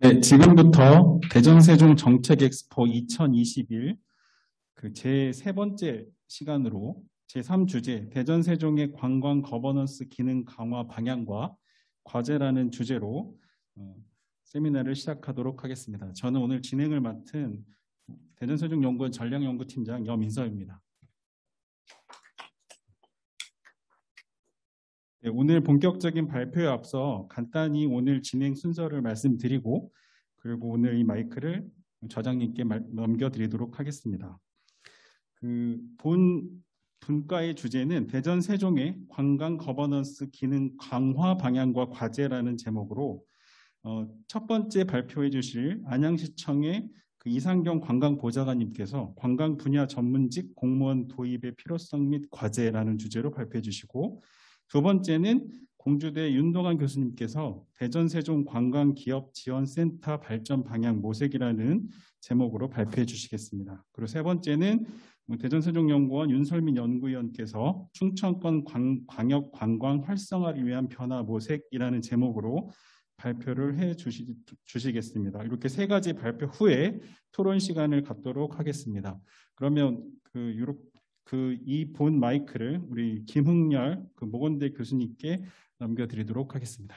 네, 지금부터 대전세종 정책엑스포 2021 제 세 번째 시간으로 제3주제 대전세종의 관광 거버넌스 기능 강화 방향과 과제라는 주제로 세미나를 시작하도록 하겠습니다. 저는 오늘 진행을 맡은 대전세종연구원 전략연구팀장 염인서입니다. 네, 오늘 본격적인 발표에 앞서 간단히 오늘 진행 순서를 말씀드리고 그리고 오늘 이 마이크를 저장님께 넘겨드리도록 하겠습니다. 본 분과의 주제는 대전세종의 관광 거버넌스 기능 강화 방향과 과제라는 제목으로 첫 번째 발표해 주실 안양시청의 이상경 관광보좌관님께서 관광 분야 전문직 공무원 도입의 필요성 및 과제라는 주제로 발표해 주시고, 두 번째는 공주대 윤동환 교수님께서 대전세종 관광기업지원센터 발전 방향 모색이라는 제목으로 발표해 주시겠습니다. 그리고 세 번째는 대전세종연구원 윤설민 연구위원께서 충청권 광역 관광 활성화를 위한 변화 모색이라는 제목으로 발표를 해 주시겠습니다. 이렇게 세 가지 발표 후에 토론 시간을 갖도록 하겠습니다. 그러면 이 본 마이크를 우리 김흥렬 모건대 교수님께 넘겨드리도록 하겠습니다.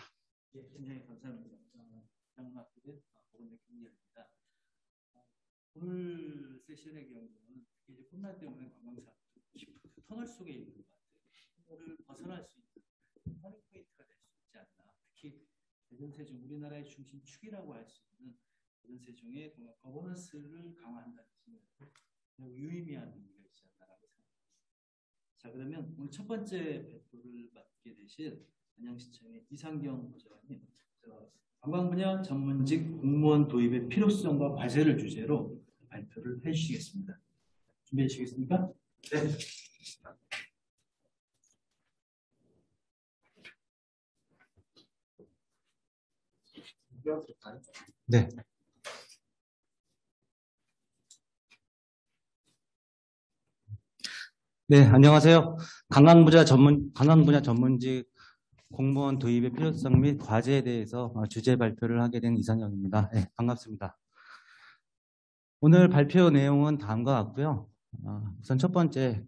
예, 굉장히 감사합니다. 장학교대 모건대 김흥렬입니다. 오늘 세션의 경우는 이제 코로나 때문에 관광사 터널 속에 있는 것 같아요. 터널을 벗어날 수 있는 터닝 포인트가 될 수 있지 않나. 특히 대전세종 우리나라의 중심축이라고 할 수 있는 대전세종의 거버넌스를 강화한다는 측면에서 유의미한 의미가 있지 않나라고 생각합니다. 자, 그러면 오늘 첫 번째 발표를 맡게 되실 안양시청의 이상경 보좌관님, 관광 분야 전문직 공무원 도입의 필요성과 과제를 주제로 발표를 해주시겠습니다. 준비해 주시겠습니까? 네. 네. 네, 안녕하세요. 관광 분야 전문직 공무원 도입의 필요성 및 과제에 대해서 주제 발표를 하게 된 이상영입니다. 네, 반갑습니다. 오늘 발표 내용은 다음과 같고요. 우선 첫 번째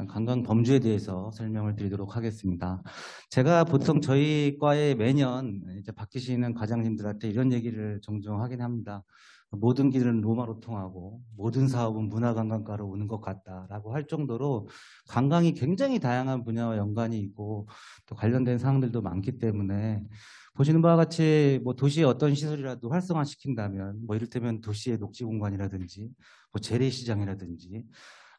관광 범주에 대해서 설명을 드리도록 하겠습니다. 제가 보통 저희 과에 매년 이제 바뀌시는 과장님들한테 이런 얘기를 종종 하긴 합니다. 모든 길은 로마로 통하고 모든 사업은 문화관광과로 오는 것 같다라고 할 정도로 관광이 굉장히 다양한 분야와 연관이 있고 또 관련된 사항들도 많기 때문에 보시는 바와 같이 도시의 어떤 시설이라도 활성화시킨다면 이를테면 도시의 녹지공간이라든지 재래시장이라든지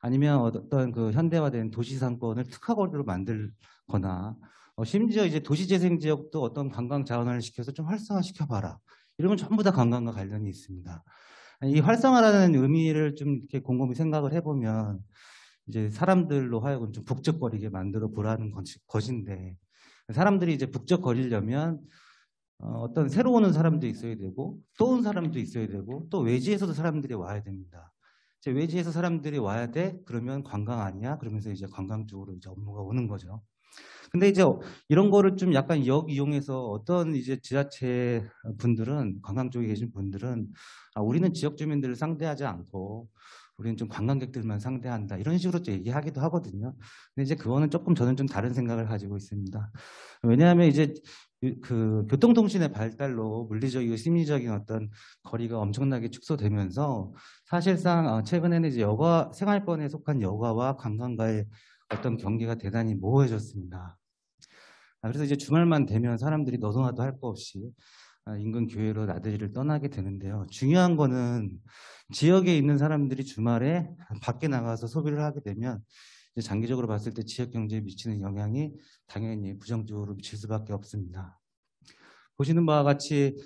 아니면 어떤 현대화된 도시 상권을 특화거리로 만들거나 심지어 이제 도시재생 지역도 어떤 관광 자원을 시켜서 좀 활성화시켜봐라. 이런 건 전부 다 관광과 관련이 있습니다. 이 활성화라는 의미를 좀 이렇게 곰곰이 생각을 해보면 이제 사람들로 하여금 좀 북적거리게 만들어 보라는 것인데, 사람들이 이제 북적거리려면 어떤 새로 오는 사람도 있어야 되고 또 온 사람도 있어야 되고 또 외지에서도 사람들이 와야 됩니다. 이제 외지에서 사람들이 와야 돼? 그러면 관광 아니야? 그러면서 이제 관광 쪽으로 이제 업무가 오는 거죠. 근데 이제 이런 거를 좀 약간 역이용해서 어떤 이제 지자체 분들은, 관광 쪽에 계신 분들은 우리는 지역 주민들을 상대하지 않고 우리는 좀 관광객들만 상대한다, 이런 식으로 또 얘기하기도 하거든요. 근데 이제 그거는 조금 저는 좀 다른 생각을 가지고 있습니다. 왜냐하면 이제 교통통신의 발달로 물리적이고 심리적인 어떤 거리가 엄청나게 축소되면서 사실상 최근에는 이제 생활권에 속한 여가와 관광가의 어떤 경계가 대단히 모호해졌습니다. 그래서 이제 주말만 되면 사람들이 너도나도 할 거 없이 인근 교외로 나들이를 떠나게 되는데요. 중요한 거는 지역에 있는 사람들이 주말에 밖에 나가서 소비를 하게 되면 이제 장기적으로 봤을 때 지역 경제에 미치는 영향이 당연히 부정적으로 미칠 수밖에 없습니다. 보시는 바와 같이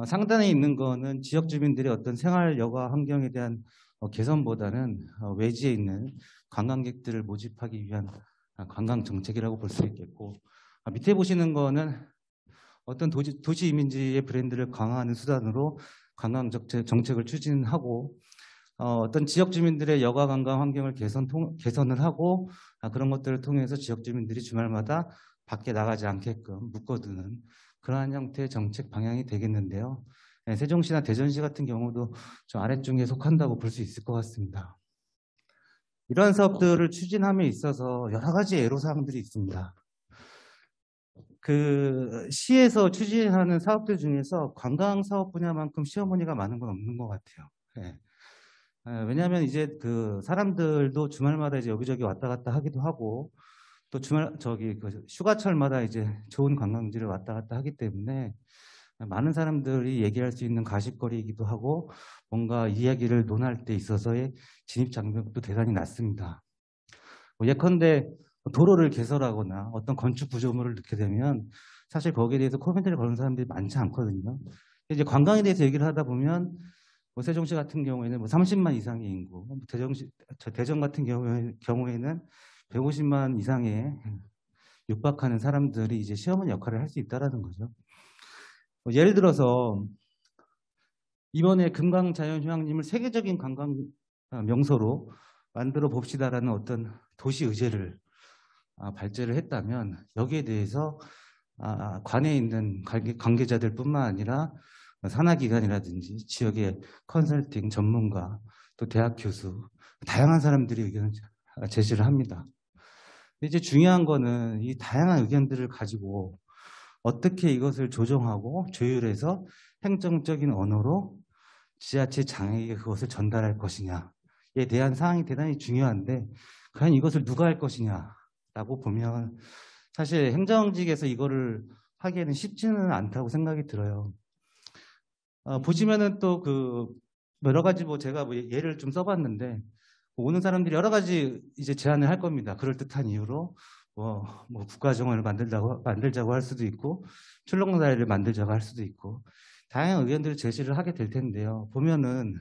상단에 있는 거는 지역 주민들의 어떤 생활 여가 환경에 대한 개선보다는 외지에 있는 관광객들을 모집하기 위한 관광 정책이라고 볼 수 있겠고, 밑에 보시는 거는 어떤 도시 이미지의 브랜드를 강화하는 수단으로 관광 정책을 추진하고 어떤 지역 주민들의 여가 관광 환경을 개선을 하고 그런 것들을 통해서 지역 주민들이 주말마다 밖에 나가지 않게끔 묶어두는 그러한 형태의 정책 방향이 되겠는데요. 세종시나 대전시 같은 경우도 좀 아래쪽에 속한다고 볼 수 있을 것 같습니다. 이러한 사업들을 추진함에 있어서 여러 가지 애로사항들이 있습니다. 그 시에서 추진하는 사업들 중에서 관광 사업 분야만큼 시어머니가 많은 건 없는 것 같아요. 예. 왜냐하면 이제 그 사람들도 주말마다 이제 여기저기 왔다 갔다 하기도 하고 또 그 휴가철마다 이제 좋은 관광지를 왔다 갔다 하기 때문에 많은 사람들이 얘기할 수 있는 가십거리이기도 하고 뭔가 이야기를 논할 때 있어서의 진입 장벽도 대단히 낮습니다. 예컨대 도로를 개설하거나 어떤 건축 구조물을 넣게 되면 사실 거기에 대해서 코멘트를 거는 사람들이 많지 않거든요. 이제 관광에 대해서 얘기를 하다 보면 뭐 세종시 같은 경우에는 뭐 30만 이상의 인구, 대전 같은 경우에는 150만 이상의 육박하는 사람들이 이제 시어머니 역할을 할 수 있다라는 거죠. 예를 들어서 이번에 금강자연휴양림을 세계적인 관광 명소로 만들어 봅시다라는 어떤 도시 의제를 발제를 했다면 여기에 대해서 관에 있는 관계자들뿐만 아니라 산하기관이라든지 지역의 컨설팅 전문가 또 대학 교수 다양한 사람들이 의견을 제시를 합니다. 근데 이제 중요한 거는 이 다양한 의견들을 가지고 어떻게 이것을 조정하고 조율해서 행정적인 언어로 지자체 장에게 그것을 전달할 것이냐에 대한 사항이 대단히 중요한데 과연 이것을 누가 할 것이냐라고 보면 사실 행정직에서 이거를 하기에는 쉽지는 않다고 생각이 들어요. 보시면은 또 그 여러 가지 뭐 제가 뭐 예를 좀 써봤는데 오는 사람들이 여러 가지 이제 제안을 할 겁니다. 그럴듯한 이유로 뭐 국가정원을 만들자고 할 수도 있고 출렁다리를 만들자고 할 수도 있고 다양한 의견들을 제시를 하게 될 텐데요. 보면은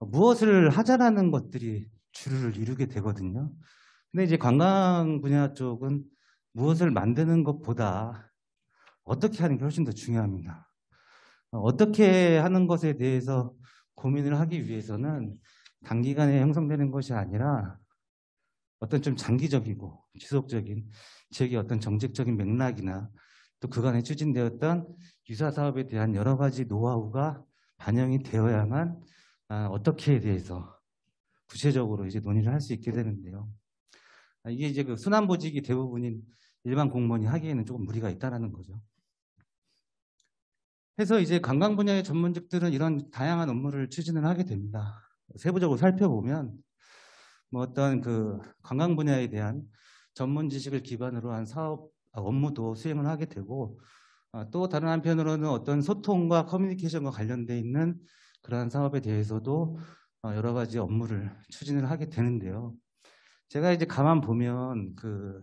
무엇을 하자라는 것들이 주를 이루게 되거든요. 근데 이제 관광 분야 쪽은 무엇을 만드는 것보다 어떻게 하는 게 훨씬 더 중요합니다. 어떻게 하는 것에 대해서 고민을 하기 위해서는 단기간에 형성되는 것이 아니라 어떤 좀 장기적이고 지속적인 지역의 어떤 정책적인 맥락이나 또 그간에 추진되었던 유사 사업에 대한 여러 가지 노하우가 반영이 되어야만 어떻게에 대해서 구체적으로 이제 논의를 할 수 있게 되는데요. 이게 이제 그 순환보직이 대부분인 일반 공무원이 하기에는 조금 무리가 있다라는 거죠. 그래서 이제 관광 분야의 전문직들은 이런 다양한 업무를 추진을 하게 됩니다. 세부적으로 살펴보면 뭐 어떤 그 관광 분야에 대한 전문 지식을 기반으로 한 사업 업무도 수행을 하게 되고 또 다른 한편으로는 어떤 소통과 커뮤니케이션과 관련돼 있는 그러한 사업에 대해서도 여러 가지 업무를 추진을 하게 되는데요. 제가 이제 가만 보면 그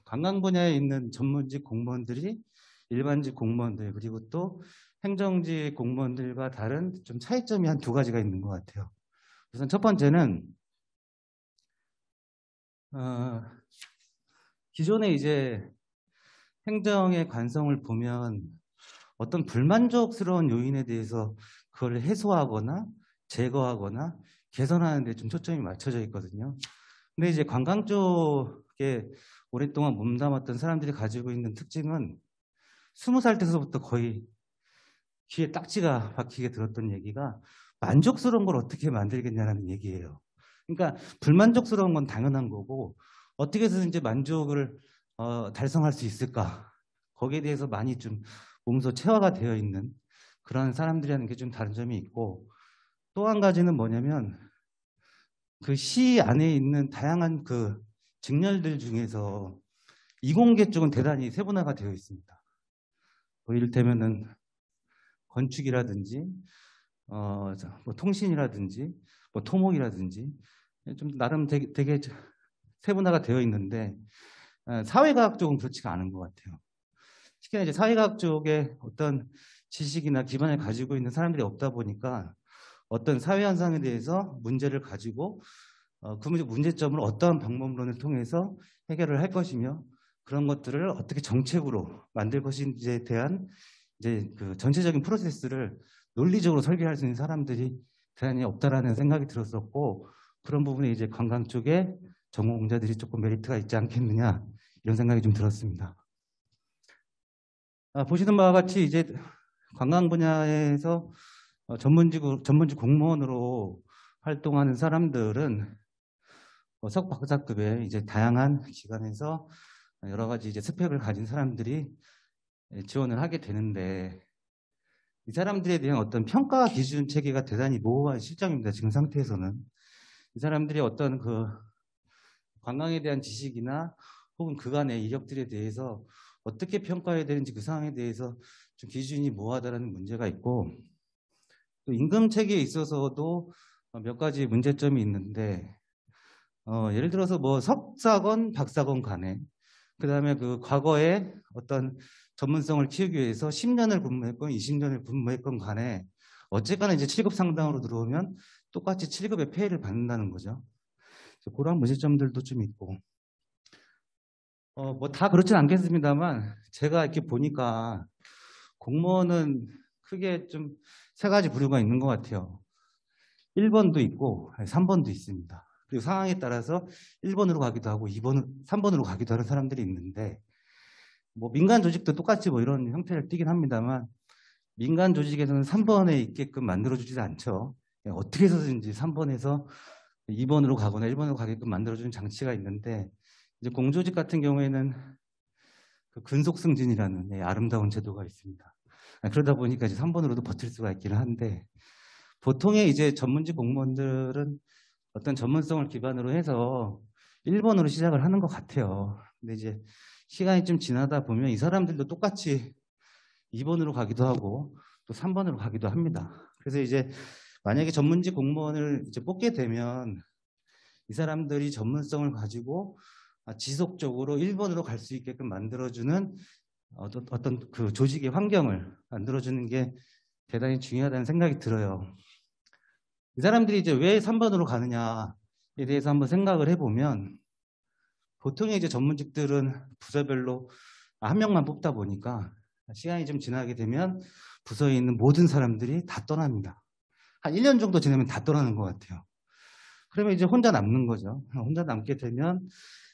관광 분야에 있는 전문직 공무원들이 일반직 공무원들 그리고 또 행정직 공무원들과 다른 좀 차이점이 한 두 가지가 있는 것 같아요. 우선 첫 번째는 기존에 이제 행정의 관성을 보면 어떤 불만족스러운 요인에 대해서 그걸 해소하거나 제거하거나 개선하는 데 좀 초점이 맞춰져 있거든요. 근데 이제 관광 쪽에 오랫동안 몸담았던 사람들이 가지고 있는 특징은 20살 때서부터 거의 귀에 딱지가 박히게 들었던 얘기가 만족스러운 걸 어떻게 만들겠냐는 얘기예요. 그러니까 불만족스러운 건 당연한 거고 어떻게 해서든 이제 만족을 달성할 수 있을까? 거기에 대해서 많이 좀 몸소 체화가 되어 있는 그런 사람들이라는 게 좀 다른 점이 있고 또 한 가지는 뭐냐면 그 시 안에 있는 다양한 그 직렬들 중에서 이공계 쪽은 대단히 세분화가 되어 있습니다. 뭐 이를테면은 건축이라든지 뭐 통신이라든지 뭐 토목이라든지 좀 나름 되게 세분화가 되어 있는데 사회과학 쪽은 그렇지가 않은 것 같아요. 특히나 이제 사회과학 쪽에 어떤 지식이나 기반을 가지고 있는 사람들이 없다 보니까 어떤 사회 현상에 대해서 문제를 가지고 그 문제점을 어떠한 방법론을 통해서 해결을 할 것이며 그런 것들을 어떻게 정책으로 만들 것인지에 대한 이제 그 전체적인 프로세스를 논리적으로 설계할 수 있는 사람들이 대단히 없다라는 생각이 들었었고 그런 부분에 이제 관광 쪽에 전공자들이 조금 메리트가 있지 않겠느냐 이런 생각이 좀 들었습니다. 보시는 바와 같이 이제 관광 분야에서 전문직 공무원으로 활동하는 사람들은 석박사급의 이제 다양한 기관에서 여러 가지 이제 스펙을 가진 사람들이 지원을 하게 되는데, 이 사람들에 대한 어떤 평가 기준 체계가 대단히 모호한 실정입니다. 지금 상태에서는. 이 사람들이 어떤 그 관광에 대한 지식이나 혹은 그간의 이력들에 대해서 어떻게 평가해야 되는지 그 사항에 대해서 좀 기준이 모호하다는 문제가 있고, 또 임금 체계에 있어서도 몇 가지 문제점이 있는데, 예를 들어서 뭐 석사건 박사건 간에, 그 다음에 그 과거에 어떤 전문성을 키우기 위해서 10년을 근무했건 20년을 근무했건 간에 어쨌거나 이제 7급 상당으로 들어오면 똑같이 7급의 페이를 받는다는 거죠. 그런 문제점들도 좀 있고, 뭐 다 그렇진 않겠습니다만 제가 이렇게 보니까 공무원은 크게 좀 세 가지 부류가 있는 것 같아요. 1번도 있고 3번도 있습니다. 그리고 상황에 따라서 1번으로 가기도 하고 3번으로 가기도 하는 사람들이 있는데, 뭐 민간 조직도 똑같이 뭐 이런 형태를 띠긴 합니다만 민간 조직에서는 3번에 있게끔 만들어주지 않죠. 어떻게 해서든지 3번에서 2번으로 가거나 1번으로 가게끔 만들어주는 장치가 있는데, 이제 공조직 같은 경우에는 그 근속승진이라는 아름다운 제도가 있습니다. 그러다 보니까 이제 3번으로도 버틸 수가 있기는 한데, 보통의 이제 전문직 공무원들은 어떤 전문성을 기반으로 해서 1번으로 시작을 하는 것 같아요. 근데 이제 시간이 좀 지나다 보면 이 사람들도 똑같이 2번으로 가기도 하고 또 3번으로 가기도 합니다. 그래서 이제 만약에 전문직 공무원을 이제 뽑게 되면 이 사람들이 전문성을 가지고 지속적으로 1번으로 갈 수 있게끔 만들어주는 어떤 그 조직의 환경을 만들어주는 게 대단히 중요하다는 생각이 들어요. 이 사람들이 이제 왜 3번으로 가느냐에 대해서 한번 생각을 해보면, 보통의 이제 전문직들은 부서별로 한 명만 뽑다 보니까 시간이 좀 지나게 되면 부서에 있는 모든 사람들이 다 떠납니다. 한 1년 정도 지나면 다 떠나는 것 같아요. 그러면 이제 혼자 남는 거죠. 혼자 남게 되면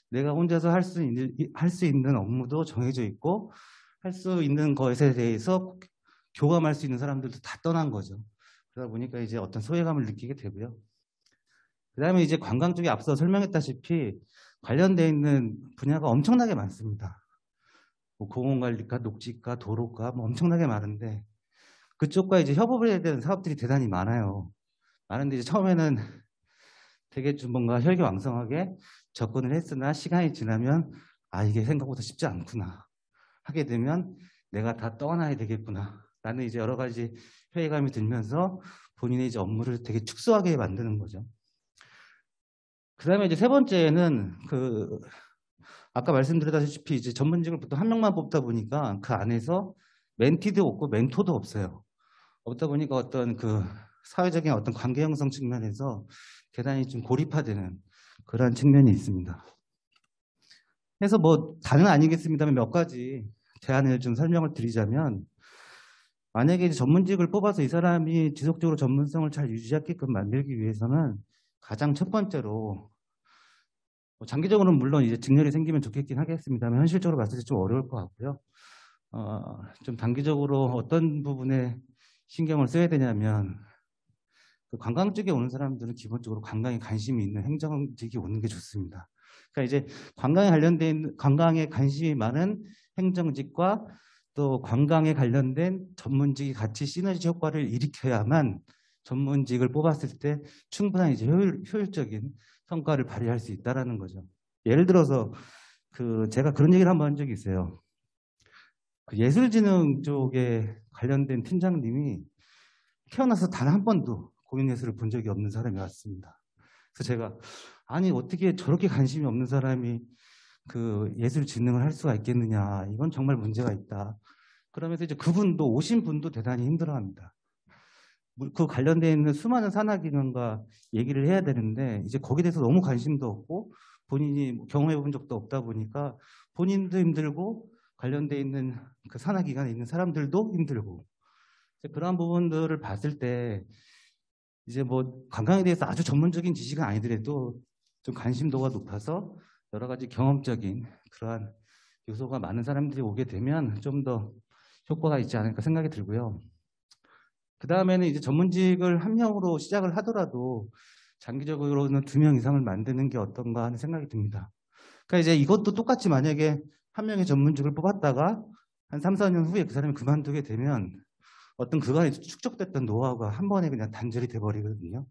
내가 혼자서 할 수 있는 업무도 정해져 있고, 할 수 있는 것에 대해서 교감할 수 있는 사람들도 다 떠난 거죠. 그러다 보니까 이제 어떤 소외감을 느끼게 되고요. 그 다음에 이제 관광 쪽에 앞서 설명했다시피 관련되어 있는 분야가 엄청나게 많습니다. 뭐 공원관리과, 녹지과, 도로과 뭐 엄청나게 많은데, 그쪽과 이제 협업을 해야 되는 사업들이 대단히 많아요. 많은데 이제 처음에는 되게 좀 뭔가 혈기왕성하게 접근을 했으나 시간이 지나면 이게 생각보다 쉽지 않구나 하게 되면 내가 다 떠나야 되겠구나 라는 이제 여러 가지 회의감이 들면서 본인의 이제 업무를 되게 축소하게 만드는 거죠. 그 다음에 이제 세 번째는 아까 말씀드렸다시피 이제 전문직을 보통 한 명만 뽑다 보니까 그 안에서 멘티도 없고 멘토도 없어요. 없다 보니까 어떤 그 사회적인 어떤 관계 형성 측면에서 대단히 좀 고립화되는 그런 측면이 있습니다. 그래서 뭐 다는 아니겠습니다만 몇 가지 제안을 좀 설명을 드리자면, 만약에 이제 전문직을 뽑아서 이 사람이 지속적으로 전문성을 잘 유지하게끔 만들기 위해서는 가장 첫 번째로, 뭐 장기적으로는 물론 이제 직렬이 생기면 좋겠긴 하겠습니다만 현실적으로 봤을 때 좀 어려울 것 같고요. 좀 단기적으로 어떤 부분에 신경을 써야 되냐면, 그 관광 쪽에 오는 사람들은 기본적으로 관광에 관심이 있는 행정직이 오는 게 좋습니다. 그러니까 이제 관광에 관심이 많은 행정직과 또 관광에 관련된 전문직이 같이 시너지 효과를 일으켜야만 전문직을 뽑았을 때 충분한 이제 효율적인 성과를 발휘할 수 있다라는 거죠. 예를 들어서 제가 그런 얘기를 한번 한 적이 있어요. 그 예술진흥 쪽에 관련된 팀장님이 태어나서 단 한 번도 공연예술을 본 적이 없는 사람이 왔습니다. 그래서 제가 아니 어떻게 저렇게 관심이 없는 사람이 그 예술 진흥을 할 수가 있겠느냐, 이건 정말 문제가 있다. 그러면서 이제 그분도 오신 분도 대단히 힘들어합니다. 그 관련되어 있는 수많은 산하기관과 얘기를 해야 되는데 이제 거기에 대해서 너무 관심도 없고 본인이 경험해 본 적도 없다 보니까 본인도 힘들고 관련되어 있는 그 산하기관에 있는 사람들도 힘들고, 그러한 부분들을 봤을 때 이제 뭐 관광에 대해서 아주 전문적인 지식은 아니더라도 좀 관심도가 높아서 여러 가지 경험적인 그러한 요소가 많은 사람들이 오게 되면 좀 더 효과가 있지 않을까 생각이 들고요. 그 다음에는 이제 전문직을 한 명으로 시작을 하더라도 장기적으로는 2명 이상을 만드는 게 어떤가 하는 생각이 듭니다. 그러니까 이제 이것도 똑같이 만약에 한 명의 전문직을 뽑았다가 한 3, 4년 후에 그 사람이 그만두게 되면 어떤 그간에 축적됐던 노하우가 한 번에 그냥 단절이 돼버리거든요.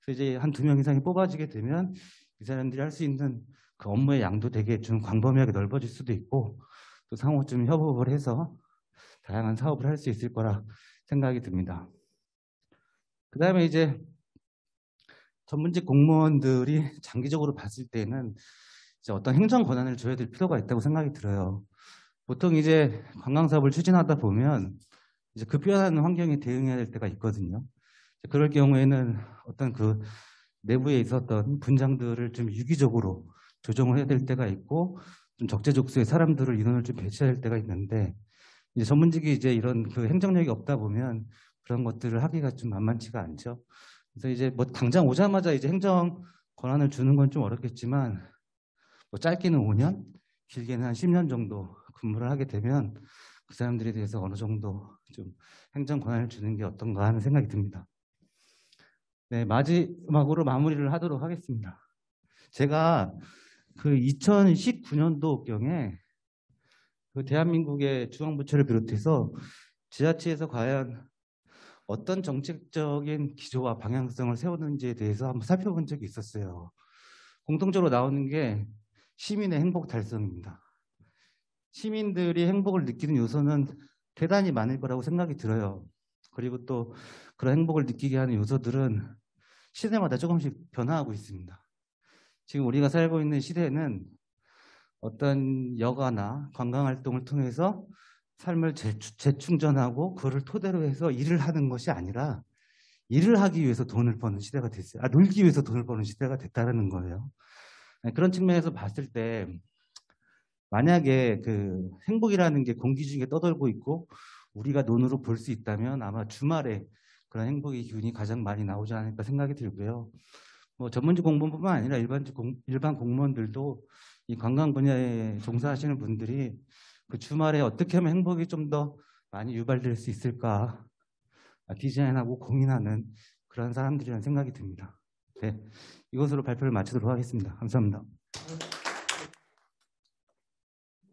그래서 이제 한 2명 이상이 뽑아지게 되면 이 사람들이 할 수 있는 그 업무의 양도 되게 좀 광범위하게 넓어질 수도 있고 또 상호 좀 협업을 해서 다양한 사업을 할 수 있을 거라 생각이 듭니다. 그 다음에 이제 전문직 공무원들이 장기적으로 봤을 때는 이제 어떤 행정 권한을 줘야 될 필요가 있다고 생각이 들어요. 보통 이제 관광사업을 추진하다 보면 이제 급변하는 환경에 대응해야 될 때가 있거든요. 그럴 경우에는 어떤 그 내부에 있었던 분장들을 좀 유기적으로 조정을 해야 될 때가 있고 좀 적재적소의 사람들을 인원을 좀 배치해야 될 때가 있는데 이제 전문직이 이제 이런 그 행정력이 없다 보면 그런 것들을 하기가 좀 만만치가 않죠. 그래서 이제 뭐 당장 오자마자 이제 행정 권한을 주는 건 좀 어렵겠지만 뭐 짧게는 5년, 길게는 한 10년 정도 근무를 하게 되면 그 사람들에 대해서 어느 정도 좀 행정 권한을 주는 게 어떤가 하는 생각이 듭니다. 네, 마지막으로 마무리를 하도록 하겠습니다. 제가 그 2019년도경에 그 대한민국의 중앙부처를 비롯해서 지자체에서 과연 어떤 정책적인 기조와 방향성을 세우는지에 대해서 한번 살펴본 적이 있었어요. 공통적으로 나오는 게 시민의 행복 달성입니다. 시민들이 행복을 느끼는 요소는 대단히 많을 거라고 생각이 들어요. 그리고 또 그런 행복을 느끼게 하는 요소들은 시대마다 조금씩 변화하고 있습니다. 지금 우리가 살고 있는 시대는 어떤 여가나 관광활동을 통해서 삶을 재충전하고 그걸 토대로 해서 일을 하는 것이 아니라 일을 하기 위해서 돈을 버는 시대가 됐어요. 놀기 위해서 돈을 버는 시대가 됐다는 거예요. 그런 측면에서 봤을 때 만약에 그 행복이라는 게 공기 중에 떠돌고 있고 우리가 눈으로 볼 수 있다면 아마 주말에 그런 행복의 기운이 가장 많이 나오지 않을까 생각이 들고요. 뭐 전문직 공무원뿐만 아니라 일반 공무원들도 이 관광 분야에 종사하시는 분들이 그 주말에 어떻게 하면 행복이 좀 더 많이 유발될 수 있을까 디자인하고 고민하는 그런 사람들이라는 생각이 듭니다. 네, 이것으로 발표를 마치도록 하겠습니다. 감사합니다.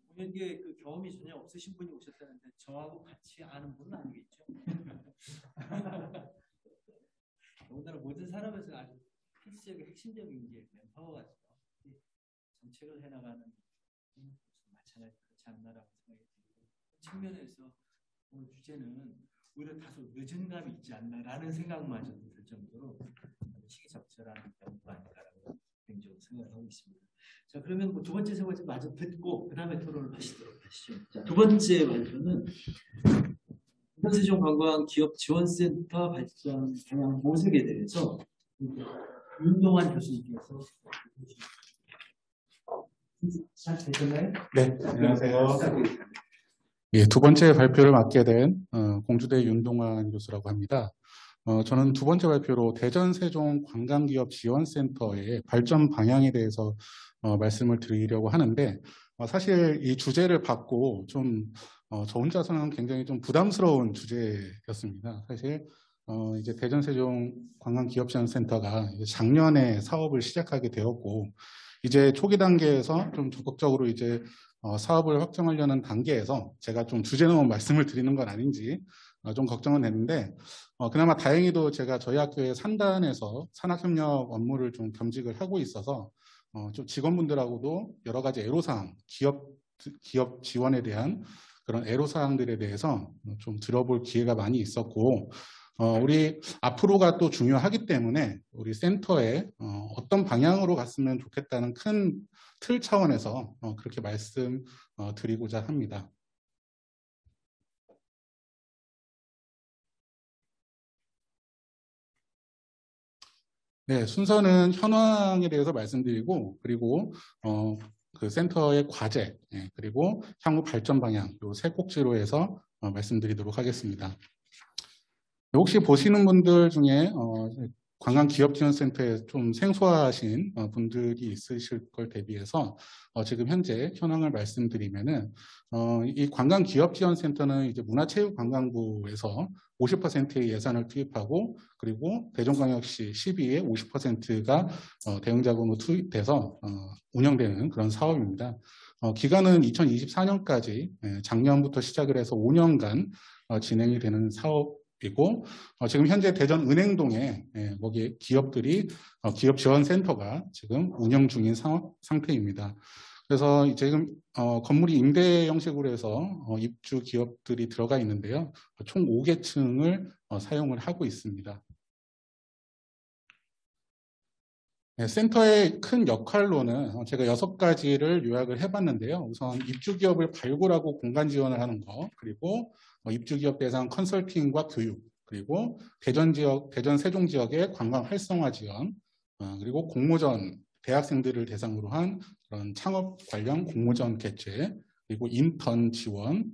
공연계 그 경험이 전혀 없으신 분이 오셨다는데 저하고 같이 아는 분은 아니겠죠? 더군다나 모든 사람에서 아주 필수적인 핵심적인 게 맨파워가 정책을 해나가는 마찬가지 그렇지 않나라고 생각이 들고 측면에서 오늘 주제는 오히려 다소 늦은 감이 있지 않나라는 생각마저 들 정도로 시기적절한 연구가 아닌가라고 개인적으로 생각을 하고 있습니다. 자, 그러면 뭐 두 번째, 세 번째 마저 듣고 그 다음에 토론을 하시도록 하시죠. 자, 두 번째 발표는 세종관광기업지원센터 발전 방향 모색에 대해서 윤동환 교수님께서 시작되셨나요? 네, 안녕하세요. 예, 두 번째 발표를 맡게 된 공주대 윤동환 교수라고 합니다. 저는 두 번째 발표로 대전 세종 관광기업 지원센터의 발전 방향에 대해서 말씀을 드리려고 하는데 사실 이 주제를 받고 좀 저 혼자서는 굉장히 좀 부담스러운 주제였습니다. 사실 이제 대전 세종 관광기업지원센터가 작년에 사업을 시작하게 되었고 이제 초기 단계에서 좀 적극적으로 이제 사업을 확정하려는 단계에서 제가 좀 주제넘은 말씀을 드리는 건 아닌지 좀 걱정은 됐는데 그나마 다행히도 제가 저희 학교의 산단에서 산학협력 업무를 좀 겸직을 하고 있어서 좀 직원분들하고도 여러 가지 애로사항, 기업 지원에 대한 그런 애로사항들에 대해서 좀 들어볼 기회가 많이 있었고 우리 앞으로가 또 중요하기 때문에 우리 센터에 어떤 방향으로 갔으면 좋겠다는 큰 틀 차원에서 그렇게 말씀드리고자 합니다. 네, 순서는 현황에 대해서 말씀드리고 그리고 그 센터의 과제 그리고 향후 발전 방향 이 세 꼭지로 해서 말씀드리도록 하겠습니다. 혹시 보시는 분들 중에 관광기업지원센터에 좀 생소하신 분들이 있으실 걸 대비해서 지금 현재 현황을 말씀드리면은 이 관광기업지원센터는 이제 문화체육관광부에서 50%의 예산을 투입하고 그리고 대전광역시 시비의 50%가 대응자금으로 투입돼서 운영되는 그런 사업입니다. 기간은 2024년까지 작년부터 시작을 해서 5년간 진행이 되는 사업이고 지금 현재 대전 은행동에 거기에 기업들이 기업 지원센터가 지금 운영 중인 상태입니다. 그래서 지금 건물이 임대 형식으로 해서 입주 기업들이 들어가 있는데요. 총 5개 층을 사용을 하고 있습니다. 네, 센터의 큰 역할로는 제가 6가지를 요약을 해봤는데요. 우선 입주기업을 발굴하고 공간 지원을 하는 거, 그리고 입주기업 대상 컨설팅과 교육, 그리고 대전 세종 지역의 관광 활성화 지원, 그리고 공모전, 대학생들을 대상으로 한 그런 창업 관련 공모전 개최, 그리고 인턴 지원,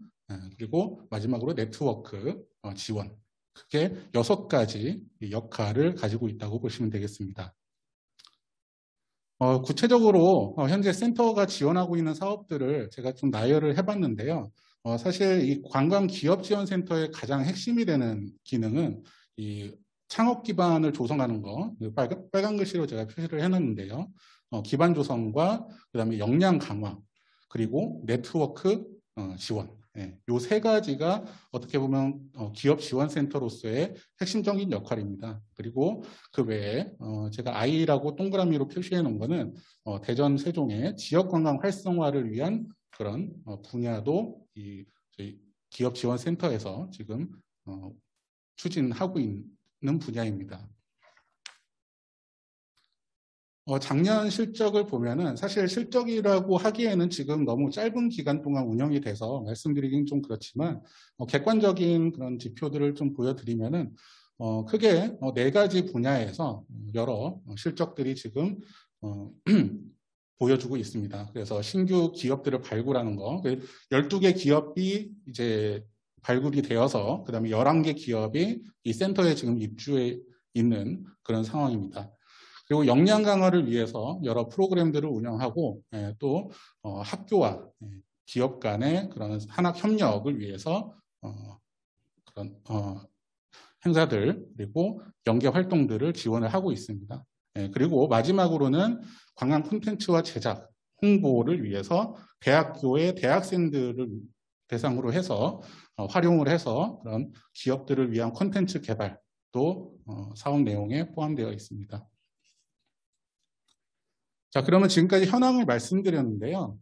그리고 마지막으로 네트워크 지원. 크게 6가지 역할을 가지고 있다고 보시면 되겠습니다. 구체적으로 현재 센터가 지원하고 있는 사업들을 제가 좀 나열을 해봤는데요. 사실 이 관광기업지원센터의 가장 핵심이 되는 기능은 이 창업 기반을 조성하는 거, 빨간 글씨로 제가 표시를 해놨는데요. 기반 조성과 그다음에 역량 강화, 그리고 네트워크 지원. 요 3가지가 어떻게 보면 기업 지원센터로서의 핵심적인 역할입니다. 그리고 그 외에 제가 I라고 동그라미로 표시해 놓은 거는 대전 세종의 지역관광 활성화를 위한 그런 분야도 저희 기업 지원센터에서 지금 추진하고 있는 분야입니다. 작년 실적을 보면은 사실 실적이라고 하기에는 지금 너무 짧은 기간 동안 운영이 돼서 말씀드리긴 좀 그렇지만 객관적인 그런 지표들을 좀 보여드리면은 크게 4가지 분야에서 여러 실적들이 지금 보여주고 있습니다. 그래서 신규 기업들을 발굴하는 거, 12개 기업이 이제 발굴이 되어서 그다음에 11개 기업이 이 센터에 지금 입주해 있는 그런 상황입니다. 그리고 역량 강화를 위해서 여러 프로그램들을 운영하고 또 학교와 기업 간의 그런 산학 협력을 위해서 그런 행사들 그리고 연계 활동들을 지원을 하고 있습니다. 그리고 마지막으로는 관광 콘텐츠와 제작, 홍보를 위해서 대학교의 대학생들을 대상으로 해서 활용을 해서 그런 기업들을 위한 콘텐츠 개발도 사업 내용에 포함되어 있습니다. 자, 그러면 지금까지 현황을 말씀드렸는데요.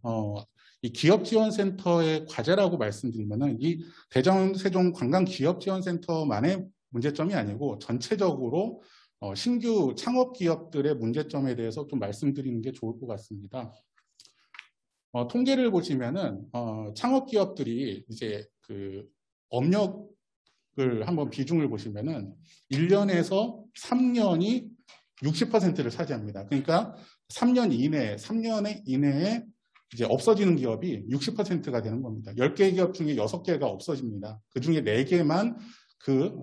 이 기업지원센터의 과제라고 말씀드리면은 이 대전 세종 관광기업지원센터만의 문제점이 아니고 전체적으로 신규 창업 기업들의 문제점에 대해서 좀 말씀드리는 게 좋을 것 같습니다. 통계를 보시면은 창업 기업들이 이제 그 업력을 한번 비중을 보시면은 1년에서 3년이 60%를 차지합니다. 그러니까 3년 이내에 이제 없어지는 기업이 60%가 되는 겁니다. 10개 기업 중에 6개가 없어집니다. 그 중에 4개만 그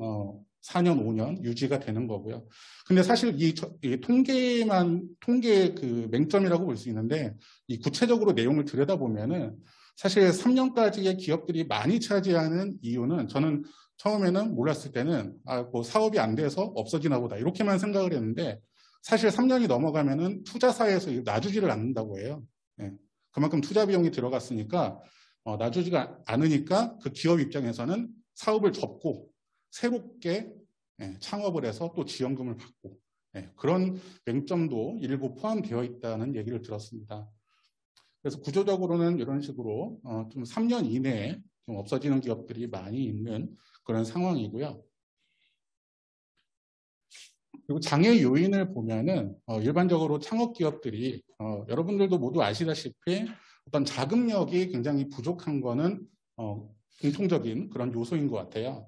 4년, 5년 유지가 되는 거고요. 근데 사실 이 통계 그 맹점이라고 볼 수 있는데 이 구체적으로 내용을 들여다보면은 사실 3년까지의 기업들이 많이 차지하는 이유는 저는 처음에는 몰랐을 때는 뭐 사업이 안 돼서 없어지나 보다 이렇게만 생각을 했는데 사실 3년이 넘어가면은 투자사에서 놔주지를 않는다고 해요. 그만큼 투자 비용이 들어갔으니까 놔주지가 않으니까 그 기업 입장에서는 사업을 접고 새롭게 창업을 해서 또 지원금을 받고 그런 맹점도 일부 포함되어 있다는 얘기를 들었습니다. 그래서 구조적으로는 이런 식으로 좀 3년 이내에 좀 없어지는 기업들이 많이 있는 그런 상황이고요. 그리고 장애 요인을 보면은 일반적으로 창업 기업들이 여러분들도 모두 아시다시피 어떤 자금력이 굉장히 부족한 거는 공통적인 그런 요소인 것 같아요.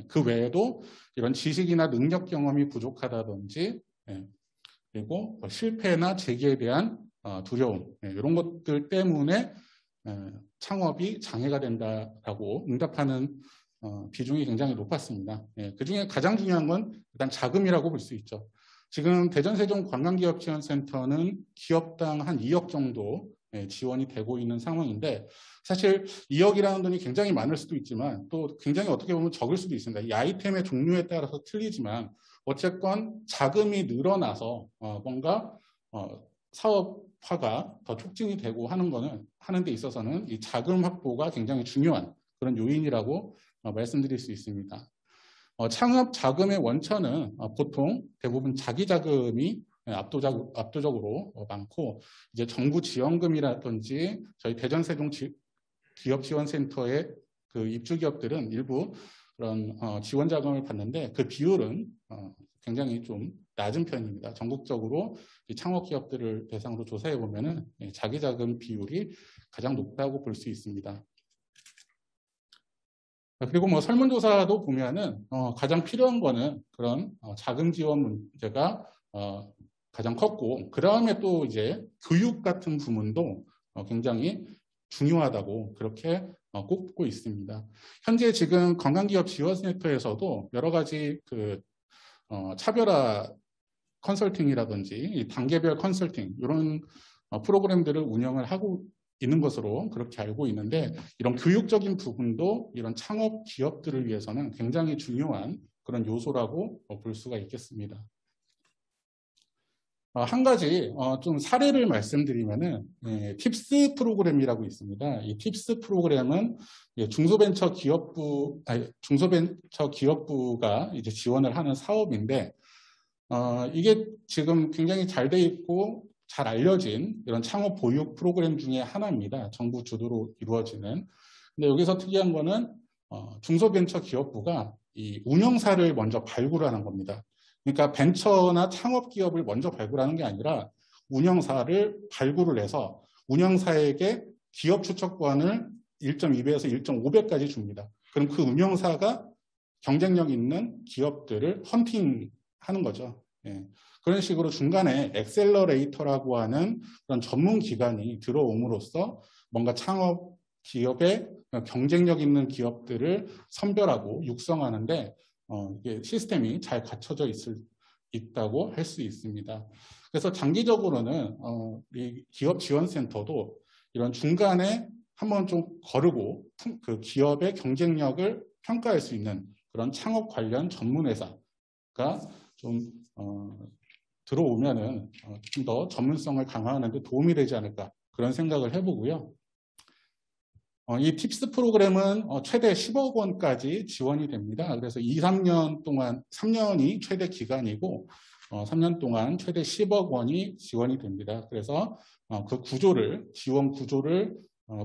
그 외에도 이런 지식이나 능력 경험이 부족하다든지 그리고 실패나 재기에 대한 두려움 이런 것들 때문에 창업이 장애가 된다라고 응답하는 비중이 굉장히 높았습니다. 그중에 가장 중요한 건 일단 자금이라고 볼 수 있죠. 지금 대전세종관광기업지원센터는 기업당 한 2억 정도 지원이 되고 있는 상황인데, 사실 2억이라는 돈이 굉장히 많을 수도 있지만 또 굉장히 어떻게 보면 적을 수도 있습니다. 이 아이템의 종류에 따라서 틀리지만 어쨌건 자금이 늘어나서 뭔가 사업화가 더 촉진이 되고 하는 데 있어서는 이 자금 확보가 굉장히 중요한 그런 요인이라고 말씀드릴 수 있습니다. 창업 자금의 원천은 보통 대부분 자기 자금이 압도적으로 많고, 이제 정부 지원금이라든지 저희 대전세종 기업지원센터의 그 입주 기업들은 일부 그런 지원 자금을 받는데, 그 비율은 굉장히 좀 낮은 편입니다. 전국적으로 이 창업 기업들을 대상으로 조사해 보면은 자기 자금 비율이 가장 높다고 볼 수 있습니다. 그리고 뭐 설문조사도 보면은 가장 필요한 거는 그런 자금 지원 문제가 가장 컸고, 그 다음에 또 이제 교육 같은 부분도 굉장히 중요하다고 그렇게 꼽고 있습니다. 현재 지금 관광기업지원센터에서도 여러 가지 그 차별화 컨설팅이라든지 단계별 컨설팅 이런 프로그램들을 운영을 하고 있는 것으로 그렇게 알고 있는데, 이런 교육적인 부분도 이런 창업 기업들을 위해서는 굉장히 중요한 그런 요소라고 볼 수가 있겠습니다. 한 가지 좀 사례를 말씀드리면은 팁스 프로그램이라고 있습니다. 이 팁스 프로그램은 중소벤처기업부가 이제 지원을 하는 사업인데, 이게 지금 굉장히 잘 돼 있고 잘 알려진 이런 창업 보육 프로그램 중에 하나입니다. 정부 주도로 이루어지는. 근데 여기서 특이한 거는 중소벤처기업부가 이 운영사를 먼저 발굴하는 겁니다. 그러니까 벤처나 창업 기업을 먼저 발굴하는 게 아니라 운영사를 발굴을 해서 운영사에게 기업 추천권을 1.2배에서 1.5배까지 줍니다. 그럼 그 운영사가 경쟁력 있는 기업들을 헌팅하는 거죠. 그런 식으로 중간에 엑셀러레이터라고 하는 그런 전문 기관이 들어옴으로써 뭔가 창업 기업의 경쟁력 있는 기업들을 선별하고 육성하는데 이게 시스템이 잘 갖춰져 있다고 할 수 있습니다. 그래서 장기적으로는 이 기업지원센터도 이런 중간에 한번 좀 거르고 그 기업의 경쟁력을 평가할 수 있는 그런 창업 관련 전문회사가 좀 들어오면은 좀 더 전문성을 강화하는 데 도움이 되지 않을까 그런 생각을 해보고요. 이 팁스 프로그램은 최대 10억 원까지 지원이 됩니다. 그래서 3년 동안, 3년이 최대 기간이고 3년 동안 최대 10억 원이 지원이 됩니다. 그래서 그 지원 구조를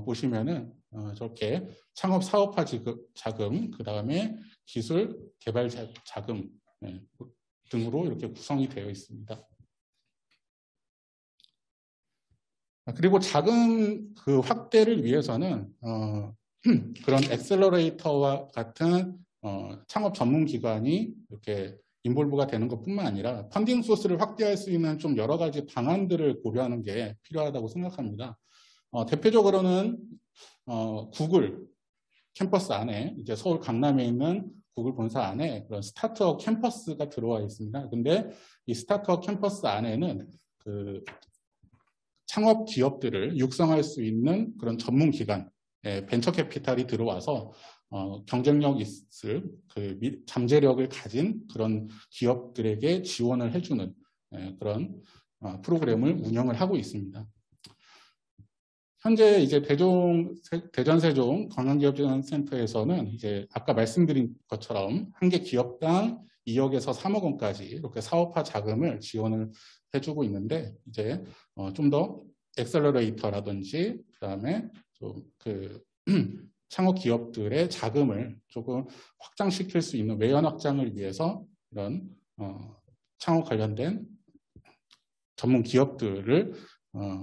보시면은 저렇게 창업 사업화 자금, 그 다음에 기술 개발 자금 등으로 이렇게 구성이 되어 있습니다. 그리고 자금 그 확대를 위해서는 그런 엑셀러레이터와 같은 창업 전문 기관이 이렇게 인볼브가 되는 것뿐만 아니라 펀딩 소스를 확대할 수 있는 좀 여러 가지 방안들을 고려하는 게 필요하다고 생각합니다. 대표적으로는 구글 캠퍼스 안에, 이제 서울 강남에 있는 구글 본사 안에 그런 스타트업 캠퍼스가 들어와 있습니다. 근데 이 스타트업 캠퍼스 안에는 그 창업 기업들을 육성할 수 있는 그런 전문 기관, 벤처 캐피탈이 들어와서 경쟁력 있을 그 잠재력을 가진 그런 기업들에게 지원을 해주는 그런 프로그램을 운영을 하고 있습니다. 현재 이제 대전세종 관광기업지원센터에서는 이제 아까 말씀드린 것처럼 한 개 기업당 2억에서 3억 원까지 이렇게 사업화 자금을 지원을 해주고 있는데, 이제 좀 더 엑셀러레이터라든지 그다음에 좀 그 창업 기업들의 자금을 조금 확장시킬 수 있는 외연 확장을 위해서 이런 창업 관련된 전문 기업들을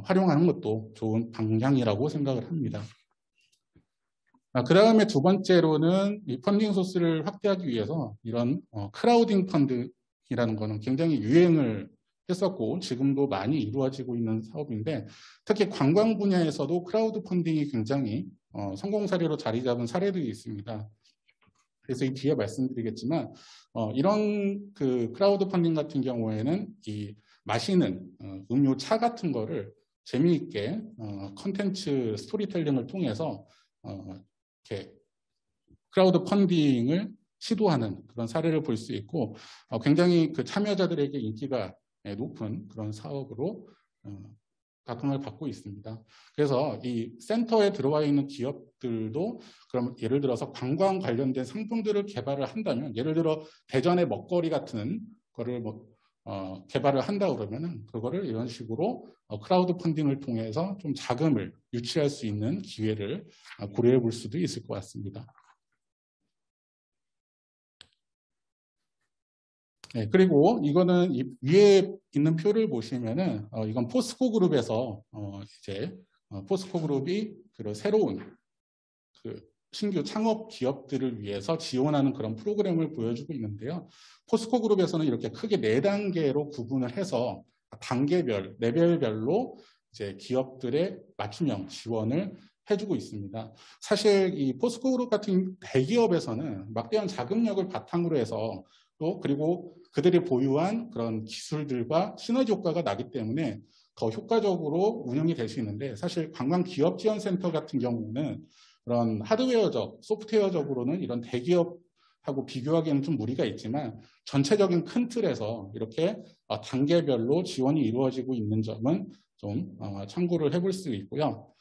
활용하는 것도 좋은 방향이라고 생각을 합니다. 그 다음에 두 번째로는 이 펀딩 소스를 확대하기 위해서 이런 크라우딩 펀드이라는 거는 굉장히 유행을 했었고 지금도 많이 이루어지고 있는 사업인데, 특히 관광 분야에서도 크라우드 펀딩이 굉장히 성공 사례로 자리 잡은 사례들이 있습니다. 그래서 이 뒤에 말씀드리겠지만 이런 그 크라우드 펀딩 같은 경우에는 이 마시는 음료 차 같은 거를 재미있게 컨텐츠 스토리텔링을 통해서 이렇게 크라우드 펀딩을 시도하는 그런 사례를 볼 수 있고 굉장히 그 참여자들에게 인기가 높은 그런 사업으로 각광을 받고 있습니다. 그래서 이 센터에 들어와 있는 기업들도 그럼 예를 들어서 관광 관련된 상품들을 개발을 한다면 예를 들어 대전의 먹거리 같은 거를 개발을 한다 그러면은 그거를 이런 식으로 크라우드 펀딩을 통해서 좀 자금을 유치할 수 있는 기회를 고려해 볼 수도 있을 것 같습니다. 네, 그리고 이거는 위에 있는 표를 보시면은 이건 포스코 그룹에서 이제 포스코 그룹이 그 새로운 그 신규 창업 기업들을 위해서 지원하는 그런 프로그램을 보여주고 있는데요. 포스코 그룹에서는 이렇게 크게 4단계로 구분을 해서 단계별, 레벨별로 이제 기업들의 맞춤형 지원을 해주고 있습니다. 사실 이 포스코 그룹 같은 대기업에서는 막대한 자금력을 바탕으로 해서 또 그리고 그들이 보유한 그런 기술들과 시너지 효과가 나기 때문에 더 효과적으로 운영이 될 수 있는데 사실 관광기업지원센터 같은 경우는 그런 하드웨어적, 소프트웨어적으로는 이런 대기업하고 비교하기에는 좀 무리가 있지만 전체적인 큰 틀에서 이렇게 단계별로 지원이 이루어지고 있는 점은 좀 참고를 해볼 수 있고요.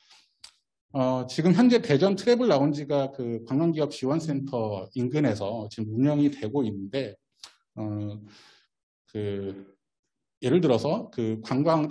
지금 현재 대전 트래블 라운지가 그 관광기업지원센터 인근에서 지금 운영이 되고 있는데 예를 들어서 그 관광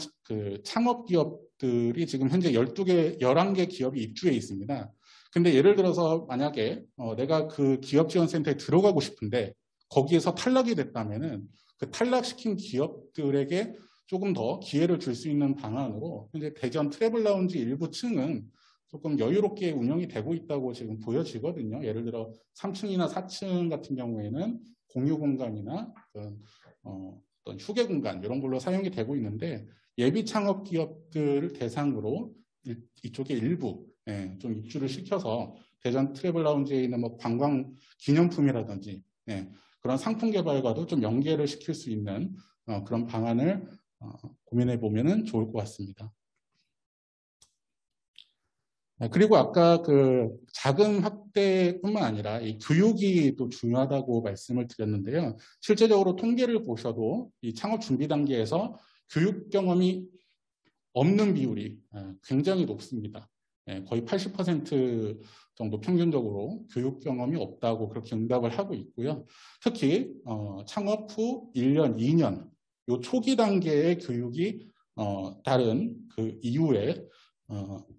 창업 기업들이 지금 현재 11개 기업이 입주해 있습니다. 근데 예를 들어서 만약에 내가 그 기업지원센터에 들어가고 싶은데 거기에서 탈락이 됐다면은 그 탈락시킨 기업들에게 조금 더 기회를 줄 수 있는 방안으로 현재 대전 트래블 라운지 일부 층은 조금 여유롭게 운영이 되고 있다고 지금 보여지거든요. 예를 들어 3층이나 4층 같은 경우에는 공유 공간이나 어떤 휴게 공간 이런 걸로 사용이 되고 있는데 예비 창업 기업들을 대상으로 이쪽에 일부 좀 입주를 시켜서 대전 트래블 라운지에 있는 뭐 관광 기념품이라든지 그런 상품 개발과도 좀 연계를 시킬 수 있는 그런 방안을 고민해 보면은 좋을 것 같습니다. 그리고 아까 그 자금 확대뿐만 아니라 이 교육이 또 중요하다고 말씀을 드렸는데요. 실제적으로 통계를 보셔도 이 창업 준비 단계에서 교육 경험이 없는 비율이 굉장히 높습니다. 거의 80% 정도 평균적으로 교육 경험이 없다고 그렇게 응답을 하고 있고요. 특히 창업 후 1년, 2년 요 초기 단계의 교육이 다른 그 이후에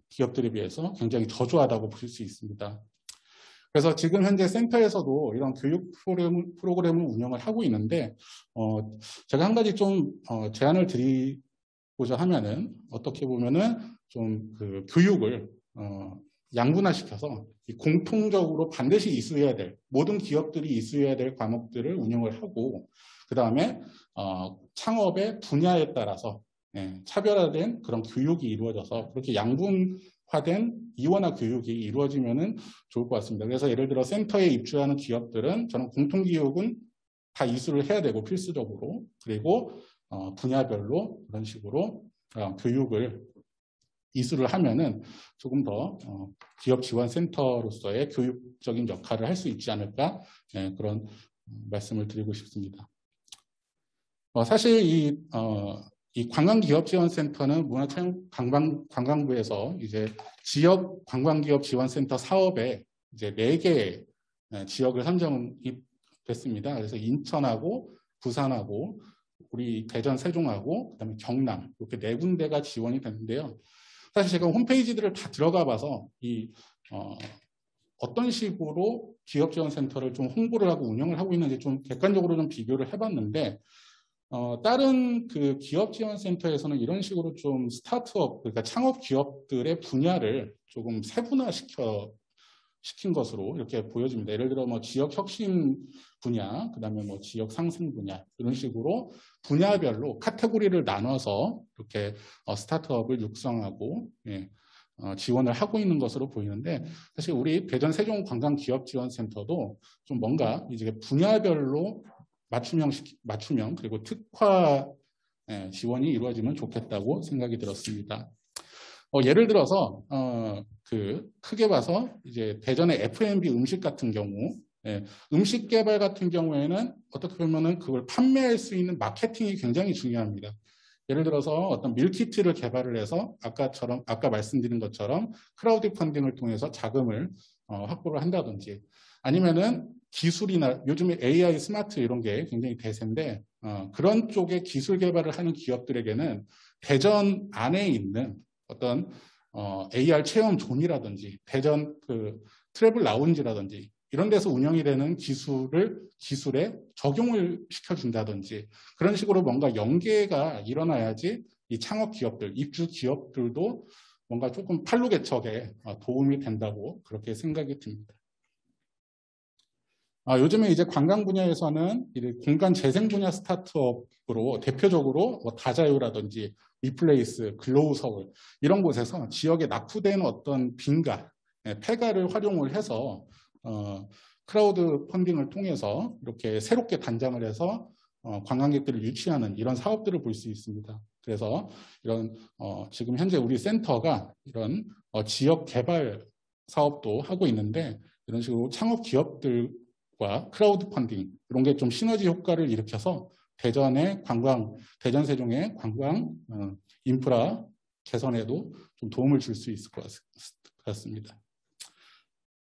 기업들에 비해서 굉장히 저조하다고 볼 수 있습니다. 그래서 지금 현재 센터에서도 이런 교육 프로그램을 운영을 하고 있는데 제가 한 가지 좀 제안을 드리고자 하면은 어떻게 보면은 좀 그 교육을 양분화시켜서 공통적으로 반드시 이수해야 될 모든 기업들이 이수해야 될 과목들을 운영을 하고 그 다음에 창업의 분야에 따라서 차별화된 그런 교육이 이루어져서 그렇게 양분화된 이원화 교육이 이루어지면은 좋을 것 같습니다. 그래서 예를 들어 센터에 입주하는 기업들은 저는 공통교육은 다 이수를 해야 되고 필수적으로 그리고 분야별로 그런 식으로 교육을 이수를 하면은 조금 더 기업 지원 센터로서의 교육적인 역할을 할 수 있지 않을까 그런 말씀을 드리고 싶습니다. 사실 이 관광기업지원센터는 문화체육관광부에서 이제 지역 관광기업지원센터 사업에 이제 4개 지역을 선정이 됐습니다. 그래서 인천하고 부산하고 우리 대전 세종하고 그다음에 경남 이렇게 4군데가 지원이 됐는데요. 사실 제가 홈페이지들을 다 들어가 봐서 어떤 식으로 기업지원센터를 좀 홍보를 하고 운영을 하고 있는지 좀 객관적으로 좀 비교를 해봤는데 다른 그 기업지원센터에서는 이런 식으로 좀 스타트업, 그러니까 창업 기업들의 분야를 조금 시킨 것으로 이렇게 보여집니다. 예를 들어 뭐 지역 혁신 분야, 그다음에 뭐 지역 상승 분야 이런 식으로 분야별로 카테고리를 나눠서 이렇게 스타트업을 육성하고 지원을 하고 있는 것으로 보이는데 사실 우리 대전 세종관광기업지원센터도 좀 뭔가 이제 분야별로 맞춤형 그리고 특화 지원이 이루어지면 좋겠다고 생각이 들었습니다. 예를 들어서 크게 봐서 이제 대전의 F&B 음식 같은 경우 음식 개발 같은 경우에는 어떻게 보면은 그걸 판매할 수 있는 마케팅이 굉장히 중요합니다. 예를 들어서 어떤 밀키트를 개발을 해서 아까 말씀드린 것처럼 크라우드 펀딩을 통해서 자금을 확보를 한다든지 아니면은 기술이나 요즘에 AI 스마트 이런 게 굉장히 대세인데 그런 쪽에 기술 개발을 하는 기업들에게는 대전 안에 있는 어떤 AR 체험 존이라든지 대전 트래블 라운지라든지 이런 데서 운영이 되는 기술에 적용을 시켜준다든지 그런 식으로 뭔가 연계가 일어나야지 이 창업 기업들, 입주 기업들도 뭔가 조금 판로 개척에 도움이 된다고 그렇게 생각이 듭니다. 요즘에 이제 관광 분야에서는 공간 재생 분야 스타트업으로 대표적으로 다자유라든지 리플레이스, 글로우 서울 이런 곳에서 지역에 낙후된 어떤 빈가, 폐가를 활용을 해서 크라우드 펀딩을 통해서 이렇게 새롭게 단장을 해서 관광객들을 유치하는 이런 사업들을 볼 수 있습니다. 그래서 이런 지금 현재 우리 센터가 이런 지역 개발 사업도 하고 있는데 이런 식으로 창업 기업들과 크라우드 펀딩 이런 게 좀 시너지 효과를 일으켜서 대전 세종의 관광 인프라 개선에도 좀 도움을 줄 수 있을 것 같습니다.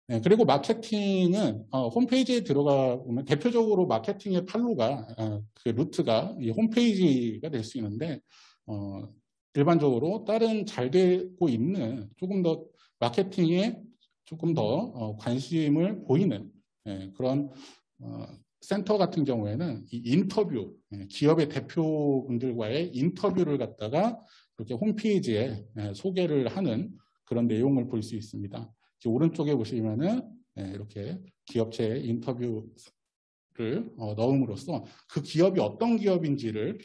네, 그리고 마케팅은 홈페이지에 들어가 보면 대표적으로 마케팅의 판로가 그 루트가 이 홈페이지가 될 수 있는데 일반적으로 다른 잘 되고 있는 조금 더 마케팅에 조금 더 관심을 보이는 그런 센터 같은 경우에는 이 인터뷰, 기업의 대표분들과의 인터뷰를 갖다가 이렇게 홈페이지에 소개를 하는 그런 내용을 볼 수 있습니다. 오른쪽에 보시면은 이렇게 기업체 인터뷰를 넣음으로써 그 기업이 어떤 기업인지를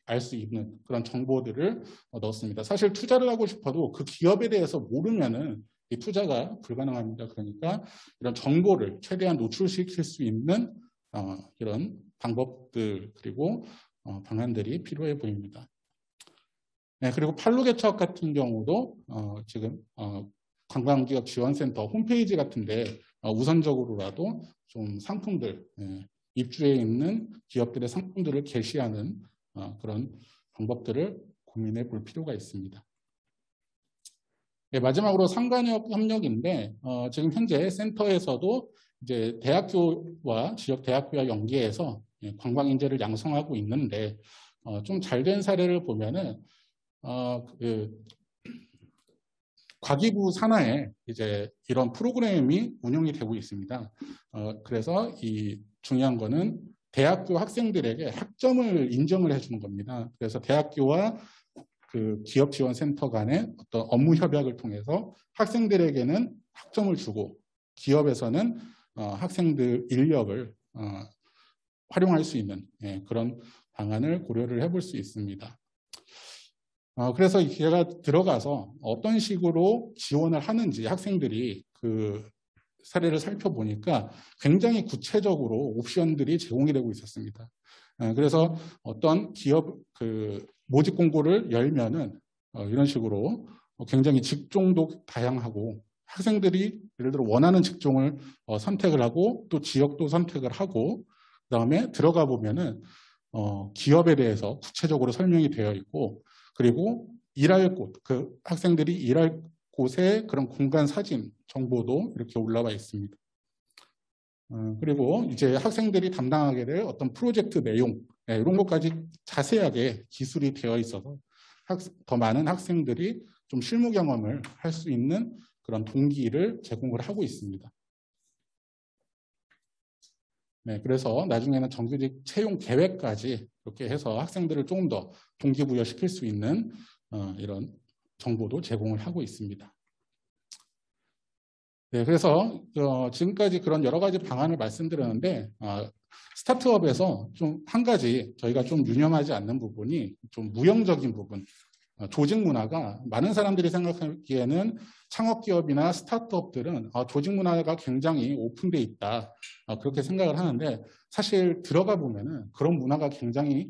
알 수 있는 그런 정보들을 넣었습니다. 사실 투자를 하고 싶어도 그 기업에 대해서 모르면은 이 투자가 불가능합니다. 그러니까 이런 정보를 최대한 노출시킬 수 있는 이런 방법들 그리고 방안들이 필요해 보입니다. 네, 그리고 판로 개척 같은 경우도 지금 관광기업 지원센터 홈페이지 같은데 우선적으로라도 좀 상품들, 입주해 있는 기업들의 상품들을 게시하는 그런 방법들을 고민해 볼 필요가 있습니다. 네, 마지막으로 상관협 협력인데 지금 현재 센터에서도 이제 대학교와 지역 대학교와 연계해서 관광 인재를 양성하고 있는데 좀 잘된 사례를 보면은 과기부 산하에 이제 이런 프로그램이 운영이 되고 있습니다. 그래서 이 중요한 거는 대학교 학생들에게 학점을 인정을 해주는 겁니다. 그래서 대학교와 그 기업지원센터 간의 어떤 업무 협약을 통해서 학생들에게는 학점을 주고 기업에서는 학생들 인력을 활용할 수 있는 그런 방안을 고려를 해볼 수 있습니다. 그래서 제가 들어가서 어떤 식으로 지원을 하는지 학생들이 그 사례를 살펴보니까 굉장히 구체적으로 옵션들이 제공이 되고 있었습니다. 그래서 어떤 기업 모집 공고를 열면은 이런 식으로 굉장히 직종도 다양하고 학생들이 예를 들어 원하는 직종을 선택을 하고 또 지역도 선택을 하고 그다음에 들어가 보면은 기업에 대해서 구체적으로 설명이 되어 있고 그리고 일할 곳, 그 학생들이 일할 곳의 그런 공간 사진 정보도 이렇게 올라와 있습니다. 그리고 이제 학생들이 담당하게 될 어떤 프로젝트 내용 이런 것까지 자세하게 기술이 되어 있어서 더 많은 학생들이 좀 실무 경험을 할 수 있는 그런 동기를 제공을 하고 있습니다. 네, 그래서 나중에는 정규직 채용 계획까지 이렇게 해서 학생들을 조금 더 동기부여시킬 수 있는 이런 정보도 제공을 하고 있습니다. 네, 그래서 지금까지 그런 여러 가지 방안을 말씀드렸는데 스타트업에서 좀 한 가지 저희가 좀 유념하지 않는 부분이 좀 무형적인 부분, 조직 문화가 많은 사람들이 생각하기에는 창업기업이나 스타트업들은 조직 문화가 굉장히 오픈돼 있다 그렇게 생각을 하는데 사실 들어가 보면은 그런 문화가 굉장히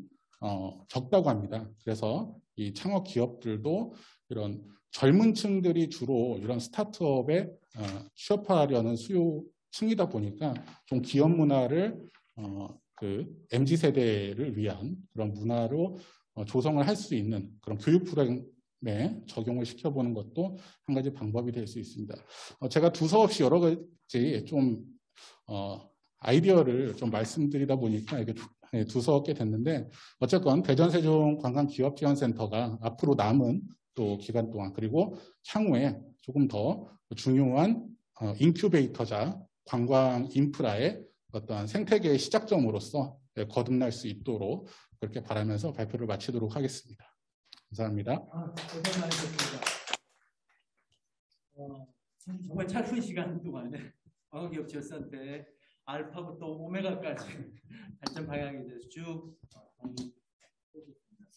적다고 합니다. 그래서 이 창업기업들도 이런 젊은 층들이 주로 이런 스타트업에 취업하려는 수요층이다 보니까 좀 기업 문화를 그 MZ 세대를 위한 그런 문화로 조성을 할 수 있는 그런 교육 프로그램에 적용을 시켜보는 것도 한 가지 방법이 될 수 있습니다. 제가 두서없이 여러 가지 좀 아이디어를 좀 말씀드리다 보니까 이게 두서없게 됐는데 어쨌건 대전세종관광기업지원센터가 앞으로 남은 또 기간 동안 그리고 향후에 조금 더 중요한 인큐베이터자 관광 인프라의 어떤 생태계의 시작점으로서 거듭날 수 있도록 그렇게 바라면서 발표를 마치도록 하겠습니다. 감사합니다. 고생 많으셨습니다. 정말 짧은 시간 동안에 관광기업지원센터의 알파부터 오메가까지 발전 방향에 대해서 쭉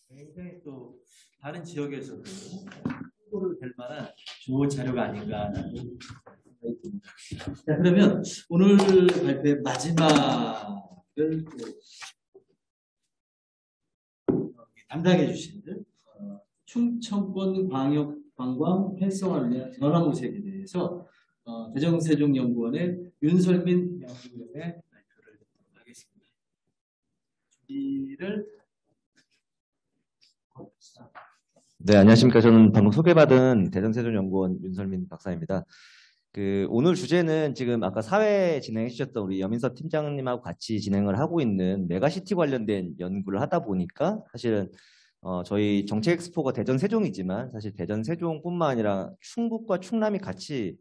굉장히 또 다른 지역에서도 홍보를 될 만한 좋은 자료가 아닌가 생각이 듭니다. 자, 그러면 오늘 발표의 마지막을 담당해 주신 충청권 광역 관광 활성화를 위한 변화 모색에 대해서 대전세종연구원의 윤설민 연구위원의 발표를 듣도록 하겠습니다. 준비를 네, 안녕하십니까. 저는 방금 소개받은 대전세종연구원 윤설민 박사입니다. 오늘 주제는 지금 아까 사회 진행해 주셨던 우리 여민섭 팀장님하고 같이 진행을 하고 있는 메가시티 관련된 연구를 하다 보니까 사실은 저희 정책 엑스포가 대전 세종이지만 사실 대전 세종뿐만 아니라 충북과 충남이 같이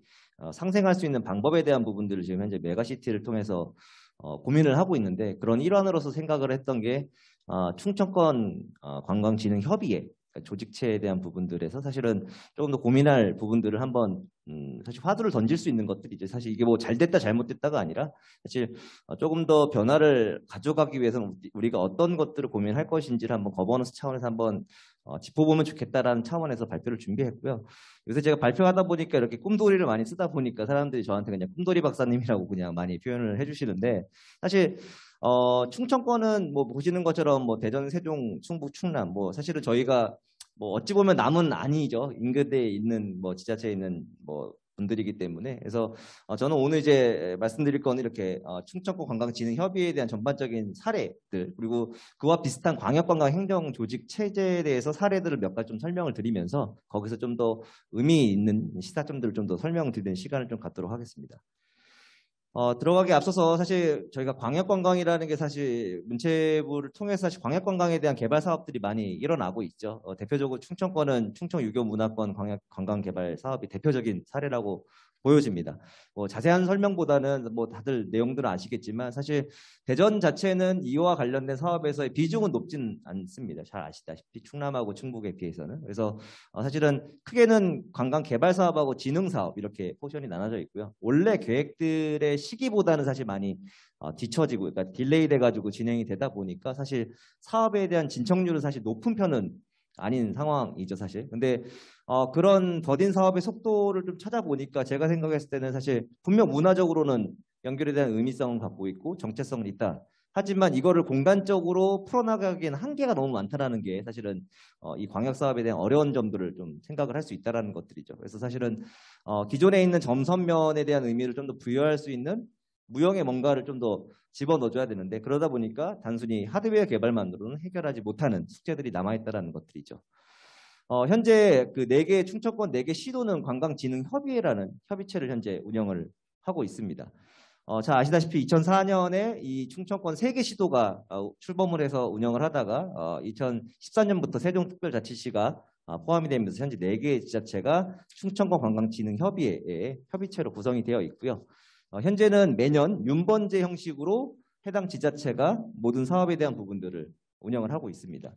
상생할 수 있는 방법에 대한 부분들을 지금 현재 메가시티를 통해서 고민을 하고 있는데 그런 일환으로서 생각을 했던 게 충청권 관광진흥협의회 조직체에 대한 부분들에서 사실은 조금 더 고민할 부분들을 한번 사실 화두를 던질 수 있는 것들이죠. 사실 이게 뭐 잘됐다 잘못됐다가 아니라 사실 조금 더 변화를 가져가기 위해서는 우리가 어떤 것들을 고민할 것인지를 한번 거버넌스 차원에서 한번 짚어보면 좋겠다라는 차원에서 발표를 준비했고요. 요새 제가 발표하다 보니까 이렇게 꿈돌이를 많이 쓰다 보니까 사람들이 저한테 그냥 꿈돌이 박사님이라고 그냥 많이 표현을 해주시는데 사실 충청권은 뭐 보시는 것처럼 뭐 대전, 세종, 충북, 충남 뭐 사실은 저희가 뭐 어찌 보면 남은 아니죠. 인근대에 있는 뭐 지자체에 있는 뭐 분들이기 때문에 그래서 저는 오늘 이제 말씀드릴 건 이렇게 충청권 관광진흥협의회에 대한 전반적인 사례들 그리고 그와 비슷한 광역관광 행정 조직 체제에 대해서 사례들을 몇 가지 좀 설명을 드리면서 거기서 좀 더 의미 있는 시사점들을 좀 더 설명드리는 시간을 좀 갖도록 하겠습니다. 들어가기 앞서서 사실 저희가 광역관광이라는 게 사실 문체부를 통해서 사실 광역관광에 대한 개발 사업들이 많이 일어나고 있죠. 대표적으로 충청권은 충청유교문화권 관광개발 사업이 대표적인 사례라고 보여집니다. 뭐 자세한 설명보다는 뭐 다들 내용들은 아시겠지만 사실 대전 자체는 이와 관련된 사업에서의 비중은 높진 않습니다. 잘 아시다시피 충남하고 충북에 비해서는. 그래서 사실은 크게는 관광개발 사업하고 진흥 사업 이렇게 포션이 나눠져 있고요. 원래 계획들의 시기보다는 사실 많이 뒤처지고 그러니까 딜레이 돼가지고 진행이 되다 보니까 사실 사업에 대한 진척률은 사실 높은 편은 아닌 상황이죠, 사실. 근데 그런 더딘 사업의 속도를 좀 찾아보니까 제가 생각했을 때는 사실 분명 문화적으로는 연결에 대한 의미성은 갖고 있고 정체성은 있다. 하지만 이거를 공간적으로 풀어나가기에는 한계가 너무 많다라는 게 사실은 이 광역 사업에 대한 어려운 점들을 좀 생각을 할 수 있다라는 것들이죠. 그래서 사실은 기존에 있는 점선면에 대한 의미를 좀 더 부여할 수 있는 무형의 뭔가를 좀 더 집어넣어줘야 되는데 그러다 보니까 단순히 하드웨어 개발만으로는 해결하지 못하는 숙제들이 남아있다는 것들이죠. 현재 그 4개 충청권 4개 시도는 관광진흥협의회라는 협의체를 현재 운영을 하고 있습니다. 잘 아시다시피 2004년에 이 충청권 3개 시도가 출범을 해서 운영을 하다가 2014년부터 세종특별자치시가 포함이 되면서 현재 4개의 지자체가 충청권 관광진흥협의회의 협의체로 구성이 되어 있고요. 현재는 매년 윤번제 형식으로 해당 지자체가 모든 사업에 대한 부분들을 운영을 하고 있습니다.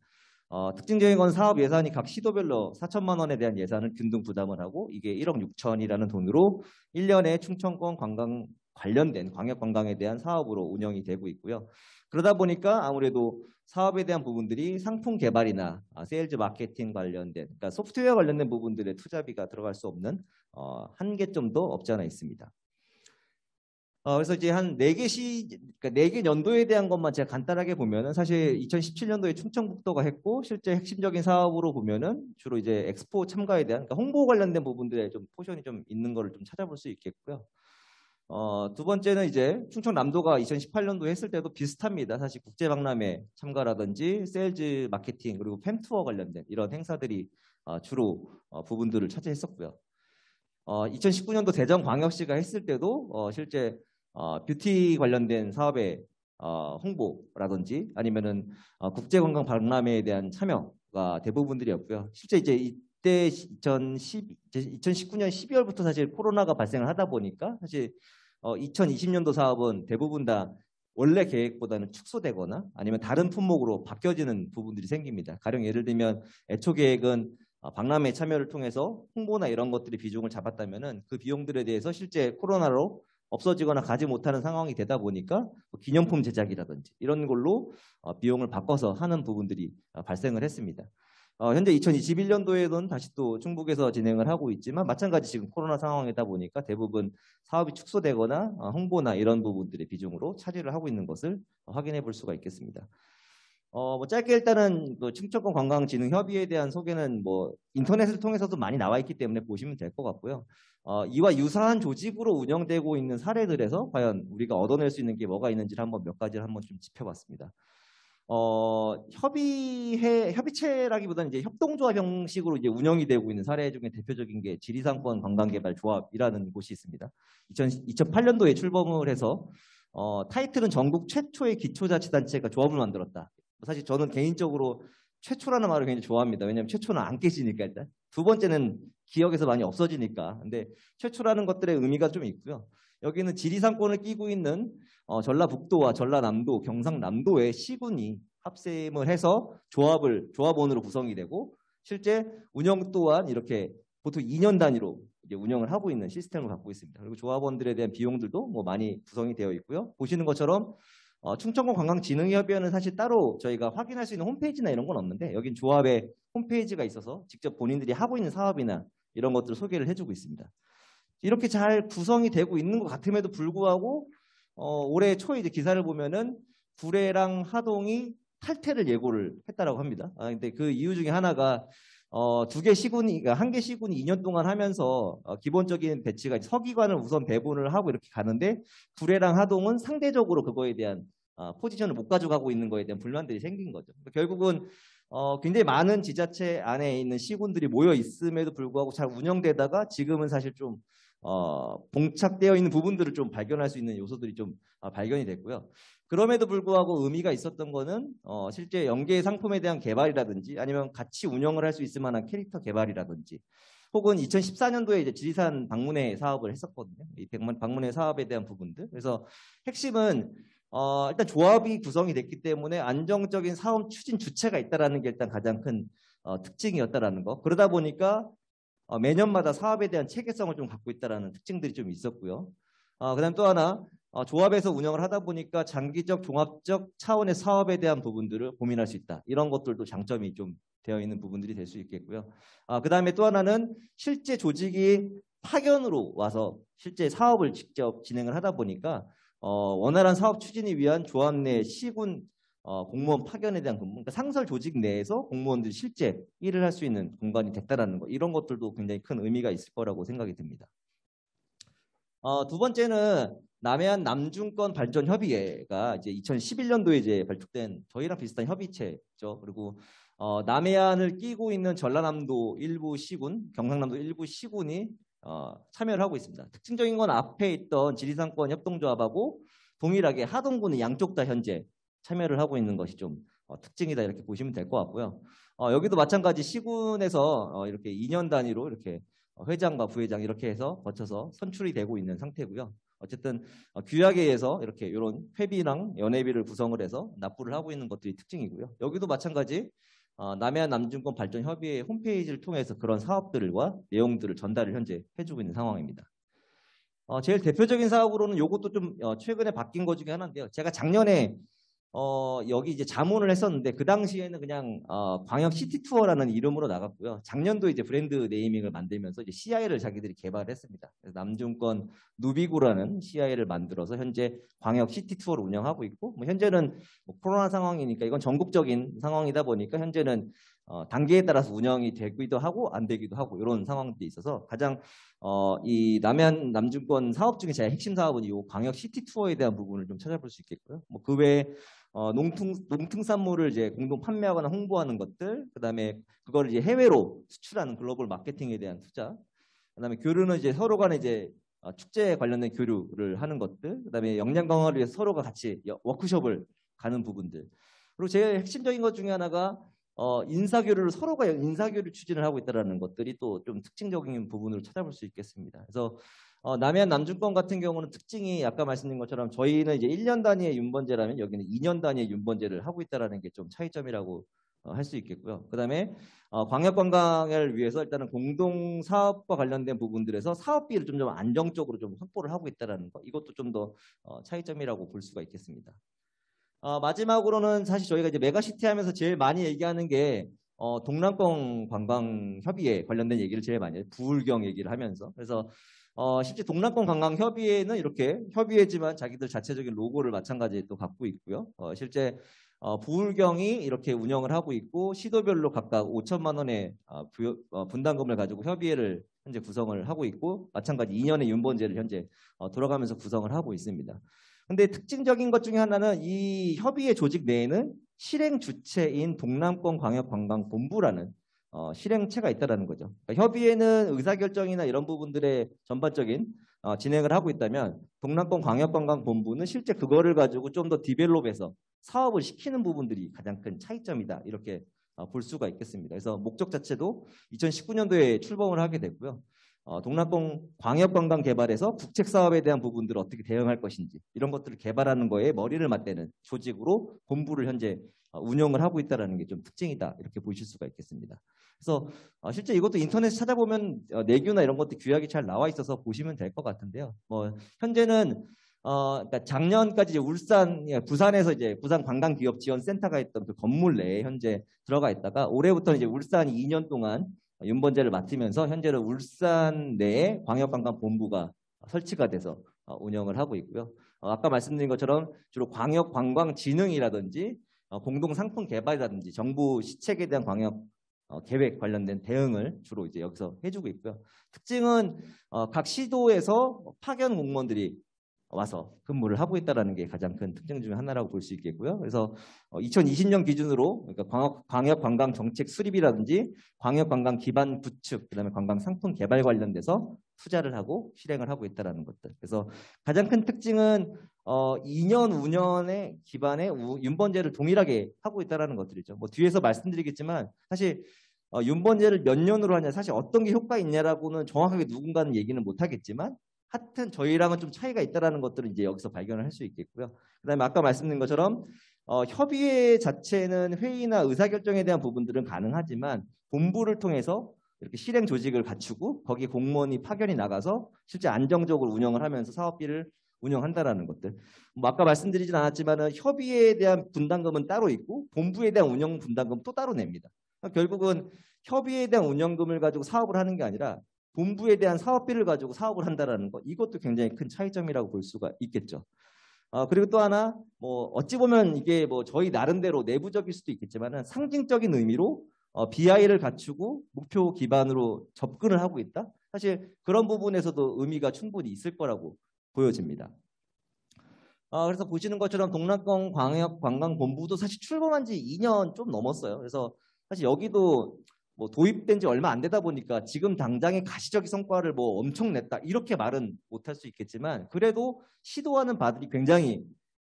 특징적인 건 사업 예산이 각 시도별로 4천만 원에 대한 예산을 균등 부담을 하고 이게 1억 6천이라는 돈으로 1년에 충청권 관광 관련된 광역 관광에 대한 사업으로 운영이 되고 있고요. 그러다 보니까 아무래도 사업에 대한 부분들이 상품 개발이나 세일즈 마케팅 관련된, 그러니까 소프트웨어 관련된 부분들의 투자비가 들어갈 수 없는 한계점도 없지 않아 있습니다. 그래서 이제 한 4개 그러니까 4개 연도에 대한 것만 제가 간단하게 보면은 사실 2017년도에 충청북도가 했고, 실제 핵심적인 사업으로 보면은 주로 이제 엑스포 참가에 대한, 그러니까 홍보 관련된 부분들에 좀 포션이 좀 있는 거를 좀 찾아볼 수 있겠고요. 두 번째는 이제 충청남도가 2018년도에 했을 때도 비슷합니다. 사실 국제박람회 참가라든지 세일즈 마케팅 그리고 팬투어 관련된 이런 행사들이 주로 부분들을 차지했었고요. 2019년도 대전광역시가 했을 때도 실제 뷰티 관련된 사업의 홍보라든지 아니면은 국제관광박람회에 대한 참여가 대부분들이었고요. 실제 이제 이때 2019년 12월부터 사실 코로나가 발생을 하다 보니까 사실 2020년도 사업은 대부분 다 원래 계획보다는 축소되거나 아니면 다른 품목으로 바뀌어지는 부분들이 생깁니다. 가령 예를 들면 애초 계획은 박람회 참여를 통해서 홍보나 이런 것들이 비중을 잡았다면은 그 비용들에 대해서 실제 코로나로 없어지거나 가지 못하는 상황이 되다 보니까 기념품 제작이라든지 이런 걸로 비용을 바꿔서 하는 부분들이 발생을 했습니다. 현재 2021년도에는 다시 또 충북에서 진행을 하고 있지만 마찬가지 지금 코로나 상황이다 보니까 대부분 사업이 축소되거나 홍보나 이런 부분들의 비중으로 차지를 하고 있는 것을 확인해 볼 수가 있겠습니다. 뭐 짧게 일단은 그 충청권 관광진흥협의회에 대한 소개는 뭐 인터넷을 통해서도 많이 나와 있기 때문에 보시면 될 것 같고요. 이와 유사한 조직으로 운영되고 있는 사례들에서 과연 우리가 얻어낼 수 있는 게 뭐가 있는지를 한번 몇 가지를 한번 좀 짚어봤습니다. 협의체라기보다는 이제 협동조합 형식으로 이제 운영이 되고 있는 사례 중에 대표적인 게 지리상권 관광개발조합이라는 곳이 있습니다. 2008년도에 출범을 해서 타이틀은 전국 최초의 기초자치단체가 조합을 만들었다. 사실 저는 개인적으로 최초라는 말을 굉장히 좋아합니다. 왜냐하면 최초는 안 깨지니까 일단. 두 번째는 기억에서 많이 없어지니까. 근데 최초라는 것들의 의미가 좀 있고요. 여기는 지리상권을 끼고 있는 전라북도와 전라남도, 경상남도의 시군이 합sem을 해서 조합원으로 구성이 되고 실제 운영 또한 이렇게 보통 2년 단위로 이제 운영을 하고 있는 시스템을 갖고 있습니다. 그리고 조합원들에 대한 비용들도 뭐 많이 구성이 되어 있고요. 보시는 것처럼 충청권 관광진흥협의회는 사실 따로 저희가 확인할 수 있는 홈페이지나 이런 건 없는데 여긴 조합의 홈페이지가 있어서 직접 본인들이 하고 있는 사업이나 이런 것들을 소개를 해주고 있습니다. 이렇게 잘 구성이 되고 있는 것 같음에도 불구하고 올해 초에 이제 기사를 보면은 구례랑 하동이 탈퇴를 예고를 했다라고 합니다. 근데 그 이유 중에 하나가 한 개 시군이 2년 동안 하면서 기본적인 배치가 서기관을 우선 배분을 하고 이렇게 가는데 구례랑 하동은 상대적으로 그거에 대한 포지션을 못 가져가고 있는 거에 대한 불만들이 생긴 거죠. 결국은 굉장히 많은 지자체 안에 있는 시군들이 모여 있음에도 불구하고 잘 운영되다가 지금은 사실 좀 봉착되어 있는 부분들을 좀 발견할 수 있는 요소들이 좀 발견이 됐고요. 그럼에도 불구하고 의미가 있었던 거는 실제 연계 상품에 대한 개발이라든지 아니면 같이 운영을 할 수 있을 만한 캐릭터 개발이라든지 혹은 2014년도에 이제 지리산 방문회 사업을 했었거든요. 이 방문회 사업에 대한 부분들. 그래서 핵심은 일단 조합이 구성이 됐기 때문에 안정적인 사업 추진 주체가 있다라는 게 일단 가장 큰 특징이었다라는 거. 그러다 보니까 매년마다 사업에 대한 체계성을 좀 갖고 있다라는 특징들이 좀 있었고요. 그다음 또 하나 조합에서 운영을 하다 보니까 장기적 종합적 차원의 사업에 대한 부분들을 고민할 수 있다. 이런 것들도 장점이 좀 되어 있는 부분들이 될 수 있겠고요. 그다음에 또 하나는 실제 조직이 파견으로 와서 실제 사업을 직접 진행을 하다 보니까 원활한 사업 추진을 위한 조합 내 시군 공무원 파견에 대한 근무, 그러니까 상설 조직 내에서 공무원들이 실제 일을 할 수 있는 공간이 됐다라는 거, 이런 것들도 굉장히 큰 의미가 있을 거라고 생각이 듭니다. 두 번째는 남해안 남중권 발전 협의회가 이제 2011년도에 이제 발족된 저희랑 비슷한 협의체죠. 그리고 남해안을 끼고 있는 전라남도 일부 시군, 경상남도 일부 시군이 참여를 하고 있습니다. 특징적인 건 앞에 있던 지리상권 협동조합하고 동일하게 하동군이 양쪽 다 현재 참여를 하고 있는 것이 좀 특징이다 이렇게 보시면 될 것 같고요. 여기도 마찬가지 시군에서 이렇게 2년 단위로 이렇게 회장과 부회장 이렇게 해서 거쳐서 선출이 되고 있는 상태고요. 어쨌든 규약에 의해서 이렇게 이런 회비랑 연회비를 구성을 해서 납부를 하고 있는 것들이 특징이고요. 여기도 마찬가지 남해안 남중권 발전 협의회 홈페이지를 통해서 그런 사업들과 내용들을 전달을 현재 해주고 있는 상황입니다. 제일 대표적인 사업으로는 요것도 좀 최근에 바뀐 것 중에 하나인데요. 제가 작년에 여기 이제 자문을 했었는데 그 당시에는 그냥 광역 시티 투어라는 이름으로 나갔고요. 작년도 이제 브랜드 네이밍을 만들면서 이제 CI를 자기들이 개발했습니다. 그래서 남중권 누비구라는 CI를 만들어서 현재 광역 시티 투어를 운영하고 있고, 뭐 현재는 뭐 코로나 상황이니까 이건 전국적인 상황이다 보니까 현재는 단계에 따라서 운영이 되기도 하고 안 되기도 하고 이런 상황들이 있어서 가장 이 남해안 남중권 사업 중에 제일 핵심 사업은 이 광역 시티 투어에 대한 부분을 좀 찾아볼 수 있겠고요. 뭐 그 외에 농특산물을 이제 공동 판매하거나 홍보하는 것들, 그다음에 그걸 이제 해외로 수출하는 글로벌 마케팅에 대한 투자, 그다음에 교류는 이제 서로 간에 이제 축제에 관련된 교류를 하는 것들, 그다음에 역량 강화를 위해서 서로가 같이 워크숍을 가는 부분들. 그리고 제일 핵심적인 것 중에 하나가 인사교류를 서로가 인사교류 추진을 하고 있다는 것들이 또 좀 특징적인 부분을 찾아볼 수 있겠습니다. 그래서 남해안 남중권 같은 경우는 특징이 아까 말씀드린 것처럼 저희는 이제 1년 단위의 윤번제라면 여기는 2년 단위의 윤번제를 하고 있다는 게 좀 차이점이라고 할 수 있겠고요. 그다음에 광역관광을 위해서 일단은 공동 사업과 관련된 부분들에서 사업비를 좀 안정적으로 좀 확보를 하고 있다는 거, 이것도 좀 더 차이점이라고 볼 수가 있겠습니다. 마지막으로는 사실 저희가 이제 메가시티 하면서 제일 많이 얘기하는 게 동남권 관광협의회 관련된 얘기를 제일 많이 해요. 부울경 얘기를 하면서. 그래서 실제 동남권 관광협의회는 이렇게 협의회지만 자기들 자체적인 로고를 마찬가지에 또 갖고 있고요. 실제 부울경이 이렇게 운영을 하고 있고 시도별로 각각 5천만 원의 분담금을 가지고 협의회를 현재 구성을 하고 있고 마찬가지 2년의 윤번제를 현재 돌아가면서 구성을 하고 있습니다. 근데 특징적인 것 중에 하나는 이 협의회 조직 내에는 실행 주체인 동남권 광역관광본부라는 실행체가 있다는 거죠. 그러니까 협의회는 의사결정이나 이런 부분들의 전반적인 진행을 하고 있다면 동남권 광역관광본부는 실제 그거를 가지고 좀 더 디벨롭해서 사업을 시키는 부분들이 가장 큰 차이점이다. 이렇게 볼 수가 있겠습니다. 그래서 목적 자체도 2019년도에 출범을 하게 됐고요. 동남권 광역관광 개발에서 국책사업에 대한 부분들을 어떻게 대응할 것인지 이런 것들을 개발하는 거에 머리를 맞대는 조직으로 본부를 현재 운영을 하고 있다는 게 좀 특징이다. 이렇게 보실 수가 있겠습니다. 그래서 실제 이것도 인터넷에 찾아보면 내규나 이런 것도 규약이 잘 나와 있어서 보시면 될 것 같은데요. 뭐 현재는 그러니까 작년까지 이제 부산에서 이제 부산 관광기업지원센터가 있던 그 건물 내에 현재 들어가 있다가 올해부터는 이제 울산이 2년 동안 윤번제를 맡으면서 현재는 울산 내에 광역관광본부가 설치가 돼서 운영을 하고 있고요. 아까 말씀드린 것처럼 주로 광역관광진흥이라든지 공동상품 개발이라든지 정부 시책에 대한 광역 계획 관련된 대응을 주로 이제 여기서 해주고 있고요. 특징은 각 시도에서 파견 공무원들이 와서 근무를 하고 있다는 게 가장 큰 특징 중에 하나라고 볼 수 있겠고요. 그래서 2020년 기준으로 그러니까 광역관광 정책 수립이라든지 광역관광 기반 구축, 그다음에 관광 상품 개발 관련돼서 투자를 하고 실행을 하고 있다는 것들. 그래서 가장 큰 특징은 2년 운영의 기반의 윤번제를 동일하게 하고 있다는 것들이죠. 뭐 뒤에서 말씀드리겠지만 사실 윤번제를 몇 년으로 하냐, 사실 어떤 게 효과 있냐라고는 정확하게 누군가는 얘기는 못하겠지만. 하여튼 저희랑은 좀 차이가 있다는 것들을 이제 여기서 발견을 할 수 있겠고요. 그다음에 아까 말씀드린 것처럼 협의회 자체는 회의나 의사결정에 대한 부분들은 가능하지만 본부를 통해서 이렇게 실행 조직을 갖추고 거기 공무원이 파견이 나가서 실제 안정적으로 운영을 하면서 사업비를 운영한다라는 것들. 뭐 아까 말씀드리진 않았지만은 협의회에 대한 분담금은 따로 있고 본부에 대한 운영 분담금 또 따로 냅니다. 그러니까 결국은 협의회에 대한 운영금을 가지고 사업을 하는 게 아니라 본부에 대한 사업비를 가지고 사업을 한다라는 것, 이것도 굉장히 큰 차이점이라고 볼 수가 있겠죠. 그리고 또 하나, 뭐 어찌 보면 이게 뭐 저희 나름대로 내부적일 수도 있겠지만은 상징적인 의미로 BI를 갖추고 목표 기반으로 접근을 하고 있다. 사실 그런 부분에서도 의미가 충분히 있을 거라고 보여집니다. 그래서 보시는 것처럼 동남권 광역관광본부도 사실 출범한 지 2년 좀 넘었어요. 그래서 사실 여기도 뭐 도입된 지 얼마 안 되다 보니까 지금 당장의 가시적인 성과를 뭐 엄청 냈다 이렇게 말은 못할 수 있겠지만 그래도 시도하는 바들이 굉장히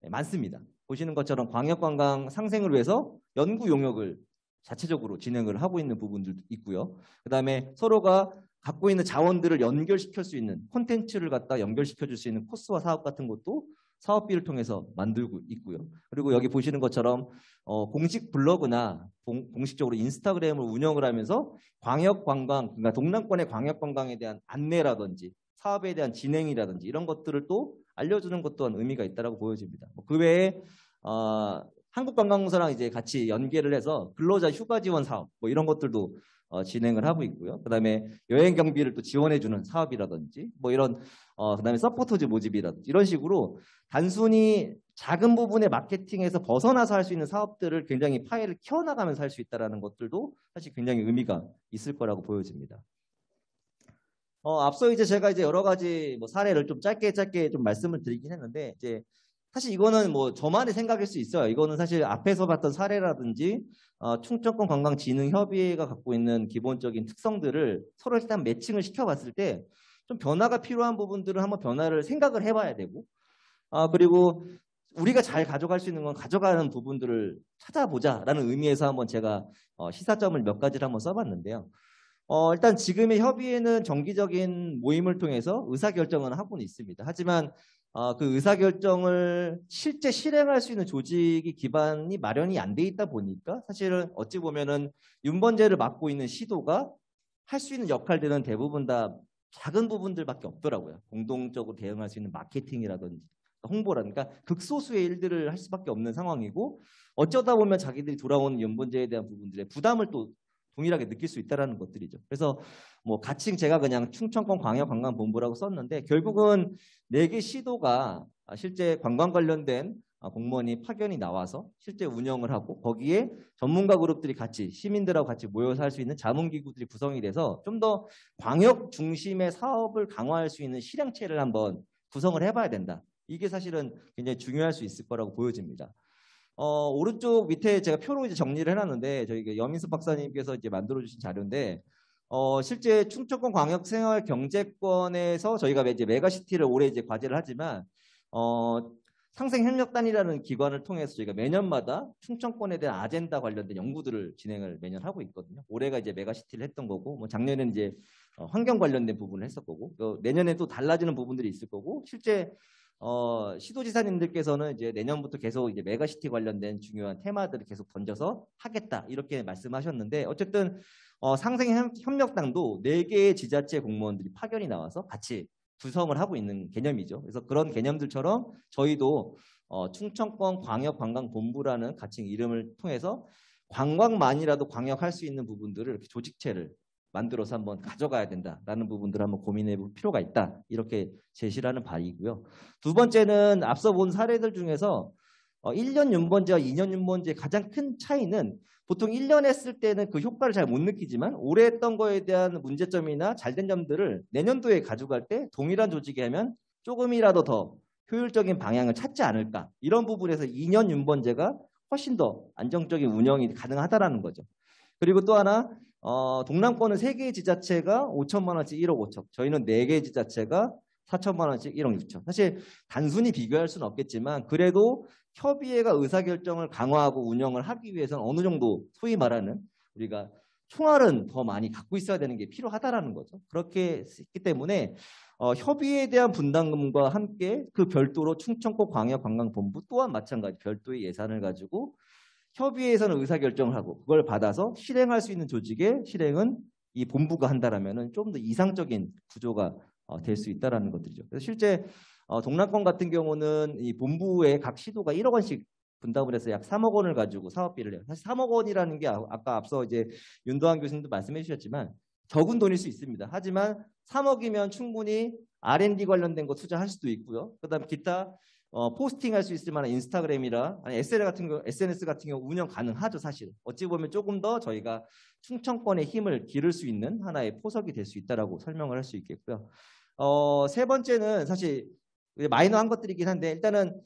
많습니다. 보시는 것처럼 광역관광 상생을 위해서 연구 용역을 자체적으로 진행을 하고 있는 부분들도 있고요. 그다음에 서로가 갖고 있는 자원들을 연결시킬 수 있는 콘텐츠를 갖다 연결시켜 줄 수 있는 코스와 사업 같은 것도 사업비를 통해서 만들고 있고요. 그리고 여기 보시는 것처럼 공식 블로그나 공식적으로 인스타그램을 운영을 하면서 광역관광, 그러니까 동남권의 광역관광에 대한 안내라든지 사업에 대한 진행이라든지 이런 것들을 또 알려주는 것 또한 의미가 있다라고 보여집니다. 그 외에 한국관광공사랑 이제 같이 연계를 해서 근로자 휴가 지원 사업 뭐 이런 것들도 진행을 하고 있고요. 그다음에 여행 경비를 또 지원해주는 사업이라든지 뭐 이런 그다음에 서포터즈 모집이라든지 이런 식으로 단순히 작은 부분의 마케팅에서 벗어나서 할 수 있는 사업들을 굉장히 파일을 키워나가면서 할 수 있다는 것들도 사실 굉장히 의미가 있을 거라고 보여집니다. 앞서 이제 제가 이제 여러 가지 뭐 사례를 좀 짧게 좀 말씀을 드리긴 했는데 이제 사실 이거는 뭐 저만의 생각일 수 있어요. 이거는 사실 앞에서 봤던 사례라든지 충청권 관광진흥협의회가 갖고 있는 기본적인 특성들을 서로 일단 매칭을 시켜봤을 때 좀 변화가 필요한 부분들은 한번 변화를 생각을 해봐야 되고 그리고 우리가 잘 가져갈 수 있는 건 가져가는 부분들을 찾아보자라는 의미에서 한번 제가 시사점을 몇 가지를 한번 써봤는데요. 일단 지금의 협의회는 정기적인 모임을 통해서 의사결정을 하고는 있습니다. 하지만 그 의사결정을 실제 실행할 수 있는 조직이 기반이 마련이 안 돼 있다 보니까 사실은 어찌 보면은 윤번제를 맡고 있는 시도가 할 수 있는 역할들은 대부분 다 작은 부분들밖에 없더라고요. 공동적으로 대응할 수 있는 마케팅이라든지 홍보라든가 극소수의 일들을 할 수밖에 없는 상황이고 어쩌다 보면 자기들이 돌아오는 윤번제에 대한 부분들의 부담을 또 동일하게 느낄 수 있다는 것들이죠. 그래서 뭐 가칭 제가 그냥 충청권 광역관광본부라고 썼는데 결국은 4개 시도가 실제 관광 관련된 공무원이 파견이 나와서 실제 운영을 하고 거기에 전문가 그룹들이 같이 시민들하고 같이 모여서 할 수 있는 자문기구들이 구성이 돼서 좀 더 광역 중심의 사업을 강화할 수 있는 실행체를 한번 구성을 해봐야 된다. 이게 사실은 굉장히 중요할 수 있을 거라고 보여집니다. 오른쪽 밑에 제가 표로 이제 정리를 해놨는데 저희 여민석 박사님께서 이제 만들어주신 자료인데 실제 충청권 광역생활경제권에서 저희가 이제 메가시티를 올해 이제 과제를 하지만 상생협력단이라는 기관을 통해서 저희가 매년마다 충청권에 대한 아젠다 관련된 연구들을 진행을 매년 하고 있거든요. 올해가 이제 메가시티를 했던 거고, 뭐 작년에는 이제 환경 관련된 부분을 했을 거고, 내년에 또 달라지는 부분들이 있을 거고, 실제 시도지사님들께서는 이제 내년부터 계속 이제 메가시티 관련된 중요한 테마들을 계속 던져서 하겠다 이렇게 말씀하셨는데 어쨌든 상생협력단도 4개의 지자체 공무원들이 파견이 나와서 같이 구성을 하고 있는 개념이죠. 그래서 그런 개념들처럼 저희도 충청권 광역관광본부라는 가칭 이름을 통해서 관광만이라도 광역할 수 있는 부분들을 이렇게 조직체를 만들어서 한번 가져가야 된다라는 부분들을 한번 고민해 볼 필요가 있다. 이렇게 제시를 하는 바이고요. 두 번째는 앞서 본 사례들 중에서 1년 윤번제와 2년 윤번제의 가장 큰 차이는 보통 1년 했을 때는 그 효과를 잘 못 느끼지만 올해 했던 거에 대한 문제점이나 잘된 점들을 내년도에 가져갈 때 동일한 조직이 하면 조금이라도 더 효율적인 방향을 찾지 않을까. 이런 부분에서 2년 윤번제가 훨씬 더 안정적인 운영이 가능하다라는 거죠. 그리고 또 하나 동남권은 3개의 지자체가 5천만 원씩 1억 5천. 저희는 4개의 지자체가 4천만 원씩 1억 6천. 사실 단순히 비교할 수는 없겠지만 그래도 협의회가 의사결정을 강화하고 운영을 하기 위해서는 어느 정도 소위 말하는 우리가 총알은 더 많이 갖고 있어야 되는 게 필요하다라는 거죠. 그렇게 했기 때문에 협의회에 대한 분담금과 함께 그 별도로 충청권 광역관광본부 또한 마찬가지 별도의 예산을 가지고 협의회에서는 의사결정을 하고 그걸 받아서 실행할 수 있는 조직의 실행은 이 본부가 한다라면 좀 더 이상적인 구조가 될 수 있다라는 것들이죠. 그래서 실제 동남권 같은 경우는 이 본부의 각 시도가 1억 원씩 분담을 해서 약 3억 원을 가지고 사업비를 해요. 사실 3억 원이라는 게 아까 앞서 이제 윤도환 교수님도 말씀해 주셨지만 적은 돈일 수 있습니다. 하지만 3억이면 충분히 R&D 관련된 거 투자할 수도 있고요. 그다음 기타 포스팅할 수 있을 만한 인스타그램이나 아니 SNS 같은 경우 운영 가능하죠. 사실 어찌 보면 조금 더 저희가 충청권의 힘을 기를 수 있는 하나의 포석이 될 수 있다라고 설명을 할 수 있겠고요. 세 번째는 사실 마이너한 것들이긴 한데 일단은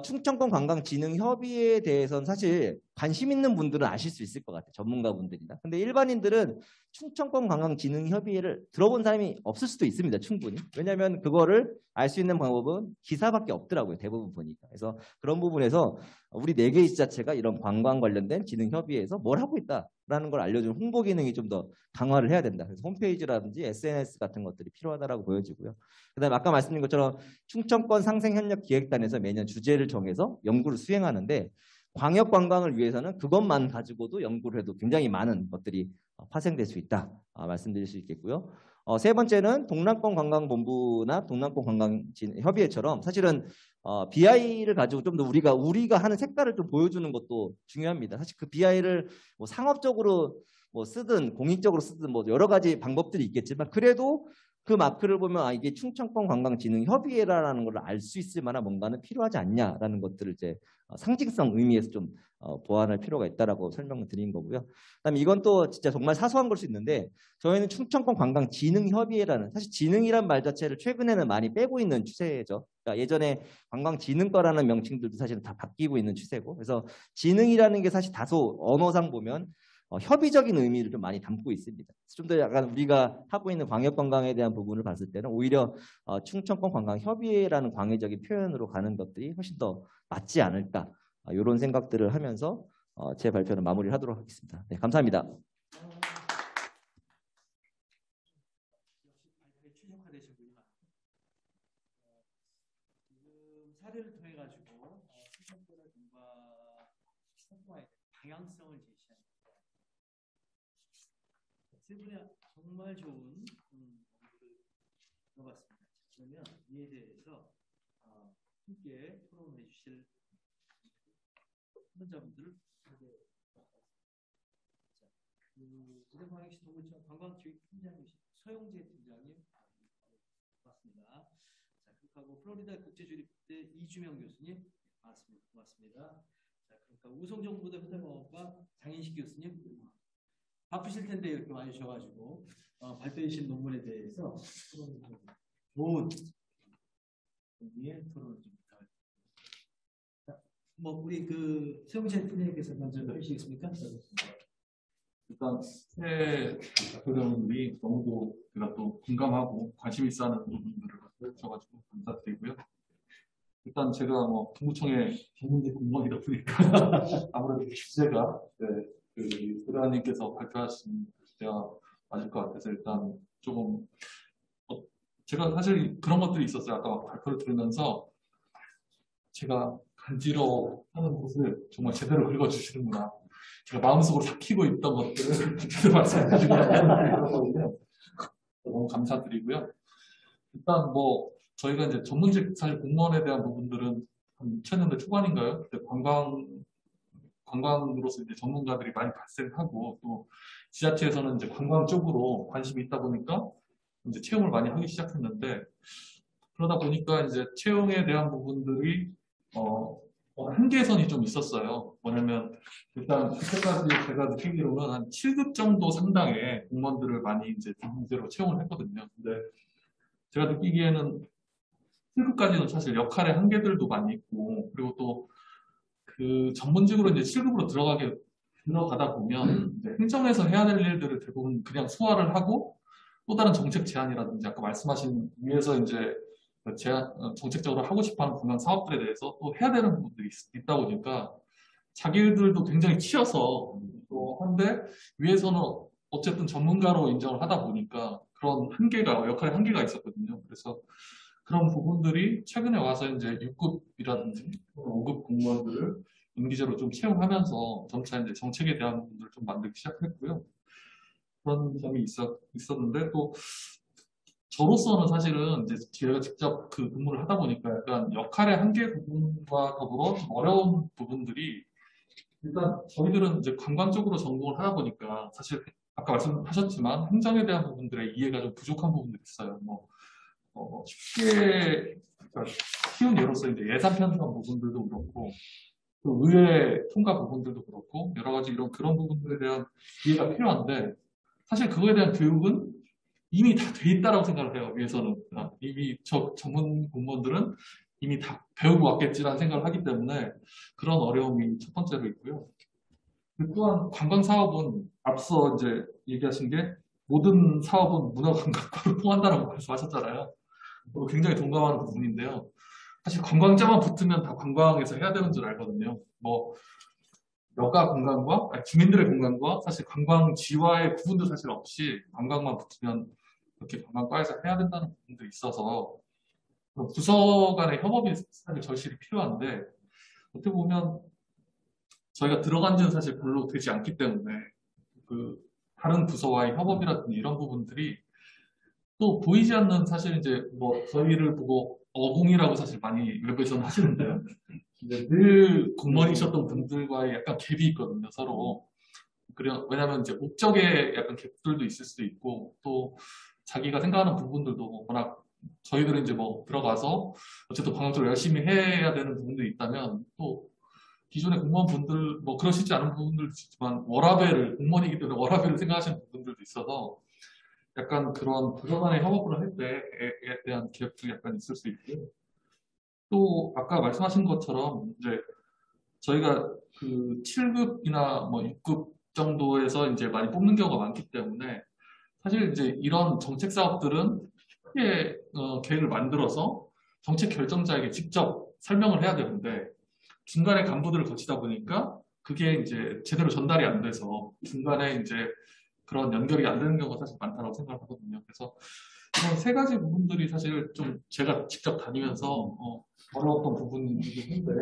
충청권 관광진흥협의회에 대해서는 사실 관심 있는 분들은 아실 수 있을 것 같아요. 전문가분들이나. 근데 일반인들은 충청권 관광진흥협의회를 들어본 사람이 없을 수도 있습니다. 충분히. 왜냐하면 그거를 알 수 있는 방법은 기사밖에 없더라고요. 대부분 보니까. 그래서 그런 부분에서 우리 4개의 지자체가 이런 관광 관련된 진흥협의회에서 뭘 하고 있다라는 걸 알려주는 홍보 기능이 좀 더 강화를 해야 된다. 그래서 홈페이지라든지 SNS 같은 것들이 필요하다라고 보여지고요. 그다음에 아까 말씀드린 것처럼 충청권 상생협력기획단에서 매년 주제를 정해서 연구를 수행하는데 광역 관광을 위해서는 그것만 가지고도 연구를 해도 굉장히 많은 것들이 파생될 수 있다 말씀드릴 수 있겠고요. 세 번째는 동남권 관광본부나 동남권 관광협의회처럼 사실은 BI를 가지고 좀 더 우리가 하는 색깔을 좀 보여주는 것도 중요합니다. 사실 그 BI를 뭐 상업적으로 뭐 쓰든 공익적으로 쓰든 뭐 여러 가지 방법들이 있겠지만 그래도 그 마크를 보면 이게 충청권 관광진흥협의회라는 걸 알 수 있을 만한 뭔가는 필요하지 않냐라는 것들을 이제 상징성 의미에서 좀 보완할 필요가 있다라고 설명을 드린 거고요. 그다음에 이건 또 진짜 정말 사소한 걸 수 있는데 저희는 충청권 관광진흥협의회라는 사실 진흥이란 말 자체를 최근에는 많이 빼고 있는 추세죠. 그러니까 예전에 관광진흥과라는 명칭들도 사실은 다 바뀌고 있는 추세고 그래서 진흥이라는 게 사실 다소 언어상 보면 협의적인 의미를 좀 많이 담고 있습니다. 좀 더 약간 우리가 하고 있는 광역관광에 대한 부분을 봤을 때는 오히려 충청권 관광협의회라는 광의적인 표현으로 가는 것들이 훨씬 더 맞지 않을까 이런 생각들을 하면서 제 발표는 마무리를 하도록 하겠습니다. 네, 감사합니다. 최적화되시군요. 지금 사례를 통해 가지고 충청권의 공부와의 방향성을 제시합니다. 세 분의 정말 좋은 공부를 들어봤습니다. 그러면 이에 대해서 함께 토론해 주실 선전자분들을 소개하겠습니다. 부산광역시 동구청 관광기획팀장이신 서용재 팀장님 반갑습니다. 자, 그리고 플로리다 국제주립대 이주명 교수님 반갑습니다. 고맙습니다. 자, 그러니까 우성정부대 후대공학과 장인식 교수님 바쁘실 텐데 이렇게 많이 주셔가지고 발표해 주신 논문에 대해서 좋은 토론을 좀 부탁드립니다. 뭐 우리 그 서용재 팀장님께서 먼저 해주시겠습니까? 일단 새 발표자분들이 너무도 제가 또 공감하고 관심 있어 하는 부분들을 해주셔가지고 감사드리고요. 일단 제가 뭐 동구청의 전문직 공무원이다 보니까 아무래도 주제가 그 부장님께서 발표하신 주제가 맞을 것 같아서 일단 조금 제가 사실 그런 것들이 있었어요. 아까 발표를 들으면서 제가 간지러워하는 곳을 정말 제대로 긁어주시는구나. 제가 마음속으로 삭히고 있던 것들을 제대로 말씀해 주시고 너무 감사드리고요. 일단 뭐 저희가 이제 전문직 사실 공무원에 대한 부분들은 한 2000년대 초반인가요? 그때 관광으로서 이제 전문가들이 많이 발생하고 또 지자체에서는 이제 관광 쪽으로 관심이 있다 보니까 이제 채용을 많이 하기 시작했는데 그러다 보니까 이제 채용에 대한 부분들이 한계선이 좀 있었어요. 뭐냐면 일단 그때까지 제가 느끼기로는 한 7급 정도 상당의 공무원들을 많이 이제 전문제로 채용을 했거든요. 근데 제가 느끼기에는 7급까지는 사실 역할의 한계들도 많이 있고 그리고 또 그 전문직으로 이제 7급으로 들어가다 보면 이제 행정에서 해야 될 일들을 대부분 그냥 소화를 하고 또 다른 정책 제안이라든지 아까 말씀하신 위에서 이제 정책적으로 하고 싶어하는 관광 사업들에 대해서 또 해야 되는 부분들이 있다 보니까 자기들도 굉장히 치여서 또 한데 위에서는 어쨌든 전문가로 인정을 하다 보니까 그런 역할의 한계가 있었거든요. 그래서 그런 부분들이 최근에 와서 이제 6급이라든지 5급 공무원들을 임기제로 좀 채용하면서 점차 이제 정책에 대한 부분들을 좀 만들기 시작했고요. 그런 점이 있었는데 또 저로서는 사실은 이제 제가 직접 그 근무를 하다 보니까 약간 역할의 한계 부분과 더불어 좀 어려운 부분들이 일단 저희들은 이제 관광 쪽으로 전공을 하다 보니까 사실 아까 말씀하셨지만 행정에 대한 부분들의 이해가 좀 부족한 부분들이 있어요. 쉽게 쉬운 예로서 이제 예산 편성 부분들도 그렇고 또 의회 통과 부분들도 그렇고 여러 가지 그런 부분들에 대한 이해가 필요한데 사실 그거에 대한 교육은 이미 다 돼 있다라고 생각을 해요. 위에서는 이미 전문 공무원들은 이미 다 배우고 왔겠지라는 생각을 하기 때문에 그런 어려움이 첫 번째로 있고요. 또한 관광 사업은 앞서 이제 얘기하신 게 모든 사업은 문화관광과로 통한다라고 말씀하셨잖아요. 굉장히 동감하는 부분인데요. 사실 관광자만 붙으면 다 관광에서 해야 되는 줄 알거든요. 여가 관광과 주민들의 관광과 사실 관광지와의 구분도 사실 없이 관광만 붙으면 이렇게 관광과에서 해야 된다는 부분들이 있어서 부서 간의 협업이 사실 절실히 필요한데 어떻게 보면 저희가 들어간 지는 사실 별로 되지 않기 때문에 그 다른 부서와의 협업이라든지 이런 부분들이 또 보이지 않는 사실 이제 뭐 저희를 보고 어공이라고 사실 많이 외부에서는 하시는데요. 이제 늘 공무원이셨던 분들과의 약간 갭이 있거든요, 서로. 왜냐하면 이제 목적에 약간 갭들도 있을 수도 있고 또 자기가 생각하는 부분들도 워낙 저희들은 이제 뭐 들어가서 어쨌든 방역적으로 열심히 해야 되는 부분들이 있다면 또 기존의 공무원분들 뭐 그러시지 않은 부분들도 있지만 워라밸을 공무원이기 때문에 워라밸을 생각하시는 부분들도 있어서 약간 그런 부서 간의 협업을 할 때에 대한 갭도 약간 있을 수 있고 또 아까 말씀하신 것처럼 이제 저희가 그 7급이나 뭐 6급 정도에서 이제 많이 뽑는 경우가 많기 때문에 사실 이제 이런 정책 사업들은 크게 계획을 만들어서 정책 결정자에게 직접 설명을 해야 되는데 중간에 간부들을 거치다 보니까 그게 이제 제대로 전달이 안 돼서 중간에 이제 그런 연결이 안 되는 경우가 사실 많다고 생각하거든요. 그래서 그런 세 가지 부분들이 사실 좀 제가 직접 다니면서 어려웠던 부분이긴 한데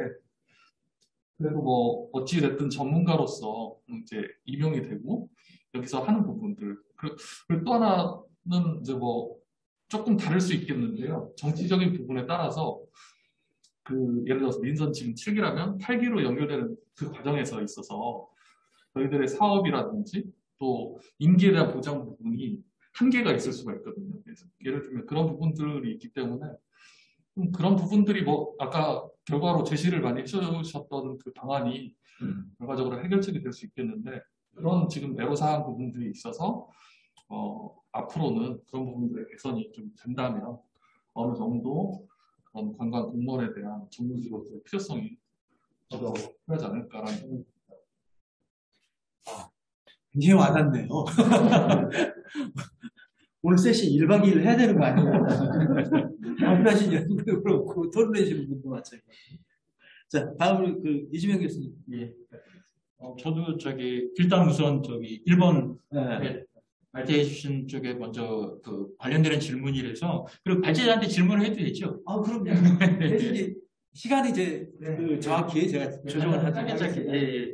그래도 뭐 어찌 됐든 전문가로서 이제 임용이 되고 여기서 하는 부분들 그리고 또 하나는 이제 뭐 조금 다를 수 있겠는데요. 정치적인 부분에 따라서 그 예를 들어서 민선 지금 7기라면 8기로 연결되는 그 과정에서 있어서 저희들의 사업이라든지 또 임기에 대한 보장 부분이 한계가 있을 수가 있거든요. 그래서 예를 들면 그런 부분들이 있기 때문에 그런 부분들이 뭐 아까 결과로 제시를 많이 해주셨던 그 방안이 결과적으로 해결책이 될 수 있겠는데 그런 지금 애로사항 부분들이 있어서 앞으로는 그런 부분들의 개선이 좀 된다면 어느 정도 그런 관광 공무원에 대한 전문직으로서의 필요성이 더 필요하지 않을까라는 생각입니다. 굉장히 와닿네요. 오늘 세션 1박 2일 해야 되는 거 아니에요? 발표하신 연구도 그렇고 토론해주시는 분도 마찬가지고. 자, 다음으로 그 이주명 교수님. 예. 저도 일단 우선 1번 발제해 주신 쪽에 먼저 그 관련되는 질문이라서 그리고 발제자한테 질문을 해도 되죠? 아, 그럼요. 대신 이제 시간이 이제 정확히 제가 조정을 하도록 예.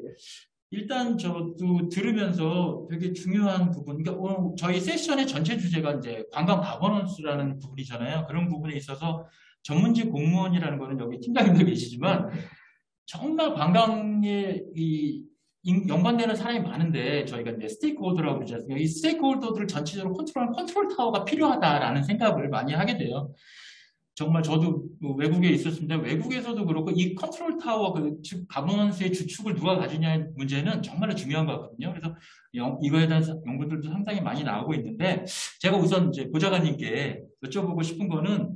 일단 저도 들으면서 되게 중요한 부분, 그러니까 오늘 저희 세션의 전체 주제가 이제 관광 가버넌스라는 부분이잖아요. 그런 부분에 있어서 전문직 공무원이라는 거는 여기 팀장님도 계시지만 정말 관광에 연관되는 사람이 많은데 저희가 이제 스테이크홀더라고 그러지 않습니까? 이 스테이크홀더들을 전체적으로 컨트롤하는 컨트롤 타워가 필요하다라는 생각을 많이 하게 돼요. 정말 저도 외국에 있었습니다. 외국에서도 그렇고 이 컨트롤 타워, 즉 가버넌스의 주축을 누가 가지냐의 문제는 정말로 중요한 거거든요. 그래서 이거에 대한 연구들도 상당히 많이 나오고 있는데 제가 우선 이제 보좌관님께 여쭤보고 싶은 거는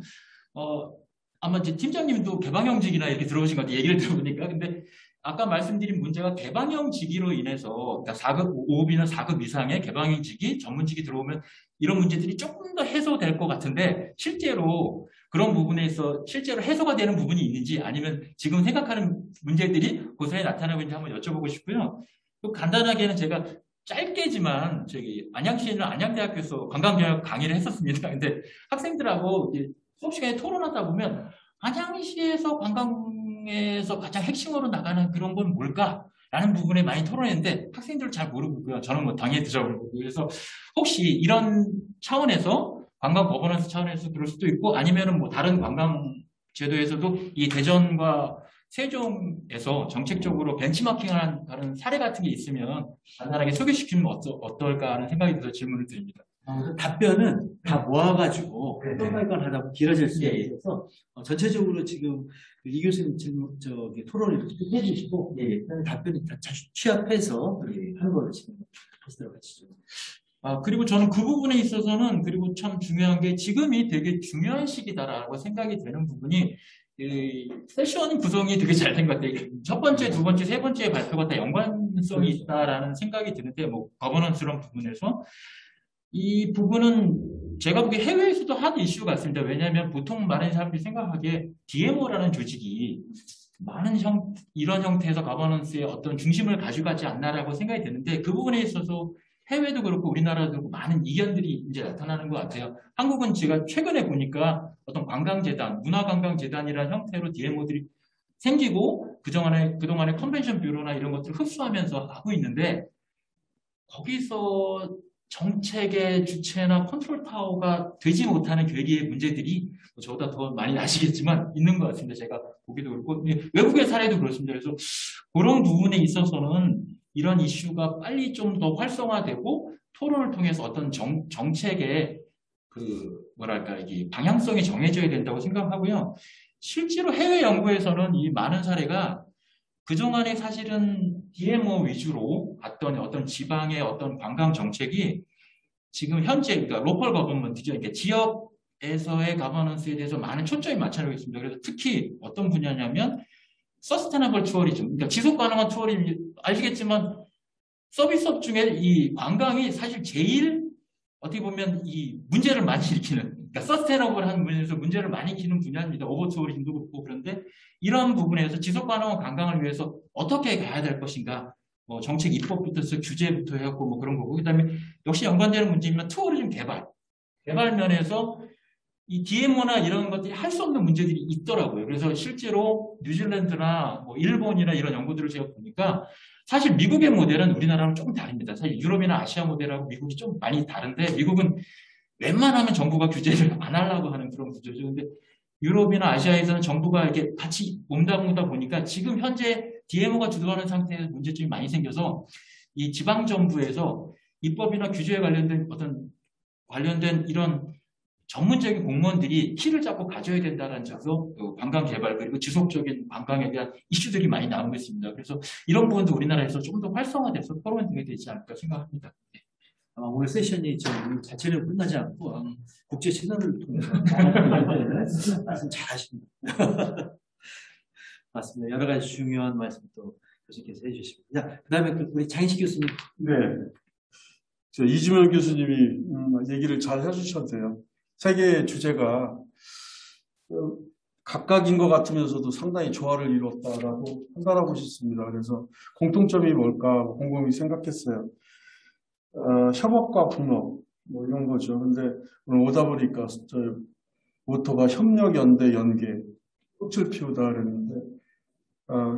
아마 이제 팀장님도 개방형직이나 이렇게 들어오신 것 같아요. 얘기를 들어보니까. 근데 아까 말씀드린 문제가 개방형직으로 인해서 그러니까 4급, 5급이나 4급 이상의 개방형직이 전문직이 들어오면 이런 문제들이 조금 더 해소될 것 같은데 실제로 그런 부분에서 실제로 해소가 되는 부분이 있는지 아니면 지금 생각하는 문제들이 고스란히 나타나고 있는지 한번 여쭤보고 싶고요. 또 간단하게는 제가 짧게지만 안양시에 있는 안양대학교에서 관광경영 강의를 했었습니다. 근데 학생들하고 수업 시간에 토론하다 보면 안양시에서 관광에서 가장 핵심으로 나가는 그런 건 뭘까라는 부분에 많이 토론했는데 학생들은 잘 모르고 있고요. 저는 뭐 당연히 들어보고 그래서 혹시 이런 차원에서 관광 거버넌스 차원에서 그럴 수도 있고 아니면은 뭐 다른 관광 제도에서도 이 대전과 세종에서 정책적으로 벤치마킹하는 다른 사례 같은 게 있으면 간단하게 소개시키면 어떨까 하는 생각이 들어서 질문을 드립니다. 답변은 다 모아가지고 똥갈건 하다 보면 길어질 수 있어서 전체적으로 지금 이 교수님 질문 토론을 해주시고 답변을 다 취합해서 하는 걸로 지금 하시도록 하시죠. 그리고 저는 그 부분에 있어서는 그리고 참 중요한 게 지금이 되게 중요한 시기다라고 생각이 되는 부분이 세션 구성이 되게 잘 된 것 같아요. 첫 번째, 두 번째, 세 번째 발표가 다 연관성이 있다라는 생각이 드는데 뭐 거버넌스런 부분에서 이 부분은 제가 보기에 해외에서도 한 이슈 같습니다. 왜냐하면 보통 많은 사람들이 생각하기에 DMO라는 조직이 이런 형태에서 거버넌스의 어떤 중심을 가져가지 않나라고 생각이 드는데 그 부분에 있어서 해외도 그렇고 우리나라도 그렇고 많은 이견들이 이제 나타나는 것 같아요. 한국은 제가 최근에 보니까 어떤 관광재단, 문화관광재단이라는 형태로 DMO들이 생기고 그동안에 컨벤션 뷰로나 이런 것들을 흡수하면서 하고 있는데 거기서 정책의 주체나 컨트롤 타워가 되지 못하는 괴리의 문제들이 저보다 더 많이 아시겠지만 있는 것 같습니다. 제가 보기도 그렇고 외국의 사례도 그렇습니다. 그래서 그런 부분에 있어서는 이런 이슈가 빨리 좀 더 활성화되고 토론을 통해서 어떤 정책의 이게 방향성이 정해져야 된다고 생각하고요. 실제로 해외 연구에서는 이 많은 사례가 그동안에 사실은 DMO 위주로 봤던 어떤 지방의 어떤 관광 정책이 지금 현재, 그러니까 로컬 거버먼트죠. 그러니까 지역에서의 가버넌스에 대해서 많은 초점이 맞춰지고 있습니다. 그래서 특히 어떤 분야냐면 서스테너블 투어리즘, 그러니까 지속 가능한 투어리즘, 아시겠지만 서비스업 중에 이 관광이 사실 제일 어떻게 보면 이 문제를 많이 일으키는, 그러니까 서스테너블한 분야에서 문제를 많이 일으키는 분야입니다. 오버투어리즘도 그렇고. 그런데 이런 부분에서 지속 가능한 관광을 위해서 어떻게 가야 될 것인가, 뭐 정책 입법부터 해서 규제부터 해갖고 뭐 그런 거고, 그다음에 역시 연관되는 문제이면 투어리즘 개발 면에서 이 DMO나 이런 것들이 할 수 없는 문제들이 있더라고요. 그래서 실제로 뉴질랜드나 뭐 일본이나 이런 연구들을 제가 보니까 사실 미국의 모델은 우리나라랑 조금 다릅니다. 사실 유럽이나 아시아 모델하고 미국이 좀 많이 다른데, 미국은 웬만하면 정부가 규제를 안 하려고 하는 그런 구조죠. 근데 유럽이나 아시아에서는 정부가 이렇게 같이 몸담다 보니까 지금 현재 DMO가 주도하는 상태에서 문제점이 많이 생겨서 이 지방 정부에서 입법이나 규제에 관련된 이런 전문적인 공무원들이 키를 잡고 가져야 된다는 점에서 관광 개발 그리고 지속적인 관광에 대한 이슈들이 많이 나오고 있습니다. 그래서 이런 부분도 우리나라에서 좀 더 활성화돼서 토론이 되지 않을까 생각합니다. 오늘 세션이 자체는 끝나지 않고 국제 채널을 통해서 말씀 잘하십니다. 맞습니다. 여러 가지 중요한 말씀 또 교수님께서 해주십니다. 그다음에 우리 장희식 교수님. 네, 이주명 교수님이 얘기를 잘 해주셔도 돼요. 세 개의 주제가 각각인 것 같으면서도 상당히 조화를 이뤘다라고 판단하고 싶습니다. 그래서 공통점이 뭘까 곰곰이 생각했어요. 협업과 분업 뭐 이런 거죠. 근데 오늘 오다 보니까 모토가 협력, 연대, 연계, 꽃을 피우다 그랬는데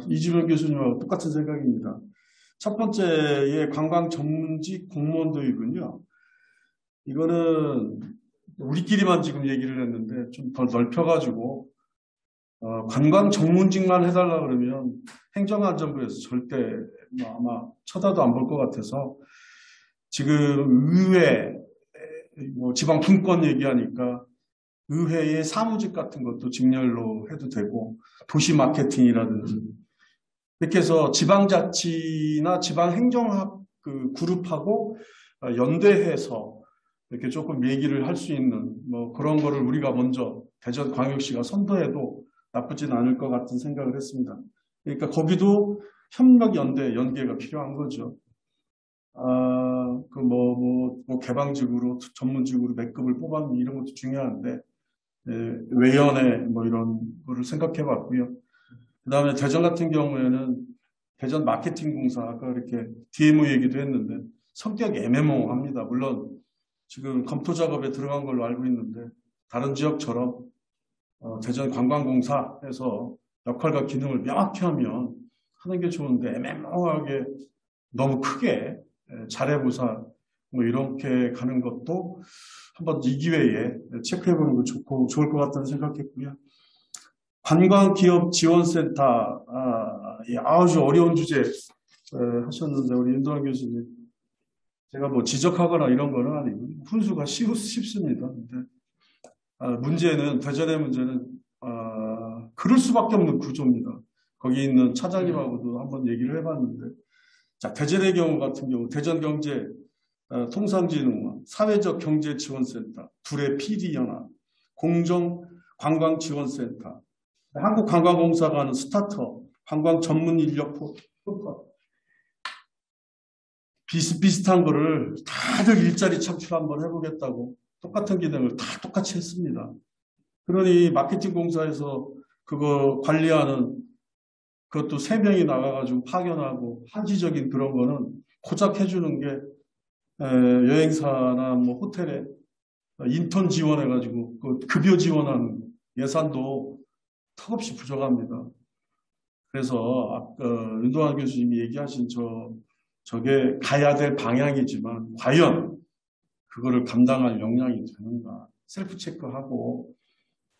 이주명 교수님하고 똑같은 생각입니다. 첫 번째의 관광 전문직 공무원 도입은요. 이거는 우리끼리만 지금 얘기를 했는데 좀 더 넓혀가지고 관광 전문직만 해달라 그러면 행정안전부에서 절대 아마 쳐다도 안 볼 것 같아서 지금 의회, 지방 분권 얘기하니까 의회의 사무직 같은 것도 직렬로 해도 되고 도시 마케팅이라든지 이렇게 해서 지방자치나 지방행정학 그룹하고 연대해서 이렇게 조금 얘기를 할 수 있는 그런 거를 우리가 먼저 대전광역시가 선도해도 나쁘진 않을 것 같은 생각을 했습니다. 그러니까 거기도 협력, 연대, 연계가 필요한 거죠. 개방직으로 전문직으로 몇 급을 뽑았는 이런 것도 중요한데 외연에 이런 거를 생각해 봤고요. 그 다음에 대전 같은 경우에는 대전 마케팅공사 아까 이렇게 DMO 얘기도 했는데 성격이 애매모호합니다. 물론 지금 검토 작업에 들어간 걸로 알고 있는데 다른 지역처럼 대전 관광공사에서 역할과 기능을 명확히 하면 하는 게 좋은데 애매모호하게 너무 크게 잘해보사 이렇게 가는 것도 한번 이 기회에 체크해보는 거 좋을 것 같다는 생각했고요. 관광기업지원센터 아주 어려운 주제 하셨는데 우리 윤도환 교수님 제가 지적하거나 이런 거는 아니고 훈수가 쉽습니다. 근데 문제는 대전의 문제는 그럴 수밖에 없는 구조입니다. 거기 있는 차장님하고도 한번 얘기를 해봤는데 자, 대전의 경우 같은 경우 대전경제 통상진흥원, 사회적경제지원센터, 둘의 PD연합, 공정관광지원센터, 한국관광공사가 하는 스타트업, 관광전문인력 포털 비슷비슷한 거를 다들 일자리 창출 한번 해보겠다고 똑같은 기능을 다 똑같이 했습니다. 그러니 마케팅 공사에서 그거 관리하는 그것도 3명이 나가가지고 파견하고 한시적인 그런 거는 고작 해주는 게 여행사나 호텔에 인턴 지원해가지고 그 급여 지원하는 예산도 턱없이 부족합니다. 그래서 윤도환 교수님이 얘기하신 저게 가야 될 방향이지만 과연 그거를 감당할 역량이 되는가 셀프 체크하고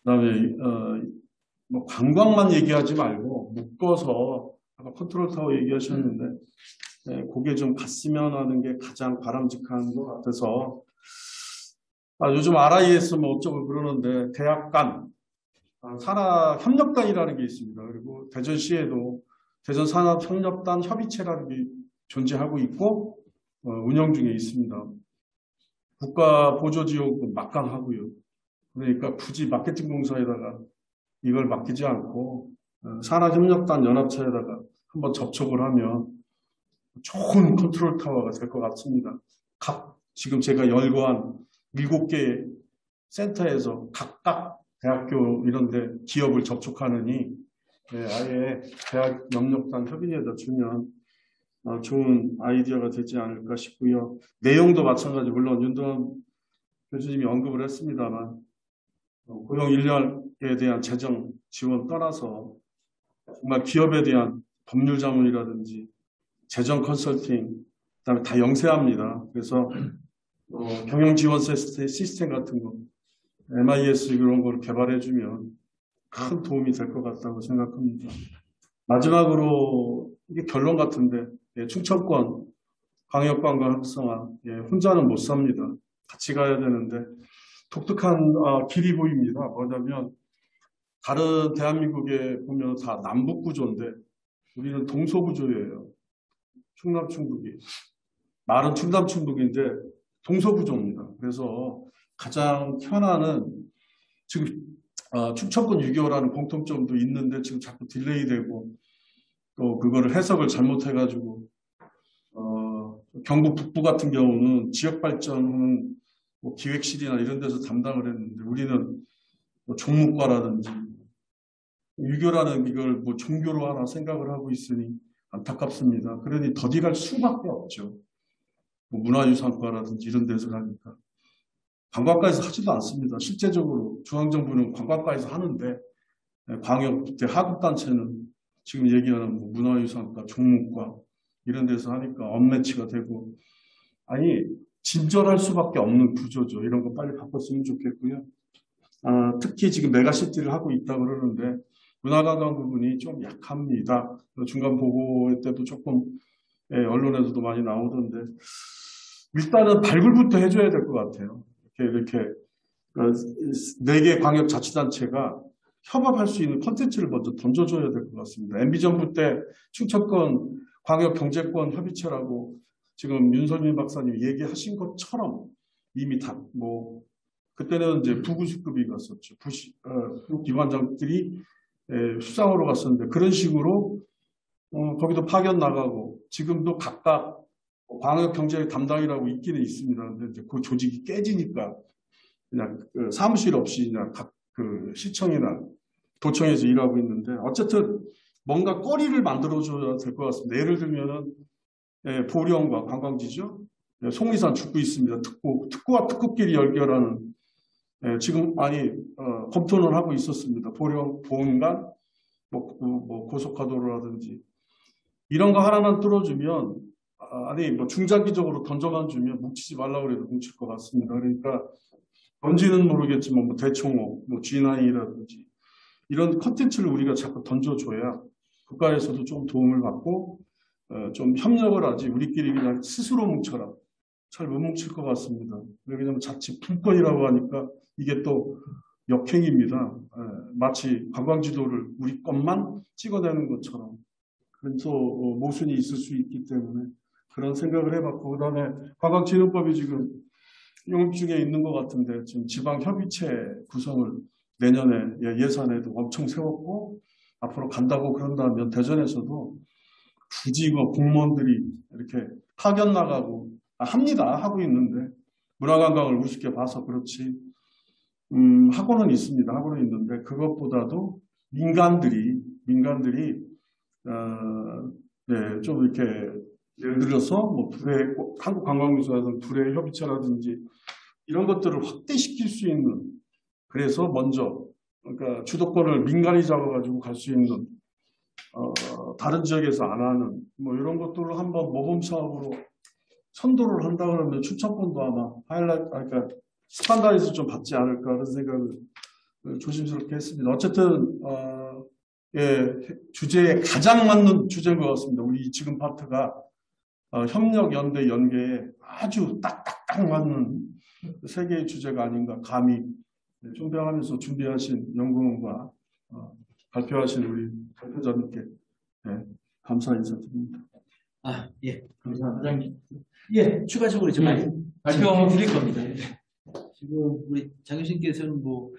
그다음에 뭐 관광만 얘기하지 말고 묶어서 아까 컨트롤 타워 얘기하셨는데 그게 좀 갔으면 하는 게 가장 바람직한 것 같아서 요즘 RIS 뭐 어쩌고 그러는데 대학 간 산업협력단이라는 게 있습니다. 그리고 대전시에도 대전산업협력단 협의체라는 게 존재하고 있고 운영 중에 있습니다. 국가 보조지원금 막강하고요. 그러니까 굳이 마케팅 공사에다가 이걸 맡기지 않고 산업협력단 연합체에다가 한번 접촉을 하면 좋은 컨트롤 타워가 될 것 같습니다. 지금 제가 열거한 7개 센터에서 각각 대학교 이런데 기업을 접촉하느니 아예 대학 협력단 협의회에다 주면 좋은 아이디어가 되지 않을까 싶고요. 내용도 마찬가지 물론 윤도환 교수님이 언급을 했습니다만 고용 인력에 대한 재정 지원 떠나서 정말 기업에 대한 법률 자문이라든지 재정 컨설팅 그다음에 다 영세합니다. 그래서 경영 지원 시스템 같은 거 MIS 이런 걸 개발해주면 큰 도움이 될 것 같다고 생각합니다. 마지막으로 이게 결론 같은데 충청권 광역관광 활성화 혼자는 못 삽니다. 같이 가야 되는데 독특한 길이 보입니다. 뭐냐면 다른 대한민국에 보면 다 남북 구조인데 우리는 동서 구조예요. 충남 충북이 말은 충남 충북인데 동서 구조입니다. 그래서 가장 현안은 지금 충청권 유교라는 공통점도 있는데 지금 자꾸 딜레이되고 또 그거를 해석을 잘못해가지고 경북 북부 같은 경우는 지역발전은 뭐 기획실이나 이런 데서 담당을 했는데 우리는 뭐 종목과라든지 유교라는 이걸 뭐 종교로 하나 생각을 하고 있으니 안타깝습니다. 그러니 더디갈 수밖에 없죠. 뭐 문화유산과라든지 이런 데서 하니까. 관광과에서 하지도 않습니다. 실제적으로 중앙정부는 관광과에서 하는데 광역 하급단체는 지금 얘기하는 뭐 문화유산과, 종목과 이런 데서 하니까 언매치가 되고 아니 진전할 수밖에 없는 구조죠. 이런 거 빨리 바꿨으면 좋겠고요. 특히 지금 메가시티를 하고 있다고 그러는데 문화관광 부분이 좀 약합니다. 중간 보고 때도 조금 언론에서도 많이 나오던데 일단은 발굴부터 해줘야 될 것 같아요. 이렇게 4개 광역자치단체가 협업할 수 있는 콘텐츠를 먼저 던져줘야 될 것 같습니다. MB정부 때 충청권 광역경제권 협의체라고 지금 윤설민 박사님이 얘기하신 것처럼 이미 다 뭐 그때는 이제 부구수급이 갔었죠. 기관장들이 수상으로 갔었는데 그런 식으로 거기도 파견 나가고 지금도 각각 광역경제 담당이라고 있기는 있습니다. 근데 이제 그 조직이 깨지니까 그냥 사무실 없이 그냥 각 그 시청이나 도청에서 일하고 있는데 어쨌든 뭔가 거리를 만들어줘야 될 것 같습니다. 예를 들면은 보령과 관광지죠. 속리산 죽고 있습니다. 특구와 특구끼리 연결하는 지금 많이 검토는 하고 있었습니다. 보령, 보은간, 뭐 고속화도로라든지 이런 거 하나만 뚫어주면 아니 뭐 중장기적으로 던져만 주면 뭉치지 말라고 해도 뭉칠 것 같습니다. 그러니까 뭔지는 모르겠지만 뭐 대청호, 뭐 G9이라든지 이런 컨텐츠를 우리가 자꾸 던져줘야 국가에서도 좀 도움을 받고 좀 협력을 하지 우리끼리 그냥 스스로 뭉쳐라. 잘 못 뭉칠 것 같습니다. 왜냐하면 자칫 품권이라고 하니까 이게 또 역행입니다. 마치 관광지도를 우리 것만 찍어내는 것처럼 그래서 모순이 있을 수 있기 때문에 그런 생각을 해봤고 그다음에 관광진흥법이 지금 용역 중에 있는 것 같은데 지금 지방협의체 구성을 내년에 예산에도 엄청 세웠고 앞으로 간다고 그런다면 대전에서도 굳이 이거 공무원들이 이렇게 파견 나가고 합니다. 하고 있는데 문화관광을 우습게 봐서 그렇지 하고는 있습니다. 하고는 있는데 그것보다도 민간들이 좀 이렇게 예를 들어서 뭐 한국관광공사라든지 불의 협의체라든지 이런 것들을 확대시킬 수 있는 그래서 먼저 그러니까 주도권을 민간이 잡아가지고 갈 수 있는 다른 지역에서 안 하는 뭐 이런 것들을 한번 모범 사업으로 선도를 한다 그러면 추천권도 아마 그러니까 스판다이즈 좀 받지 않을까 그런 생각을 조심스럽게 했습니다. 어쨌든 예, 주제에 가장 맞는 주제인 것 같습니다. 우리 지금 파트가 협력, 연대, 연계에 아주 딱딱딱 맞는 세 개의 주제가 아닌가 감히 존경하면서 준비하신 연구원과 발표하신 우리 발표자님께 감사 인사드립니다. 예, 감사합니다. 예, 추가적으로 좀 발표 드릴 겁니다. 지금 우리 장교수님께서는 뭐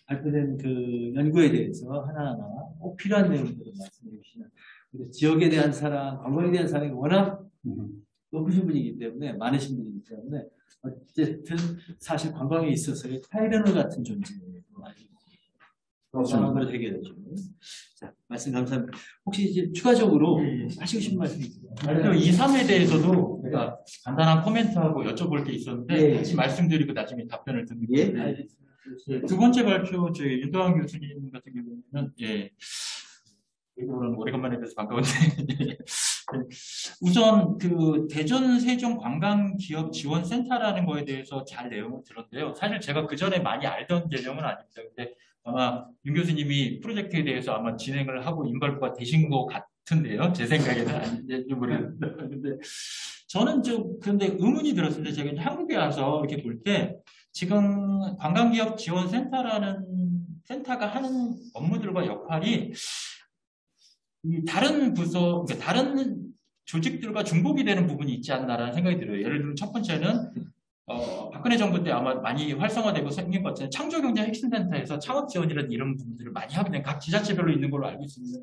발표된 그 연구에 대해서 하나하나 꼭 필요한 내용들을 말씀해 주시는 지역에 대한 사랑, 관광에 대한 사랑이 워낙 높으신 분이기 때문에 많으신 분이기 때문에 어쨌든 사실 관광에 있어서의 타이레놀 같은 존재로 상황을 해결해주는. 자, 말씀 감사합니다. 혹시 이제 추가적으로 하시고 싶은 말씀이 있으세요? 발표 2, 3에 대해서도 제가 간단한 코멘트하고 여쭤볼 게 있었는데 다시 말씀드리고 나중에 답변을 드리겠습니다. 두 번째 발표 저희 윤도환 교수님 같은 경우는 오래간만에 뵈서 반가운데 우선 그 대전 세종 관광기업 지원센터라는 거에 대해서 잘 내용을 들었는데요. 사실 제가 그 전에 많이 알던 개념은 아닙니다. 근데 아마 윤 교수님이 프로젝트에 대해서 아마 진행을 하고 인발부가 되신 것 같은데요. 제 생각에는 아닌지 모르겠는데. 근데 저는 근데 의문이 들었습니다. 제가 이제 한국에 와서 이렇게 볼 때 지금 관광기업 지원센터라는 센터가 하는 업무들과 역할이 다른 부서, 그러니까 다른 조직들과 중복이 되는 부분이 있지 않나라는 생각이 들어요. 예를 들면 첫 번째는 박근혜 정부 때 아마 많이 활성화되고 생긴 것 같은 창조경제 핵심센터에서 창업 지원이라는 이런 부분들을 많이 하게 된 각 지자체별로 있는 걸로 알고 있습니다.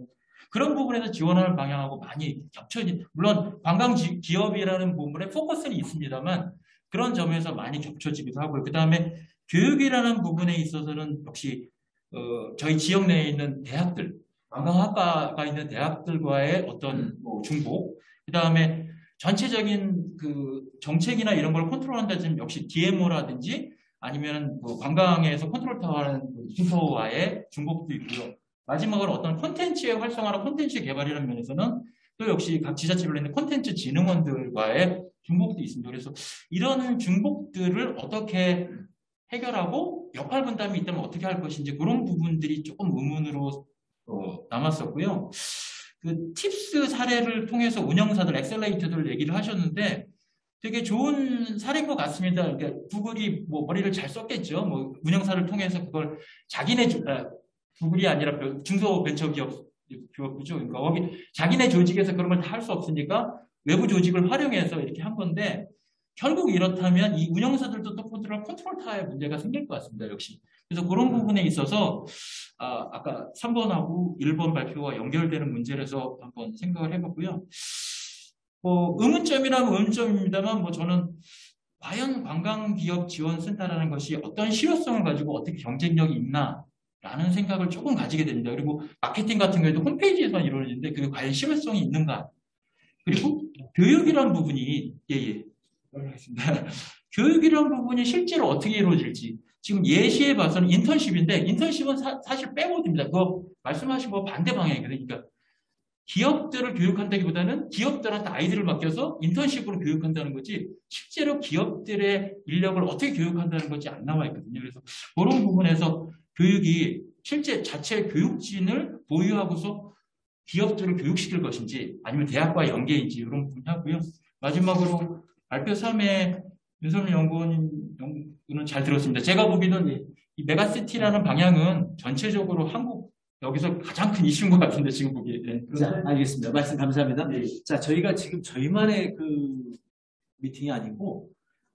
그런 부분에서 지원하는 방향하고 많이 겹쳐진, 물론 관광기업이라는 부분에 포커스는 있습니다만 그런 점에서 많이 겹쳐지기도 하고요. 그 다음에 교육이라는 부분에 있어서는 역시 저희 지역 내에 있는 대학들, 관광학과가 있는 대학들과의 어떤 중복, 그 다음에 전체적인 그 정책이나 이런 걸 컨트롤한다면 역시 DMO라든지 아니면 뭐 관광에서 컨트롤 타워하는 부서와의 중복도 있고요. 마지막으로 어떤 콘텐츠의 활성화나 콘텐츠 개발이라는 면에서는 또 역시 각 지자체별로 있는 콘텐츠 진흥원들과의 중복도 있습니다. 그래서 이런 중복들을 어떻게 해결하고 역할 분담이 있다면 어떻게 할 것인지 그런 부분들이 조금 의문으로 남았었고요. 그 팁스 사례를 통해서 운영사들, 엑셀레이터들 얘기를 하셨는데 되게 좋은 사례인 것 같습니다. 그러니까 구글이 뭐 머리를 잘 썼겠죠. 뭐 운영사를 통해서 그걸 자기네 구글이 아니라 중소벤처기업이죠. 그러니까 거기 자기네 조직에서 그런 걸 다 할 수 없으니까 외부 조직을 활용해서 이렇게 한 건데 결국 이렇다면 이 운영사들도 또 컨트롤 타워에 문제가 생길 것 같습니다. 역시. 그래서 그런 부분에 있어서 아까 3번하고 1번 발표와 연결되는 문제라서 한번 생각을 해봤고요. 의문점이라면 의문점입니다만 저는 과연 관광기업 지원센터라는 것이 어떤 실효성을 가지고 어떻게 경쟁력이 있나라는 생각을 조금 가지게 됩니다. 그리고 마케팅 같은 경우에도 홈페이지에서 이루어지는데 그게 과연 실효성이 있는가. 그리고 교육이라는 부분이 교육이라는 부분이 실제로 어떻게 이루어질지 지금 예시에 봐서는 인턴십인데 인턴십은 사실 빼고 됩니다. 그거 말씀하신 거 반대 방향이거든요. 그러니까 기업들을 교육한다기보다는 기업들한테 아이들을 맡겨서 인턴십으로 교육한다는 거지 실제로 기업들의 인력을 어떻게 교육한다는 것이 안 나와 있거든요. 그래서 그런 부분에서 교육이 실제 자체 교육진을 보유하고서 기업들을 교육시킬 것인지 아니면 대학과 연계인지 이런 부분이 하고요. 마지막으로 발표 3에 윤석열 연구원은 잘 들었습니다. 제가 보기에는 이 메가시티라는 방향은 전체적으로 한국 여기서 가장 큰 이슈인 것 같은데 지금 보기에. 네. 자, 알겠습니다. 말씀 감사합니다. 네. 자, 저희가 지금 저희만의 그 미팅이 아니고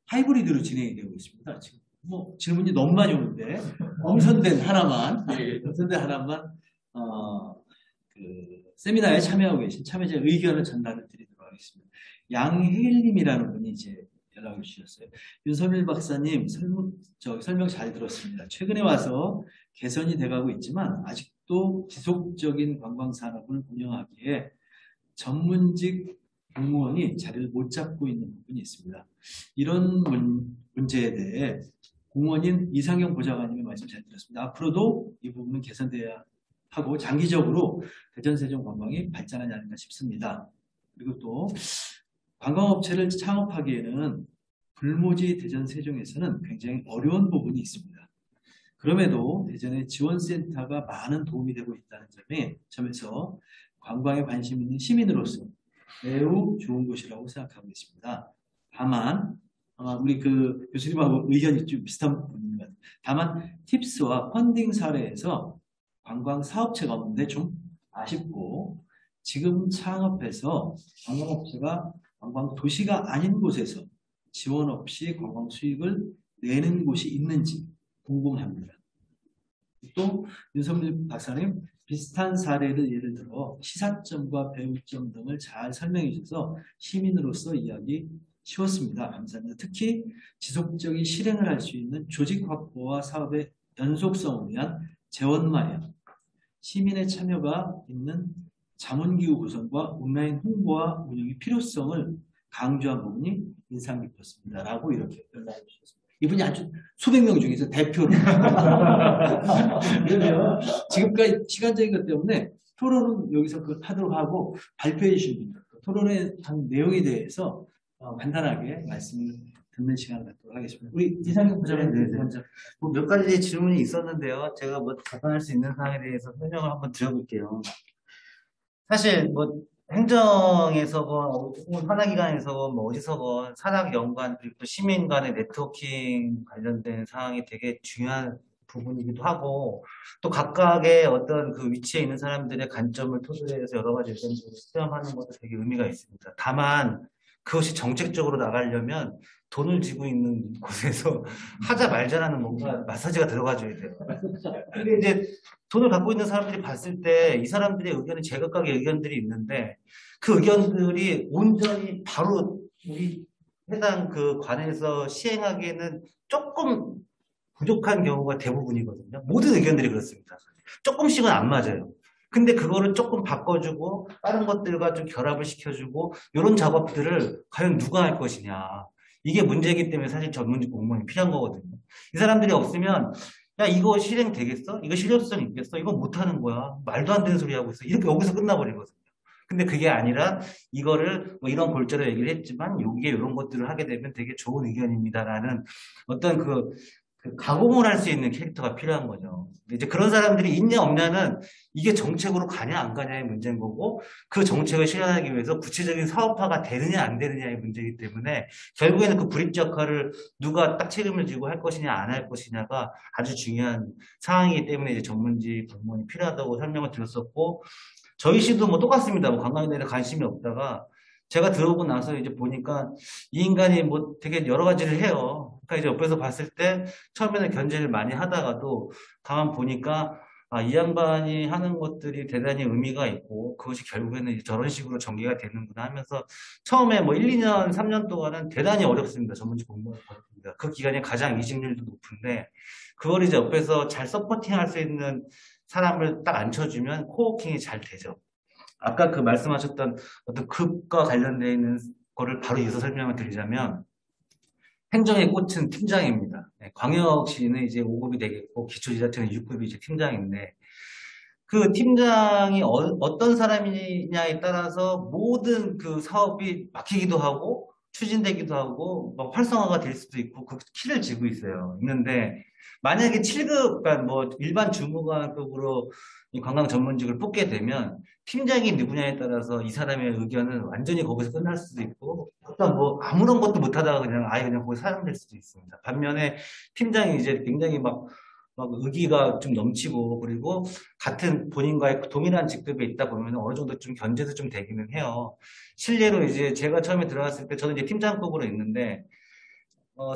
하이브리드로 진행이 되고 있습니다. 지금 질문이 너무 많이 오는데 엄선된 하나만 그 세미나에 참여하고 계신 참여자 의견을 전달을 드리도록 하겠습니다. 양혜일님이라는 분이 이제 연락을 주셨어요. 윤석열 박사님 설명 잘 들었습니다. 최근에 와서 개선이 돼가고 있지만 아직도 지속적인 관광산업을 운영하기에 전문직 공무원이 자리를 못 잡고 있는 부분이 있습니다. 이런 문제에 대해 공무원인 이상형 보좌관님의 말씀 잘 들었습니다. 앞으로도 이 부분은 개선돼야 하고 장기적으로 대전 세종 관광이 발전하지 않을까 싶습니다. 그리고 또 관광업체를 창업하기에는 불모지 대전 세종에서는 굉장히 어려운 부분이 있습니다. 그럼에도 대전의 지원센터가 많은 도움이 되고 있다는 점에서 관광에 관심 있는 시민으로서 매우 좋은 곳이라고 생각하고 있습니다. 다만 우리 그 교수님하고 의견이 좀 비슷한 부분인 것 같아요. 다만 팁스와 펀딩 사례에서 관광 사업체가 없는데 좀 아쉽고, 지금 창업해서 관광업체가 관광 도시가 아닌 곳에서 지원 없이 관광 수익을 내는 곳이 있는지 궁금합니다. 또 윤석민 박사님 비슷한 사례를 예를 들어 시사점과 배우점 등을 잘 설명해 주셔서 시민으로서 이해하기 쉬웠습니다. 감사합니다. 특히 지속적인 실행을 할 수 있는 조직 확보와 사업의 연속성을 위한 재원 마련, 시민의 참여가 있는 자문기구 구성과 온라인 홍보와 운영의 필요성을 강조한 부분이 인상 깊었습니다. 라고 이렇게 연락해 주셨습니다. 이분이 아주 수백 명 중에서 대표로. 그러면 지금까지 시간적인 것 때문에 토론은 여기서 하도록 하고, 발표해 주신 분들, 토론의 한 내용에 대해서 간단하게 말씀을 듣는 시간을 갖도록 하겠습니다. 우리 이상형 부장님 먼저. 몇 가지 질문이 있었는데요. 제가 답변할 수 있는 사항에 대해서 설명을 한번 드려볼게요. 사실 행정에서건 혹은 산하기관에서건 어디서건 산학 연관 그리고 또 시민 간의 네트워킹 관련된 사항이 되게 중요한 부분이기도 하고, 또 각각의 어떤 그 위치에 있는 사람들의 관점을 토대로 해서 여러 가지 의견들을 수렴하는 것도 되게 의미가 있습니다. 다만 그것이 정책적으로 나가려면 돈을 쥐고 있는 곳에서 하자 말자라는 뭔가 마사지가 들어가줘야 돼요. 근데 이제 돈을 갖고 있는 사람들이 봤을 때 이 사람들의 의견은 제각각의 의견들이 있는데, 그 의견들이 온전히 바로 우리 해당 그 관에서 시행하기에는 조금 부족한 경우가 대부분이거든요. 모든 의견들이 그렇습니다. 조금씩은 안 맞아요. 근데 그거를 조금 바꿔주고 다른 것들과 좀 결합을 시켜주고 이런 작업들을 과연 누가 할 것이냐. 이게 문제이기 때문에 사실 전문직 공무원이 필요한 거거든요. 이 사람들이 없으면 야 이거 실행되겠어? 이거 실효성 있겠어? 이거 못하는 거야. 말도 안 되는 소리 하고 있어. 이렇게 여기서 끝나버리거든요. 근데 그게 아니라 이거를 이런 골자로 얘기를 했지만 여기에 이런 것들을 하게 되면 되게 좋은 의견입니다라는 어떤 그 가공을 할 수 있는 캐릭터가 필요한 거죠. 이제 그런 사람들이 있냐 없냐는 이게 정책으로 가냐 안 가냐의 문제인 거고, 그 정책을 실현하기 위해서 구체적인 사업화가 되느냐 안 되느냐의 문제이기 때문에 결국에는 그 브릿지 역할을 누가 딱 책임을 지고 할 것이냐 안 할 것이냐가 아주 중요한 상황이기 때문에 이제 전문직 공무원이 필요하다고 설명을 드렸었고, 저희 시도 똑같습니다. 관광에 대해 관심이 없다가 제가 들어오고 나서 이제 보니까 이 인간이 되게 여러 가지를 해요. 그러니까 이제 옆에서 봤을 때 처음에는 견제를 많이 하다가도 가만 보니까 이 양반이 하는 것들이 대단히 의미가 있고 그것이 결국에는 이제 저런 식으로 전개가 되는구나 하면서 처음에 1, 2년, 3년 동안은 대단히 어렵습니다. 전문직 공무원이 어렵습니다. 그 기간에 가장 이직률도 높은데 그걸 이제 옆에서 잘 서포팅 할 수 있는 사람을 딱 앉혀주면 코워킹이 잘 되죠. 아까 그 말씀하셨던 어떤 급과 관련되어 있는 거를 바로 이어서 설명을 드리자면 행정의 꽃은 팀장입니다. 광역시는 이제 5급이 되겠고 기초지자체는 6급이 이제 팀장인데 그 팀장이 어떤 사람이냐에 따라서 모든 그 사업이 막히기도 하고 추진되기도 하고 활성화가 될 수도 있고 그 키를 쥐고 있는데 만약에 7급, 그러니까 일반 주무관급으로 이 관광 전문직을 뽑게 되면 팀장이 누구냐에 따라서 이 사람의 의견은 완전히 거기서 끝날 수도 있고 어떤 아무런 것도 못하다가 그냥 아예 그냥 거기 사람될 수도 있습니다. 반면에 팀장이 이제 굉장히 막 의기가 좀 넘치고 그리고 같은 본인과의 동일한 직급에 있다 보면 어느 정도 좀 견제도 좀 되기는 해요. 실례로 이제 제가 처음에 들어갔을 때 저는 이제 팀장급으로 있는데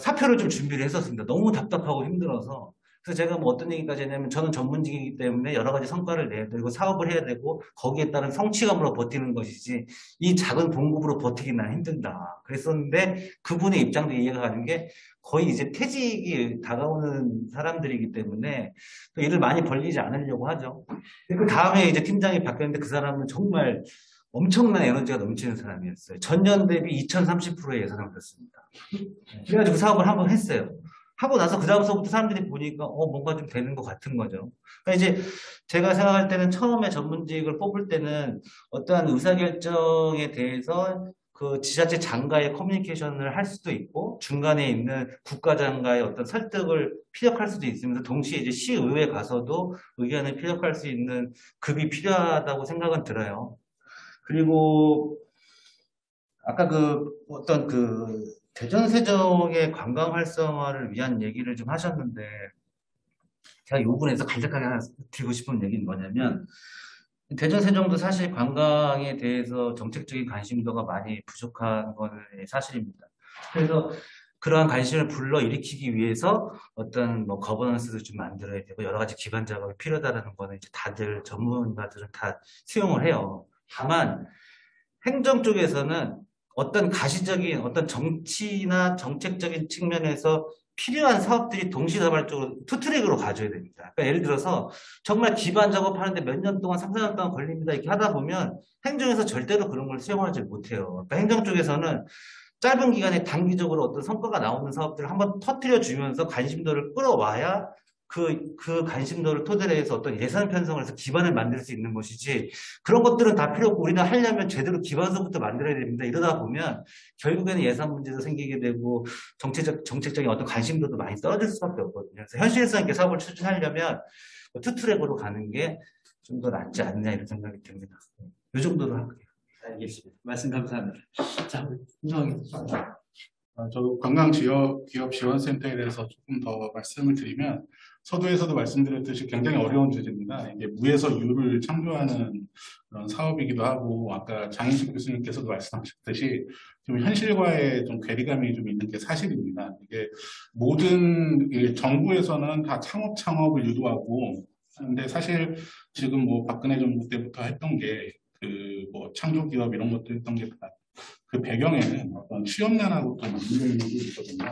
사표를 좀 준비를 했었습니다. 너무 답답하고 힘들어서. 그래서 제가 어떤 얘기까지 했냐면 저는 전문직이기 때문에 여러 가지 성과를 내야 되고 사업을 해야 되고 거기에 따른 성취감으로 버티는 것이지 이 작은 봉급으로 버티기는 난 힘든다. 그랬었는데 그분의 입장도 이해가 가는 게 거의 이제 퇴직이 다가오는 사람들이기 때문에 또 일을 많이 벌리지 않으려고 하죠. 그 다음에 이제 팀장이 바뀌었는데 그 사람은 정말 엄청난 에너지가 넘치는 사람이었어요. 전년 대비 2030%의 예산을 받았습니다. 그래가지고 사업을 한번 했어요. 하고 나서 그 다음서부터 사람들이 보니까 뭔가 좀 되는 것 같은 거죠. 그러니까 이제 제가 생각할 때는 처음에 전문직을 뽑을 때는 어떠한 의사결정에 대해서 그 지자체 장과의 커뮤니케이션을 할 수도 있고 중간에 있는 국가장과의 어떤 설득을 피력할 수도 있으면서 동시에 이제 시의회 가서도 의견을 피력할 수 있는 급이 필요하다고 생각은 들어요. 그리고 아까 그 어떤 그 대전 세종의 관광 활성화를 위한 얘기를 좀 하셨는데 제가 이 부분에서 간략하게 하나 드리고 싶은 얘기는 뭐냐면 대전 세종도 사실 관광에 대해서 정책적인 관심도가 많이 부족한 건 사실입니다. 그래서 그러한 관심을 불러일으키기 위해서 어떤 뭐 거버넌스도 좀 만들어야 되고 여러 가지 기반 작업이 필요하다는 거는 이제 다들 전문가들은 다 수용을 해요. 다만 행정 쪽에서는 어떤 가시적인 어떤 정치나 정책적인 측면에서 필요한 사업들이 동시다발적으로 투트랙으로 가져야 됩니다. 그러니까 예를 들어서 정말 기반 작업하는데 몇 년 동안, 3, 4년 동안 걸립니다. 이렇게 하다 보면 행정에서 절대로 그런 걸 수용하지 못해요. 그러니까 행정 쪽에서는 짧은 기간에 단기적으로 어떤 성과가 나오는 사업들을 한번 터뜨려 주면서 관심도를 끌어와야 그 관심도를 토대로 해서 어떤 예산 편성을 해서 기반을 만들 수 있는 것이지 그런 것들은 다 필요 없고 우리는 하려면 제대로 기반서부터 만들어야 됩니다. 이러다 보면 결국에는 예산 문제도 생기게 되고 정책적인 어떤 관심도도 많이 떨어질 수밖에 없거든요. 그래서 현실성 있게 사업을 추진하려면 투트랙으로 가는 게 좀 더 낫지 않느냐 이런 생각이 듭니다. 이 정도로 할게요. 알겠습니다. 말씀 감사합니다. 자, 김성환 저도 관광기업지원센터에 대해서 조금 더 말씀을 드리면 서두에서도 말씀드렸듯이 굉장히 어려운 주제입니다. 이게 무에서 유를 창조하는 그런 사업이기도 하고 아까 장인식 교수님께서도 말씀하셨듯이 좀 현실과의 좀 괴리감이 좀 있는 게 사실입니다. 이게 모든 정부에서는 다 창업을 유도하고 근데 사실 지금 뭐 박근혜 정부 때부터 했던 게 그 뭐 창조기업 이런 것도 했던 게 그 배경에는 어떤 취업난하고 또 맞물리는 게 있거든요.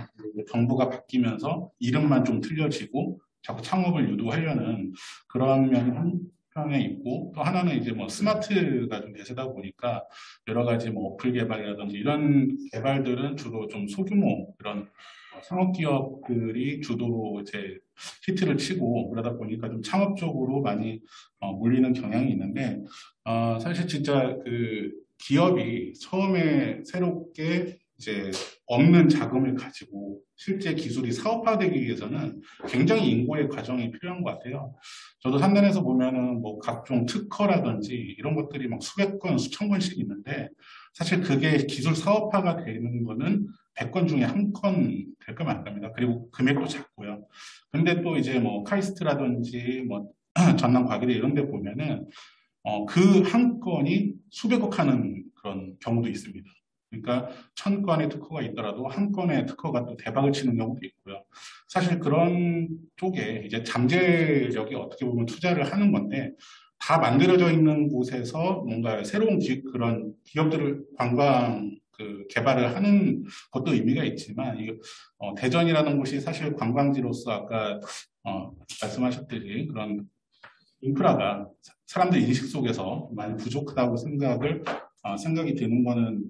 정부가 바뀌면서 이름만 좀 틀려지고 자꾸 창업을 유도하려는 그런 면이 한편에 있고 또 하나는 이제 뭐 스마트가 좀 대세다 보니까 여러 가지 뭐 어플 개발이라든지 이런 개발들은 주로 좀 소규모 그런 상업기업들이 주도로 이제 히트를 치고 그러다 보니까 좀 창업 쪽으로 많이 몰리는 경향이 있는데 사실 진짜 그 기업이 처음에 새롭게 이제 없는 자금을 가지고 실제 기술이 사업화되기 위해서는 굉장히 인고의 과정이 필요한 것 같아요. 저도 산단에서 보면은 뭐 각종 특허라든지 이런 것들이 막 수백 건, 수천 건씩 있는데 사실 그게 기술 사업화가 되는 거는 100건 중에 한 건 될까 말까입니다. 그리고 금액도 작고요. 근데 또 이제 뭐 카이스트라든지 뭐 전남 과기대 이런 데 보면은 그 한 건이 수백억 하는 그런 경우도 있습니다. 그러니까 1000건의 특허가 있더라도 한 건의 특허가 또 대박을 치는 경우도 있고요. 사실 그런 쪽에 이제 잠재력이 어떻게 보면 투자를 하는 건데 다 만들어져 있는 곳에서 뭔가 새로운 그런 기업들을 관광 개발을 하는 것도 의미가 있지만 대전이라는 곳이 사실 관광지로서 아까 말씀하셨듯이 그런 인프라가 사람들 인식 속에서 많이 부족하다고 생각이 드는 거는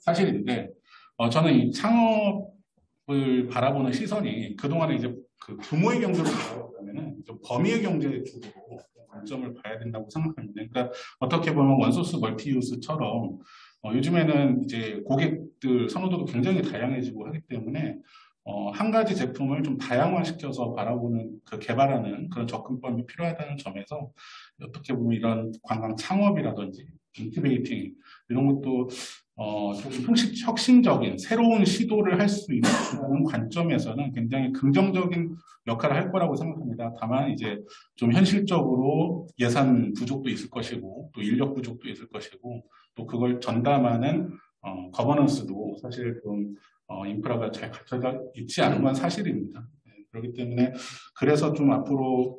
사실인데 저는 이 창업을 바라보는 시선이 그동안에 이제 그 규모의 경제로 바라보면은 범위의 경제 쪽으로 관점을 봐야 된다고 생각합니다. 그러니까 어떻게 보면 원소스 멀티유스처럼 요즘에는 이제 고객들 선호도도 굉장히 다양해지고 하기 때문에 한 가지 제품을 좀 다양화시켜서 바라보는 개발하는 그런 접근법이 필요하다는 점에서 어떻게 보면 이런 관광 창업이라든지 인큐베이팅 이런 것도 좀 혁신적인 새로운 시도를 할 수 있는 관점에서는 굉장히 긍정적인 역할을 할 거라고 생각합니다. 다만 이제 좀 현실적으로 예산 부족도 있을 것이고 또 인력 부족도 있을 것이고 또 그걸 전담하는 거버넌스도 사실 좀 인프라가 잘 갖춰져 있지 않은 건 사실입니다. 그렇기 때문에 그래서 좀 앞으로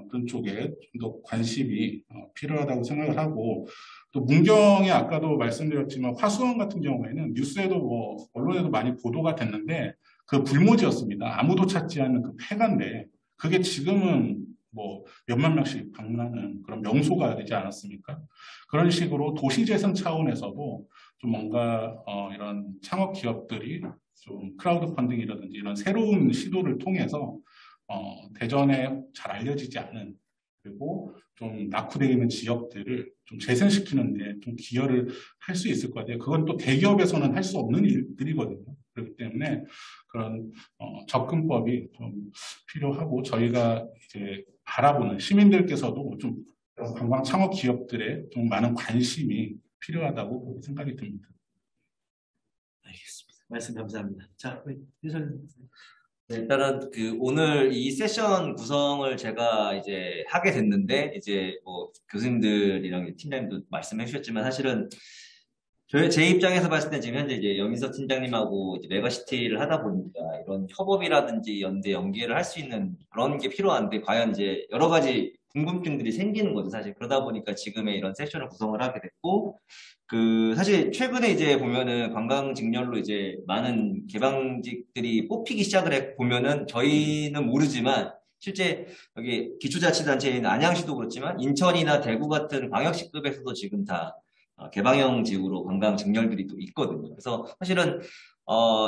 그런 쪽에 좀 더 관심이 필요하다고 생각을 하고 또 문경에 아까도 말씀드렸지만 화수원 같은 경우에는 뉴스에도 뭐 언론에도 많이 보도가 됐는데 그 불모지였습니다. 아무도 찾지 않는 그 폐가인데 그게 지금은 뭐 몇만 명씩 방문하는 그런 명소가 되지 않았습니까? 그런 식으로 도시재생 차원에서도 좀 뭔가 이런 창업 기업들이 좀 크라우드 펀딩이라든지 이런 새로운 시도를 통해서 대전에 잘 알려지지 않은 그리고 좀 낙후되어 있는 지역들을 좀 재생시키는데 좀 기여를 할 수 있을 것 같아요. 그건 또 대기업에서는 할 수 없는 일들이거든요. 그렇기 때문에 그런 접근법이 좀 필요하고 저희가 이제 바라보는 시민들께서도 좀 관광 창업 기업들의 좀 많은 관심이 필요하다고 생각이 듭니다. 알겠습니다. 말씀 감사합니다. 자, 유선 선생님. 네, 일단은 오늘 이 세션 구성을 제가 이제 하게 됐는데 이제 뭐 교수님들이랑 팀장님도 말씀해 주셨지만 사실은 제 입장에서 봤을 때 지금 현재 이제 여민석 팀장님하고 이제 메가시티를 하다 보니까 이런 협업이라든지 연계를 할 수 있는 그런 게 필요한데 과연 이제 여러 가지 궁금증들이 생기는 거죠, 사실. 그러다 보니까 지금의 이런 세션을 구성을 하게 됐고, 사실 최근에 이제 보면은 관광 직렬로 이제 많은 개방직들이 뽑히기 시작을 보면은 저희는 모르지만 실제 여기 기초자치단체인 안양시도 그렇지만 인천이나 대구 같은 광역시급에서도 지금 다 개방형 지구로 관광 직렬들이 또 있거든요. 그래서 사실은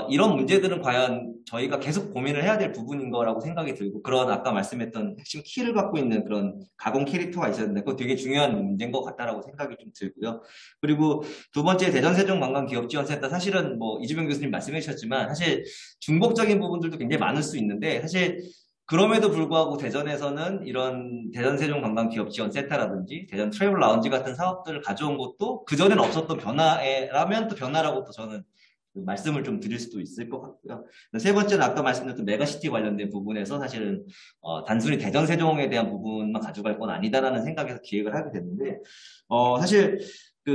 이런 문제들은 과연 저희가 계속 고민을 해야 될 부분인 거라고 생각이 들고, 그런 아까 말씀했던 핵심 키를 갖고 있는 그런 가공 캐릭터가 있었는데 그거 되게 중요한 문제인 것 같다라고 생각이 좀 들고요. 그리고 두 번째 대전세종관광기업지원센터, 사실은 뭐 이주병 교수님 말씀해 주셨지만 사실 중복적인 부분들도 굉장히 많을 수 있는데, 사실 그럼에도 불구하고 대전에서는 이런 대전세종관광기업지원센터라든지 대전 트래블 라운지 같은 사업들을 가져온 것도 그전에는 없었던 변화라면 또 변화라고 또 저는 말씀을 좀 드릴 수도 있을 것 같고요. 세 번째는 아까 말씀드렸던 메가시티 관련된 부분에서 사실은 단순히 대전세종에 대한 부분만 가져갈 건 아니다라는 생각에서 기획을 하게 됐는데, 사실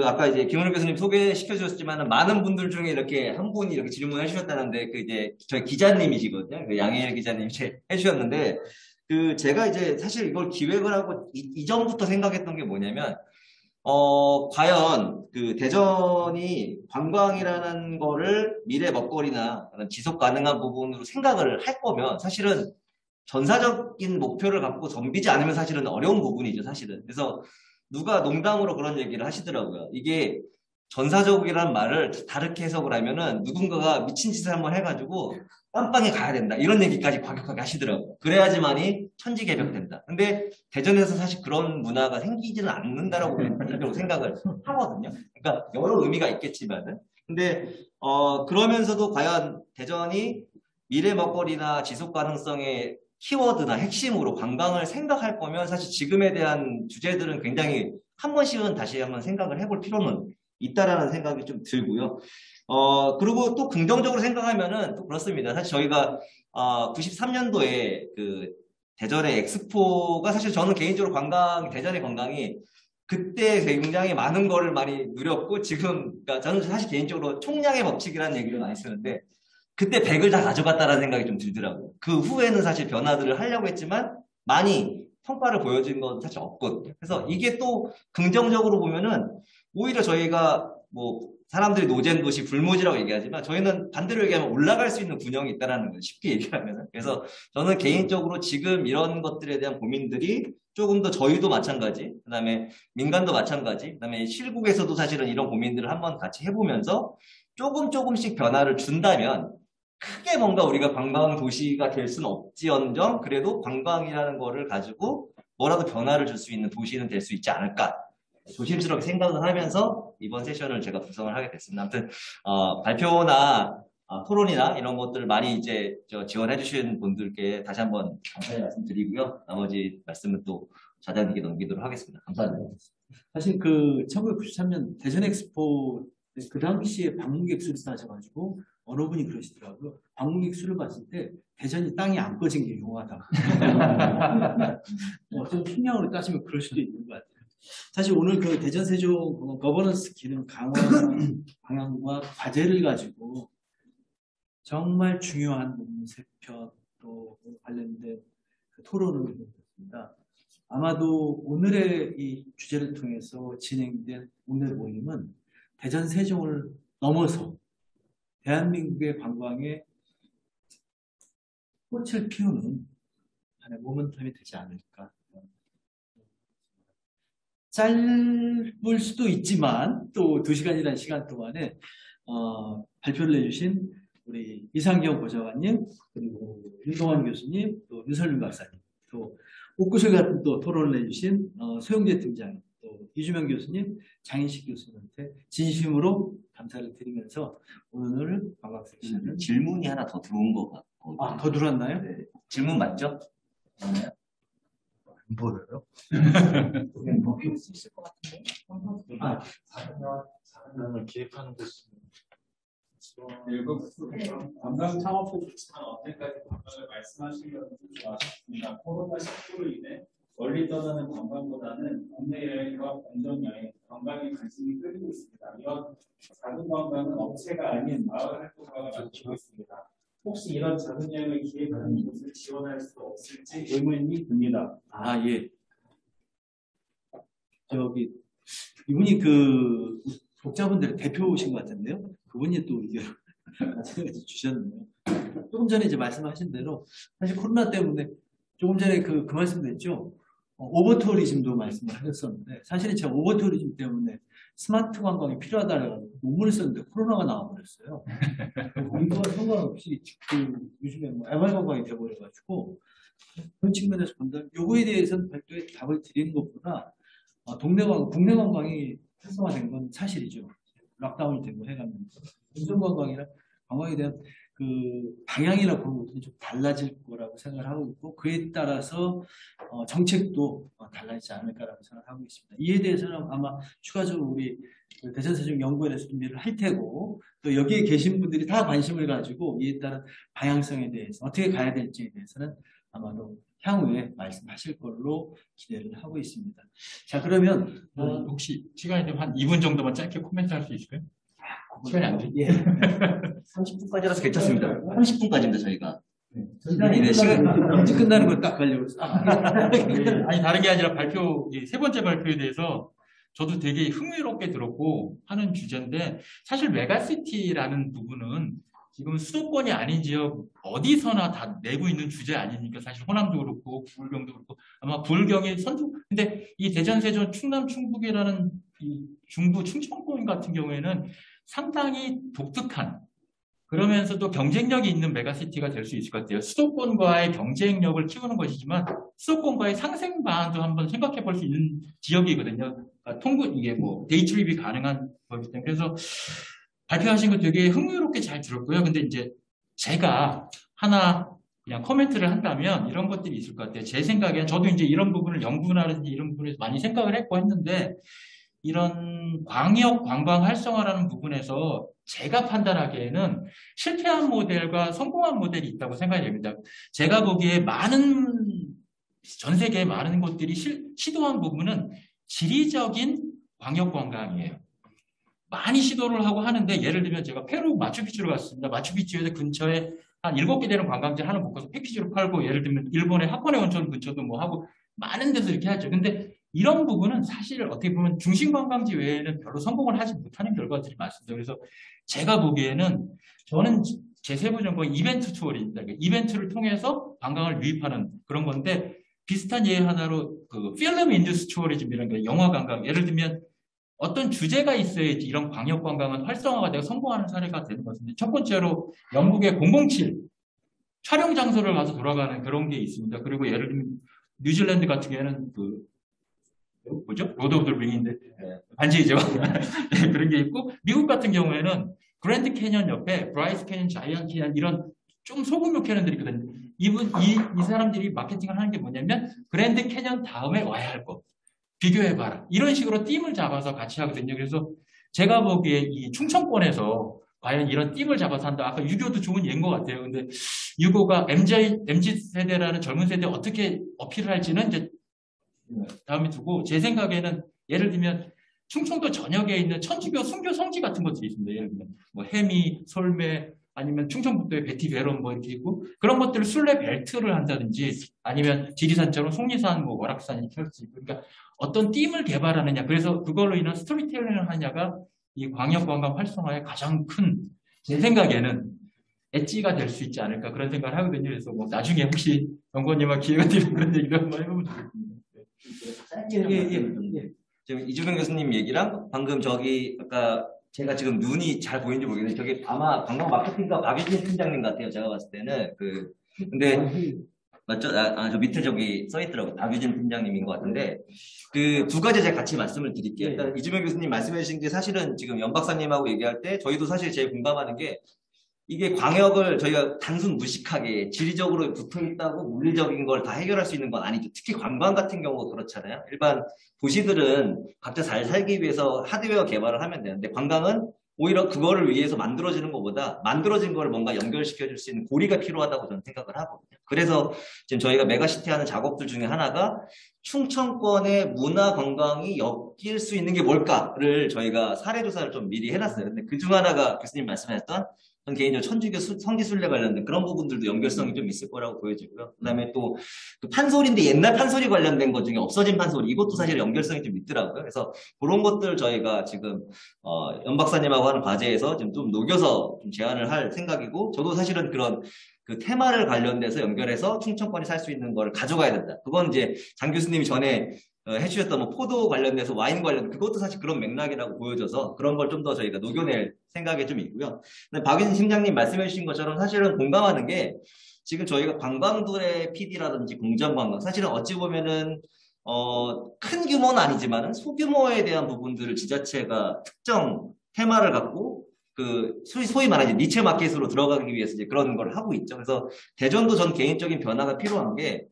아까 이제 김은우 교수님 소개시켜 주셨지만 많은 분들 중에 이렇게 한 분이 이렇게 질문을 해주셨다는데 이제 저희 기자님이시거든요. 양혜일 기자님이 해주셨는데 제가 이제 사실 이걸 기획을 하고 이전부터 생각했던 게 뭐냐면 과연 대전이 관광이라는 거를 미래 먹거리나 지속 가능한 부분으로 생각을 할 거면 사실은 전사적인 목표를 갖고 덤비지 않으면 사실은 어려운 부분이죠, 사실은. 그래서 누가 농담으로 그런 얘기를 하시더라고요. 이게 전사적이라는 말을 다르게 해석을 하면은 누군가가 미친 짓을 한번 해가지고 깜빵에 가야 된다, 이런 얘기까지 과격하게 하시더라고요. 그래야지만이 천지개벽된다. 근데 대전에서 사실 그런 문화가 생기지는 않는다라고 생각을 하거든요. 그러니까 여러 의미가 있겠지만은. 근데 그러면서도 과연 대전이 미래 먹거리나 지속 가능성의 키워드나 핵심으로 관광을 생각할 거면 사실 지금에 대한 주제들은 굉장히 한 번씩은 다시 한번 생각을 해볼 필요는 있다라는 생각이 좀 들고요. 그리고 또 긍정적으로 생각하면은 또 그렇습니다. 사실 저희가 93년도에 대전의 엑스포가, 사실 저는 개인적으로 대전의 관광이 그때 굉장히 많은 거를 많이 누렸고, 지금 그러니까 저는 사실 개인적으로 총량의 법칙이라는 얘기를 많이 쓰는데 그때 100을 다 가져갔다라는 생각이 좀 들더라고요. 그 후에는 사실 변화들을 하려고 했지만 많이 성과를 보여준 건 사실 없거든요. 그래서 이게 또 긍정적으로 보면은 오히려 저희가 뭐 사람들이 노잼 도시 불모지라고 얘기하지만 저희는 반대로 얘기하면 올라갈 수 있는 군형이 있다는 걸 쉽게 얘기하면. 그래서 저는 개인적으로 지금 이런 것들에 대한 고민들이 조금 더 저희도 마찬가지, 그다음에 민간도 마찬가지, 그다음에 실국에서도 사실은 이런 고민들을 한번 같이 해보면서 조금씩 변화를 준다면 크게 뭔가 우리가 관광 도시가 될 수는 없지언정 그래도 관광이라는 거를 가지고 뭐라도 변화를 줄 수 있는 도시는 될 수 있지 않을까, 조심스럽게 생각을 하면서 이번 세션을 제가 구성을 하게 됐습니다. 아무튼 발표나 토론이나 이런 것들 많이 이제 지원해 주신 분들께 다시 한번 감사의 말씀드리고요. 나머지 말씀은 또 자장님께 넘기도록 하겠습니다. 감사합니다. 사실 1993년 대전 엑스포 그 당시에 방문객 수를 따져가지고 어느 분이 그러시더라고요. 방문객 수를 봤을 때 대전이 땅이 안 꺼진 게 용하다. 좀 풍량으로 따지면 그럴 수도 있는 것 같아요. 사실 오늘 대전 세종 거버넌스 기능 강화 방향과 과제를 가지고 정말 중요한 논문 3편 또 관련된 토론을 했습니다. 아마도 오늘의 이 주제를 통해서 진행된 오늘 모임은 대전 세종을 넘어서 대한민국의 관광에 꽃을 피우는 하나의 모멘텀이 되지 않을까. 짧을 수도 있지만 또 2시간이라는 시간 동안에 발표를 해주신 우리 이상경 보좌관님, 그리고 윤동환 교수님, 또 윤설민 박사님, 또 옥구슬 같은 또 토론을 해주신 소영재 팀장, 또 이주명 교수님, 장인식 교수님한테 진심으로 감사를 드리면서 오늘 관광 섹션은 질문이 하나 더 들어온 것 같고. 아, 더 들어왔나요? 네. 질문 맞죠? 맞나요? 안 보여요? 먹힐 수 있을 것 같은데. 아, 사람을 기획하는 곳이 관광 창업부 비슷한 언제까지 관광을 말씀하신 것은 좀 아쉽습니다. 코로나19로 인해 멀리 떠나는 관광보다는 국내 여행과 원정 여행, 관광에 관심이 끌리고 있습니다. 이런 작은 관광은 업체가 아닌 마을 활동가가 맡고 있습니다. 혹시 이런 작은 여행을 기획하는 곳을 지원할 수 없을지 의문이 듭니다. 아, 예. 저기 이분이 그 독자분들의 대표이신 것 같은데요. 그분이 또 의견을 주셨네요. 조금 전에 이제 말씀하신 대로 사실 코로나 때문에 조금 전에 그 말씀도 했죠. 오버투어리즘도 말씀을 하셨었는데 사실은 제가 오버투어리즘 때문에 스마트 관광이 필요하다고 논문을 썼는데 코로나가 나와버렸어요. 이거와 상관없이 그 요즘에 뭐 애말 관광이 돼버려가지고 그런 측면에서 본다면 요거에 대해서는 별도의 답을 드리는 것보다 국내 관광이 활성화된 건 사실이죠. 락다운이 되고 해가면서 운전 관광이랑 관광에 대한 그 방향이나 그런 것들이 좀 달라질 거라고 생각을 하고 있고 그에 따라서 정책도 달라지지 않을까라고 생각하고 있습니다. 이에 대해서는 아마 추가적으로 우리 대전세종연구원에서 준비를 할 테고 또 여기에 계신 분들이 다 관심을 가지고 이에 따른 방향성에 대해서 어떻게 가야 될지에 대해서는 아마도 향후에 말씀하실 걸로 기대를 하고 있습니다. 자, 그러면 혹시 시간이 되면 한 2분 정도만 짧게 코멘트 할 수 있을까요? 시간이 안 돼? 예. 30분까지라서 괜찮습니다. 30분까지입니다, 저희가. 네, 시간 일찍 끝나는 걸 딱 가려고 했어요. 아니, 다른 게 아니라 세 번째 발표에 대해서 저도 되게 흥미롭게 들었고 하는 주제인데 사실 메가시티라는 부분은 지금 수도권이 아닌 지역 어디서나 다 내고 있는 주제 아니니까 사실 호남도 그렇고 부울경도 그렇고 아마 부울경이 선두. 근데 이 대전, 세종, 충남, 충북이라는 이 중부 충청권 같은 경우에는 상당히 독특한 그러면서도 경쟁력이 있는 메가시티가 될 수 있을 것 같아요. 수도권과의 경쟁력을 키우는 것이지만 수도권과의 상생 방안도 한번 생각해 볼 수 있는 지역이거든요. 그러니까 이게 뭐 데이트립이 가능한 거기 때문에 그래서 발표하신 거 되게 흥미롭게 잘 들었고요. 근데 이제 제가 하나 그냥 코멘트를 한다면 이런 것들이 있을 것 같아요. 제 생각에 저도 이제 이런 부분을 연구나든지 이런 부분에서 많이 생각을 했고 했는데 이런 광역 관광 활성화라는 부분에서 제가 판단하기에는 실패한 모델과 성공한 모델이 있다고 생각이 됩니다. 제가 보기에 전 세계의 많은 곳들이 시도한 부분은 지리적인 광역 관광이에요. 많이 시도를 하고 하는데 예를 들면 제가 페루 마추픽추를 갔습니다. 마추픽추에 근처에 한 7개 되는 관광지 하나 묶어서 패키지로 팔고 예를 들면 일본의 하코네 온천 근처도 뭐 하고 많은 데서 이렇게 하죠. 근데 이런 부분은 사실 어떻게 보면 중심 관광지 외에는 별로 성공을 하지 못하는 결과들이 많습니다. 그래서 제가 보기에는 저는 제 세부 전공이 이벤트 투어링입니다. 이벤트를 통해서 관광을 유입하는 그런 건데 비슷한 예의 하나로 그 필름 인듀스 투어리즘이라는 게 영화 관광 예를 들면 어떤 주제가 있어야지 이런 광역 관광은 활성화가 되고 성공하는 사례가 되는 것인데 첫 번째로 영국의 007 촬영 장소를 가서 돌아가는 그런 게 있습니다. 그리고 예를 들면 뉴질랜드 같은 경우에는 뭐죠? 로드 오브 더 링인데 반지이죠. 네, 그런 게 있고 미국 같은 경우에는 그랜드 캐년 옆에 브라이스 캐년, 자이언트 캐년 이런 좀 소규모 캐년들이 있거든요. 이 사람들이 마케팅을 하는 게 뭐냐면 그랜드 캐년 다음에 와야 할 것 비교해봐라. 이런 식으로 띠을 잡아서 같이 하거든요. 그래서 제가 보기에 이 충청권에서 과연 이런 띠을 잡아서 한다. 아까 유교도 좋은 예인 것 같아요. 근데 유교가 MZ 세대라는 젊은 세대에 어떻게 어필을 할지는 이제 다음에 두고 제 생각에는 예를 들면 충청도 전역에 있는 천주교 순교 성지 같은 것들이 있습니다. 예를 들면 뭐 해미, 솔매 아니면 충청북도의 베티베론 뭐 이렇게 있고 그런 것들을 순례 벨트를 한다든지 아니면 지리산처럼 속리산, 뭐 월악산 이렇게 할 수 있고 그러니까 어떤 띠을 개발하느냐 그래서 그걸로 인한 스토리텔링을 하느냐가 이 광역관광 활성화의 가장 큰 제 생각에는 엣지가 될 수 있지 않을까 그런 생각을 하거든요. 그래서 뭐 나중에 혹시 연구원님과 기회가 되면 그런 얘기도 한번 해보면 좋겠습니다. 지금 이주명 교수님 얘기랑 방금 아까 제가 지금 눈이 잘 보이는지 모르겠는데 저기 아마 관광 마케팅과 박유진 팀장님 같아요. 제가 봤을 때는 근데 맞죠? 저 밑에 저기 써있더라고요. 나규진 팀장님인 것 같은데, 그 두 가지 제가 같이 말씀을 드릴게요. 일단 이주명 교수님 말씀해 주신 게 사실은 지금 연 박사님하고 얘기할 때 저희도 사실 제일 공감하는 게 이게 광역을 저희가 단순 무식하게 지리적으로 붙어 있다고 물리적인 걸 다 해결할 수 있는 건 아니죠. 특히 관광 같은 경우가 그렇잖아요. 일반 도시들은 각자 잘 살기 위해서 하드웨어 개발을 하면 되는데 관광은 오히려 그거를 위해서 만들어지는 것보다 만들어진 거를 뭔가 연결시켜 줄 수 있는 고리가 필요하다고 저는 생각을 하거든요. 그래서 지금 저희가 메가시티 하는 작업들 중에 하나가 충청권의 문화 관광이 엮일 수 있는 게 뭘까를 저희가 사례 조사를 좀 미리 해놨어요. 근데 그중 하나가 교수님 말씀하셨던 전 개인적으로 천주교 성지순례 관련된 그런 부분들도 연결성이 좀 있을 거라고 보여지고요. 그다음에 또 그 판소리인데 옛날 판소리 관련된 것 중에 없어진 판소리 이것도 사실 연결성이 좀 있더라고요. 그래서 그런 것들 저희가 지금 연 박사님하고 하는 과제에서 좀 녹여서 좀 제안을 할 생각이고 저도 사실은 그런 그 테마를 관련돼서 연결해서 충청권이 살 수 있는 거를 가져가야 된다. 그건 이제 장 교수님이 전에 해주셨던 뭐 포도 관련돼서 와인 관련 그것도 사실 그런 맥락이라고 보여져서 그런 걸 좀 더 저희가 녹여낼 생각이 좀 있고요. 근데 박윤 팀장님 말씀해주신 것처럼 사실은 공감하는 게 지금 저희가 관광들의 PD라든지 공정관광 사실은 어찌 보면은 큰 규모는 아니지만은 소규모에 대한 부분들을 지자체가 특정 테마를 갖고 그 소위 말하는 니체 마켓으로 들어가기 위해서 이제 그런 걸 하고 있죠. 그래서 대전도 전 개인적인 변화가 필요한 게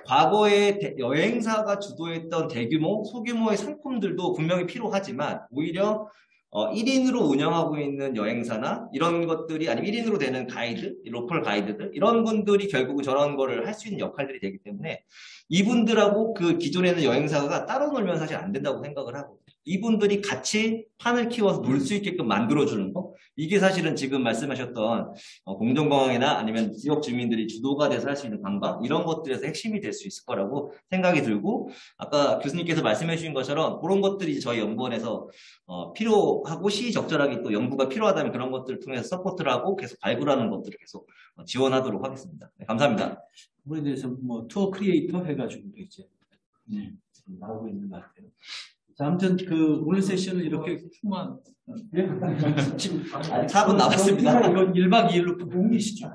과거에 여행사가 주도했던 대규모, 소규모의 상품들도 분명히 필요하지만 오히려 1인으로 운영하고 있는 여행사나 이런 것들이 아니면 1인으로 되는 가이드, 로컬 가이드들 이런 분들이 결국은 저런 거를 할 수 있는 역할들이 되기 때문에 이분들하고 그 기존에는 여행사가 따로 놀면 사실 안 된다고 생각을 하고 이분들이 같이 판을 키워서 놀 수 있게끔 만들어주는 거 이게 사실은 지금 말씀하셨던 공정관광이나 아니면 지역 주민들이 주도가 돼서 할 수 있는 관광 이런 것들에서 핵심이 될 수 있을 거라고 생각이 들고 아까 교수님께서 말씀해 주신 것처럼 그런 것들이 저희 연구원에서 필요하고 시적절하게 또 연구가 필요하다면 그런 것들을 통해서 서포트를 하고 계속 발굴하는 것들을 계속 지원하도록 하겠습니다. 네, 감사합니다. 그거에 대해서 뭐 투어 크리에이터 해가지고도 이제 지금 나오고 있는 것 같아요. 자, 아무튼 그 오늘 세션은 이렇게 만 지금 4분 남았습니다. 이건 1박 2일로 또 옮기시죠.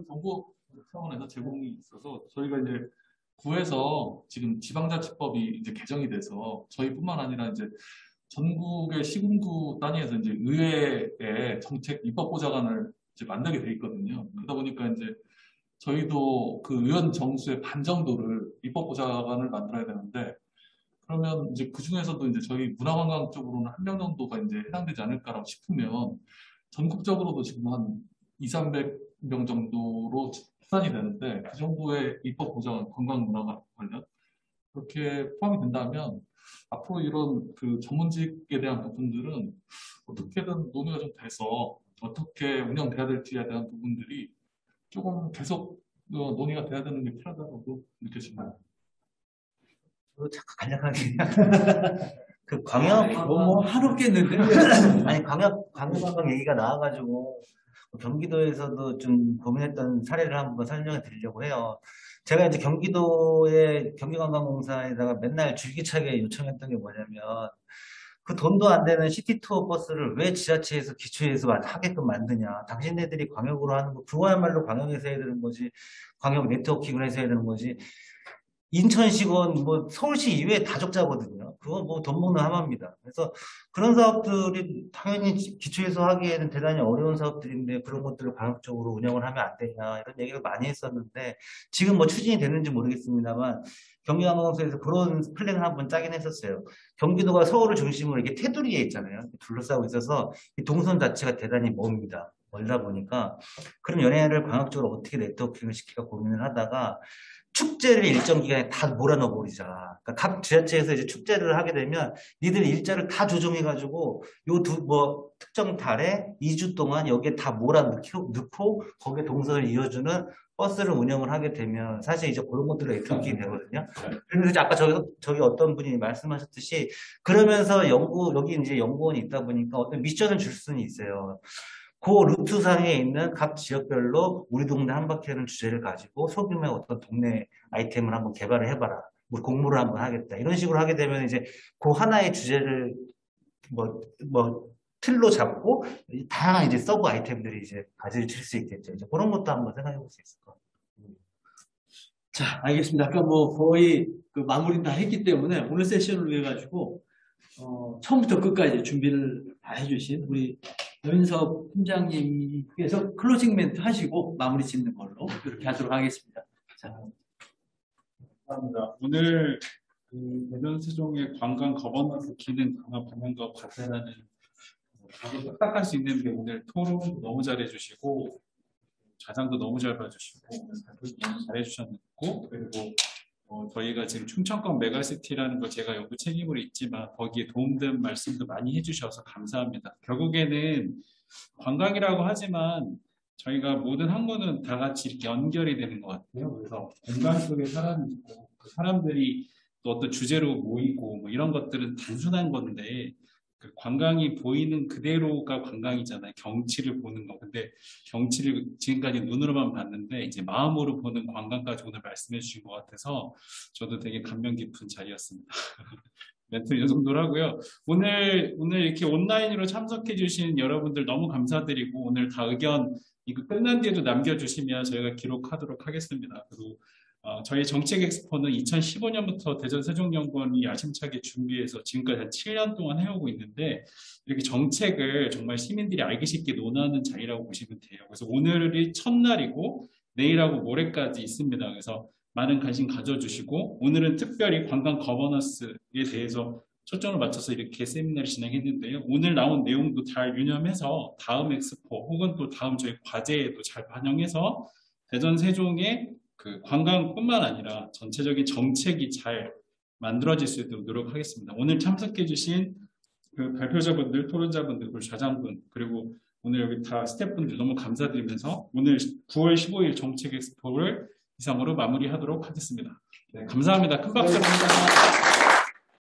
정부 차원에서 제공이 있어서 저희가 이제 구에서 지금 지방자치법이 이제 개정이 돼서 저희뿐만 아니라 이제 전국의 시군구 단위에서 이제 의회의 정책 입법보좌관을 이제 만들게 돼 있거든요. 그러다 보니까 이제 저희도 그 의원 정수의 반 정도를 입법보좌관을 만들어야 되는데 그러면 이제 그 중에서도 이제 저희 문화관광 쪽으로는 한 명 정도가 이제 해당되지 않을까라고 싶으면 전국적으로도 지금 한 200~300명 정도로 추산이 되는데 그 정도의 입법보좌관 관광문화 관련 그렇게 포함이 된다면 앞으로 이런 그 전문직에 대한 부분들은 어떻게든 논의가 좀 돼서 어떻게 운영돼야 될지에 대한 부분들이 조금 계속 논의가 돼야 되는 게 필요하다고 느껴집니다. 자꾸 간략하게 그 광역 뭐 한없겠는데 아니 광역관광 얘기가 나와가지고 경기도에서도 좀 고민했던 사례를 한번 설명해 드리려고 해요. 제가 이제 경기도의 경기관광공사에다가 맨날 줄기차게 요청했던 게 뭐냐면 그 돈도 안 되는 시티투어 버스를 왜 지자체에서 기초에서 하게끔 만드냐. 당신네들이 광역으로 하는 거 그거야말로 광역에서 해야 되는 거지. 광역 네트워킹을 해서 해야 되는 거지. 인천시건 뭐 서울시 이외에 다 적자거든요. 그거 뭐 돈 먹는 하마입니다. 그래서 그런 사업들이 당연히 기초에서 하기에는 대단히 어려운 사업들인데 그런 것들을 광역적으로 운영을 하면 안 되냐 이런 얘기를 많이 했었는데 지금 뭐 추진이 되는지 모르겠습니다만 경기관광공사에서 그런 플랜을 한번 짜긴 했었어요. 경기도가 서울을 중심으로 이렇게 테두리에 있잖아요. 둘러싸고 있어서 이 동선 자체가 대단히 멉니다. 멀다 보니까 그럼 연예인을 광역적으로 어떻게 네트워킹을 시킬까 고민을 하다가 축제를 일정 기간에 다 몰아넣어 버리자. 그러니까 각 지자체에서 이제 축제를 하게 되면 니들 일자를 다 조정해가지고 뭐 특정 달에 2주 동안 여기에 다 넣고 거기에 동선을 이어주는 버스를 운영을 하게 되면 사실 이제 그런 것들로 네트워킹이 되거든요. 그래서 이제 아까 저기 어떤 분이 말씀하셨듯이 그러면서 여기 이제 연구원이 있다 보니까 어떤 미션을 줄 수는 있어요. 그 루트상에 있는 각 지역별로 우리 동네 한 바퀴라는 주제를 가지고 소규모의 어떤 동네 아이템을 한번 개발을 해봐라. 우리 공모를 한번 하겠다. 이런 식으로 하게 되면 이제 그 하나의 주제를 틀로 잡고 다양한 이제 서브 아이템들이 이제 가지를 칠 수 있겠죠. 이제 그런 것도 한번 생각해 볼 수 있을 것 같아요. 자, 알겠습니다. 아까 뭐 거의 그 마무리 다 했기 때문에 오늘 세션을 위해 가지고 처음부터 끝까지 준비를 다 해주신 우리 여민섭 팀장님께서 클로징 멘트 하시고 마무리 짓는 걸로 그렇게 하도록 하겠습니다. 자, 감사합니다. 오늘 그 대전 세종의 관광 거버넌스 기능 강화 방향과 과제라는 바로 딱딱할 수 있는데 오늘 토론 너무 잘해주시고 자장도 너무 잘 봐주시고 너무 잘해주셨고 그리고 저희가 지금 충청권 메가시티라는 거 제가 연구 책임으로 있지만 거기에 도움된 말씀도 많이 해주셔서 감사합니다. 결국에는 관광이라고 하지만 저희가 모든 항구는 다 같이 이렇게 연결이 되는 것 같아요. 그래서 공간 속에 사람이 있고 그 사람들이 또 어떤 주제로 모이고 뭐 이런 것들은 단순한 건데 그 관광이 보이는 그대로가 관광이잖아요. 경치를 보는 거. 근데 경치를 지금까지 눈으로만 봤는데 이제 마음으로 보는 관광까지 오늘 말씀해 주신 것 같아서 저도 되게 감명 깊은 자리였습니다. 멘트 이 정도로 하고요. 오늘 이렇게 온라인으로 참석해 주신 여러분들 너무 감사드리고 오늘 다 의견 이거 끝난 뒤에도 남겨주시면 저희가 기록하도록 하겠습니다. 그리고 저희 정책 엑스포는 2015년부터 대전 세종연구원이 야심차게 준비해서 지금까지 한 7년 동안 해오고 있는데 이렇게 정책을 정말 시민들이 알기 쉽게 논하는 자리라고 보시면 돼요. 그래서 오늘이 첫날이고 내일하고 모레까지 있습니다. 그래서 많은 관심 가져주시고 오늘은 특별히 관광 거버넌스에 대해서 초점을 맞춰서 이렇게 세미나를 진행했는데요. 오늘 나온 내용도 잘 유념해서 다음 엑스포 혹은 또 다음 저희 과제에도 잘 반영해서 대전 세종의 그 관광뿐만 아니라 전체적인 정책이 잘 만들어질 수 있도록 노력하겠습니다. 오늘 참석해주신 그 발표자분들, 토론자분들, 그리고 좌장분, 그리고 오늘 여기 다 스태프분들 너무 감사드리면서 오늘 9월 15일 정책 엑스포를 이상으로 마무리하도록 하겠습니다. 네, 감사합니다. 큰 박수 부탁드립니다.